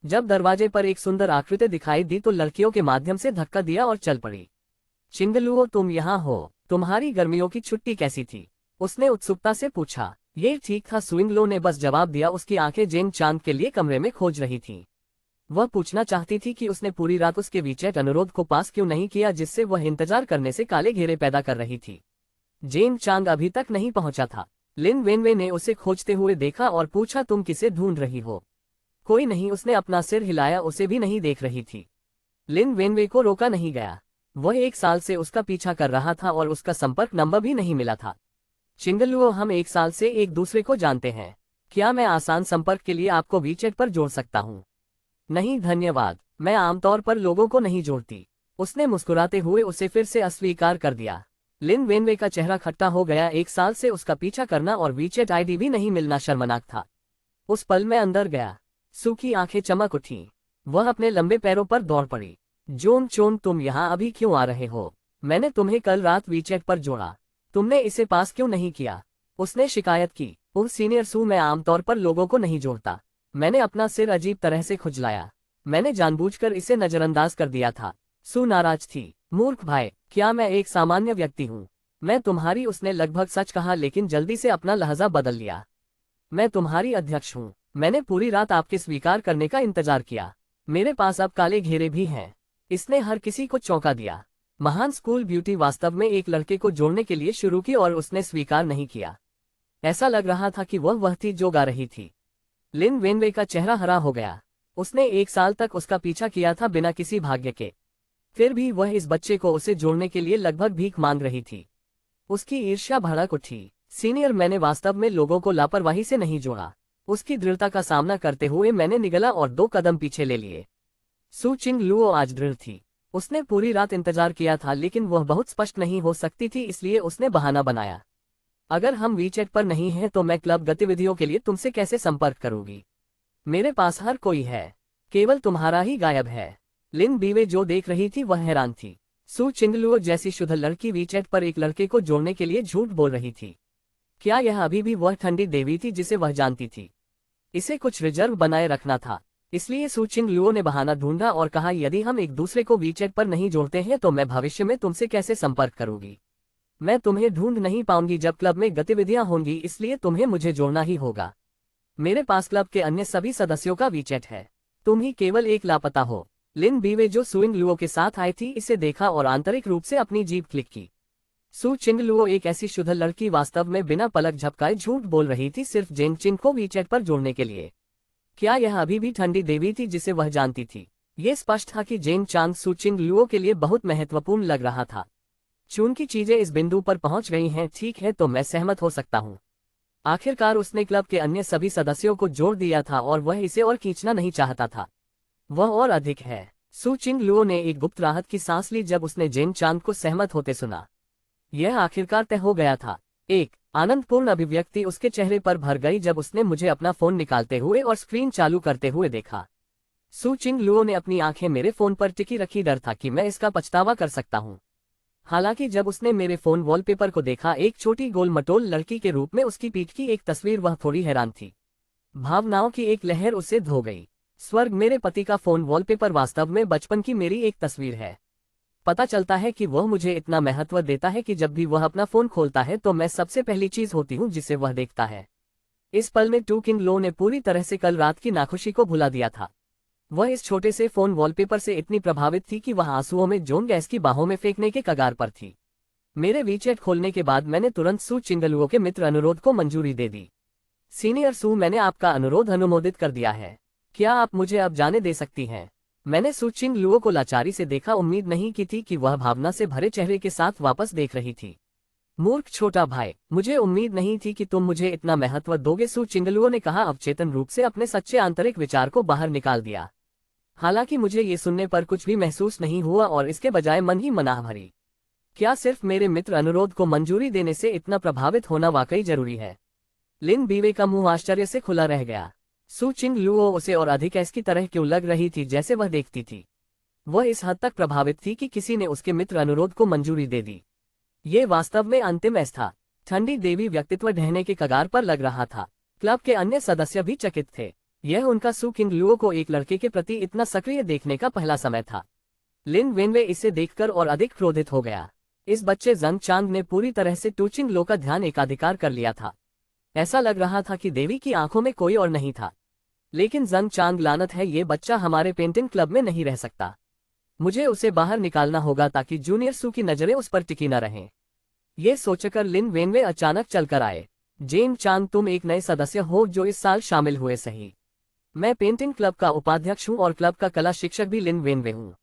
जब दरवाजे पर एक सुंदर आकृति दिखाई दी तो लड़कियों के माध्यम से धक्का दिया और चल पड़ी। चिंगलुओ, तुम यहाँ हो? तुम्हारी गर्मियों की छुट्टी कैसी थी? उसने उत्सुकता से पूछा। ये ठीक था, सुइंगलो ने बस जवाब दिया। उसकी आंखें जेन चांग के लिए कमरे में खोज रही थीं। वह पूछना चाहती थी कि उसने पूरी रात उसके वीचैट अनुरोध को पास क्यों नहीं किया, जिससे वह इंतजार करने से काले घेरे पैदा कर रही थी। जेन चांग अभी तक नहीं पहुंचा था। लिन वेनवे ने उसे खोजते हुए देखा और पूछा, तुम किसे ढूंढ रही हो? कोई नहीं, उसने अपना सिर हिलाया। उसे भी नहीं देख रही थी। लिन वेनवे को रोका नहीं गया। वह 1 साल से उसका पीछा कर रहा था और उसका संपर्क नंबर भी नहीं मिला था। चिंगलुओ, हम 1 साल से एक दूसरे को जानते हैं। क्या मैं आसान संपर्क के लिए आपको वीचैट पर जोड़ सकता हूँ? नहीं धन्यवाद, मैं आमतौर पर लोगों को नहीं जोड़ती। उसने मुस्कुराते हुए उसे फिर से अस्वीकार कर दिया। लिन वेनवे का चेहरा खट्टा हो गया। 1 साल से उसका पीछा करना और वीचैट आईडी भी नहीं मिलना शर्मनाक था। उस पल में अंदर गया। सू की आंखें चमक उठीं। वह अपने लंबे पैरों पर दौड़ पड़ी। जोन चोन, तुम यहाँ अभी क्यों आ रहे हो? मैंने तुम्हें कल रात वीचैट पर जोड़ा, तुमने इसे पास क्यों नहीं किया? उसने शिकायत की। ओह सीनियर सू, मैं आमतौर पर लोगों को नहीं जोड़ता। मैंने अपना सिर अजीब तरह से खुजलाया। मैंने जानबूझकर इसे नजरअंदाज कर दिया था। सू नाराज थी। मूर्ख भाई, क्या मैं एक सामान्य व्यक्ति हूँ? मैं तुम्हारी, उसने लगभग सच कहा लेकिन जल्दी से अपना लहजा बदल लिया। मैं तुम्हारी अध्यक्ष हूँ। मैंने पूरी रात आपके स्वीकार करने का इंतजार किया। मेरे पास अब काले घेरे भी हैं। इसने हर किसी को चौंका दिया। महान स्कूल ब्यूटी वास्तव में एक लड़के को जोड़ने के लिए शुरू की और उसने स्वीकार नहीं किया। ऐसा लग रहा था कि वह थी जो गा रही थी। लिन वेनवे का चेहरा हरा हो गया। उसने 1 साल तक उसका पीछा किया था बिना किसी भाग्य के। फिर भी वह इस बच्चे को उसे जोड़ने के लिए लगभग भीख मांग रही थी। उसकी ईर्ष्या भड़क उठी। सीनियर, मैंने वास्तव में लोगों को लापरवाही से नहीं जोड़ा। उसकी दृढ़ता का सामना करते हुए मैंने निगला और 2 कदम पीछे ले लिए। सू चिंग लुओ आज दृढ़ थी। उसने पूरी रात इंतजार किया था लेकिन वह बहुत स्पष्ट नहीं हो सकती थी, इसलिए उसने बहाना बनाया। अगर हम वीचैट पर नहीं हैं तो मैं क्लब गतिविधियों के लिए तुमसे कैसे संपर्क करूंगी? मेरे पास हर कोई है, केवल तुम्हारा ही गायब है। लिन बीवे जो देख रही थी वह हैरान थी। सू चिंगलुओ जैसी शुद्ध लड़की वीचैट पर एक लड़के को जोड़ने के लिए झूठ बोल रही थी। क्या यह अभी भी वह ठंडी देवी थी जिसे वह जानती थी? इसे कुछ रिजर्व बनाए रखना था। इसलिए सू चिंगलुओ ने बहाना ढूंढा और कहा, यदि हम एक दूसरे को वीचैट पर नहीं जोड़ते हैं तो मैं भविष्य में तुमसे कैसे संपर्क करूंगी? मैं तुम्हें ढूंढ नहीं पाऊंगी जब क्लब में गतिविधियां होंगी, इसलिए तुम्हें मुझे जोड़ना ही होगा। मेरे पास क्लब के अन्य सभी सदस्यों का वीचैट है। तुम ही केवल एक लापता हो। लिन बीवे जो सुइंगलुओ के साथ आई थी इसे देखा और आंतरिक रूप से अपनी जीभ क्लिक की। सू चिंगलुओ एक ऐसी शुद्ध लड़की वास्तव में बिना पलक झपकाए झूठ बोल रही थी सिर्फ जेन चिन को वीचैट पर जोड़ने के लिए। क्या यह अभी भी ठंडी देवी थी जिसे वह जानती थी? ये स्पष्ट था कि जेन चांग सू चिंगलुओ के लिए बहुत महत्वपूर्ण लग रहा था। चूंकि चीजें इस बिंदु पर पहुंच गई हैं, ठीक है तो मैं सहमत हो सकता हूं। आखिरकार उसने क्लब के अन्य सभी सदस्यों को जोड़ दिया था और वह इसे और खींचना नहीं चाहता था। वह और अधिक है। सू चिंगलुओ ने एक गुप्त राहत की सांस ली जब उसने जेन चांग को सहमत होते सुना। यह आखिरकार तय हो गया था। एक आनंदपूर्ण अभिव्यक्ति उसके चेहरे पर भर गई जब उसने मुझे अपना फोन निकालते हुए और स्क्रीन चालू करते हुए देखा। सू चिंगलुओ ने अपनी आंखें मेरे फोन पर टिकी रखी, डर था कि मैं इसका पछतावा कर सकता हूं। हालांकि जब उसने मेरे फोन वॉलपेपर को देखा, एक छोटी गोल मटोल लड़की के रूप में उसकी पीठ की एक तस्वीर, वह थोड़ी हैरान थी। भावनाओं की एक लहर उसे धो गई। स्वर्ग मेरे पति का फोन वॉलपेपर वास्तव में बचपन की मेरी एक तस्वीर है। पता चलता है कि वह मुझे इतना महत्व देता है कि जब भी वह अपना फोन खोलता है तो मैं सबसे पहली चीज होती हूँ जिसे वह देखता है। इस पल में टू किंग लो ने पूरी तरह से कल रात की नाखुशी को भुला दिया था। वह इस छोटे से फोन वॉलपेपर से इतनी प्रभावित थी कि वह आंसुओं में जॉन गैस की बाहों में फेंकने के कगार पर थी। मेरे वीचैट खोलने के बाद मैंने तुरंत सू चिंगलुओ के मित्र अनुरोध को मंजूरी दे दी। सीनियर सू, मैंने आपका अनुरोध अनुमोदित कर दिया है। क्या आप मुझे अब जाने दे सकती हैं? मैंने सू चिंगलुओ को लाचारी से देखा। उम्मीद नहीं की थी कि वह भावना से भरे चेहरे के साथ वापस देख रही थी। मूर्ख छोटा भाई, मुझे उम्मीद नहीं थी कि तुम मुझे इतना महत्व दोगे, सू चिंगलुओ ने कहा, अवचेतन रूप से अपने सच्चे आंतरिक विचार को बाहर निकाल दिया। हालांकि मुझे ये सुनने पर कुछ भी महसूस नहीं हुआ और इसके बजाय मन ही मनाह भरी। क्या सिर्फ मेरे मित्र अनुरोध को मंजूरी देने से इतना प्रभावित होना वाकई जरूरी है? लिन बीवे का मुंह आश्चर्य से खुला रह गया। सू चिंगलुओ उसे और अधिक ऐसी तरह क्यों लग रही थी जैसे वह देखती थी। वह इस हद तक प्रभावित थी कि किसी ने उसके मित्र अनुरोध को मंजूरी दे दी। ये वास्तव में अंतिम ऐसा था। ठंडी देवी व्यक्तित्व ढहने के कगार पर लग रहा था। क्लब के अन्य सदस्य भी चकित थे। यह उनका सू चिंगलुओ को एक लड़के के प्रति इतना सक्रिय देखने का पहला समय था। लिन वेनवे इसे देखकर और अधिक क्रोधित हो गया। इस बच्चे जंग चांग ने पूरी तरह से टू चिंगलुओ का ध्यान एकाधिकार कर लिया था। ऐसा लग रहा था कि देवी की आंखों में कोई और नहीं था। लेकिन जंग चांग, लानत है, ये बच्चा हमारे पेंटिंग क्लब में नहीं रह सकता। मुझे उसे बाहर निकालना होगा ताकि जूनियर सू की नजरें उस पर टिकी न रहें। ये सोचकर लिन वेनवे अचानक चलकर आए। जेन चांग, तुम एक नए सदस्य हो जो इस साल शामिल हुए, सही? मैं पेंटिंग क्लब का उपाध्यक्ष हूँ और क्लब का कला शिक्षक भी लिन वेनवे हूँ।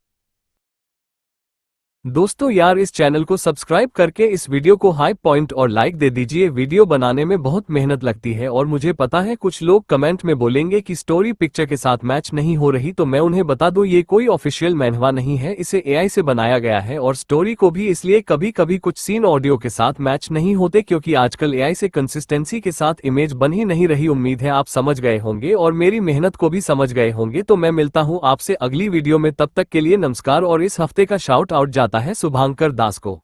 दोस्तों यार, इस चैनल को सब्सक्राइब करके इस वीडियो को हाई पॉइंट और लाइक दे दीजिए। वीडियो बनाने में बहुत मेहनत लगती है और मुझे पता है कुछ लोग कमेंट में बोलेंगे कि स्टोरी पिक्चर के साथ मैच नहीं हो रही, तो मैं उन्हें बता दूं ये कोई ऑफिशियल मैनहवा नहीं है, इसे एआई से बनाया गया है। और स्टोरी को भी इसलिए कभी कभी कुछ सीन ऑडियो के साथ मैच नहीं होते क्योंकि आजकल एआई से कंसिस्टेंसी के साथ इमेज बन ही नहीं रही। उम्मीद है आप समझ गए होंगे और मेरी मेहनत को भी समझ गए होंगे। तो मैं मिलता हूँ आपसे अगली वीडियो में, तब तक के लिए नमस्कार। और इस हफ्ते का शाउट आउट जाता है शुभांकर दास को।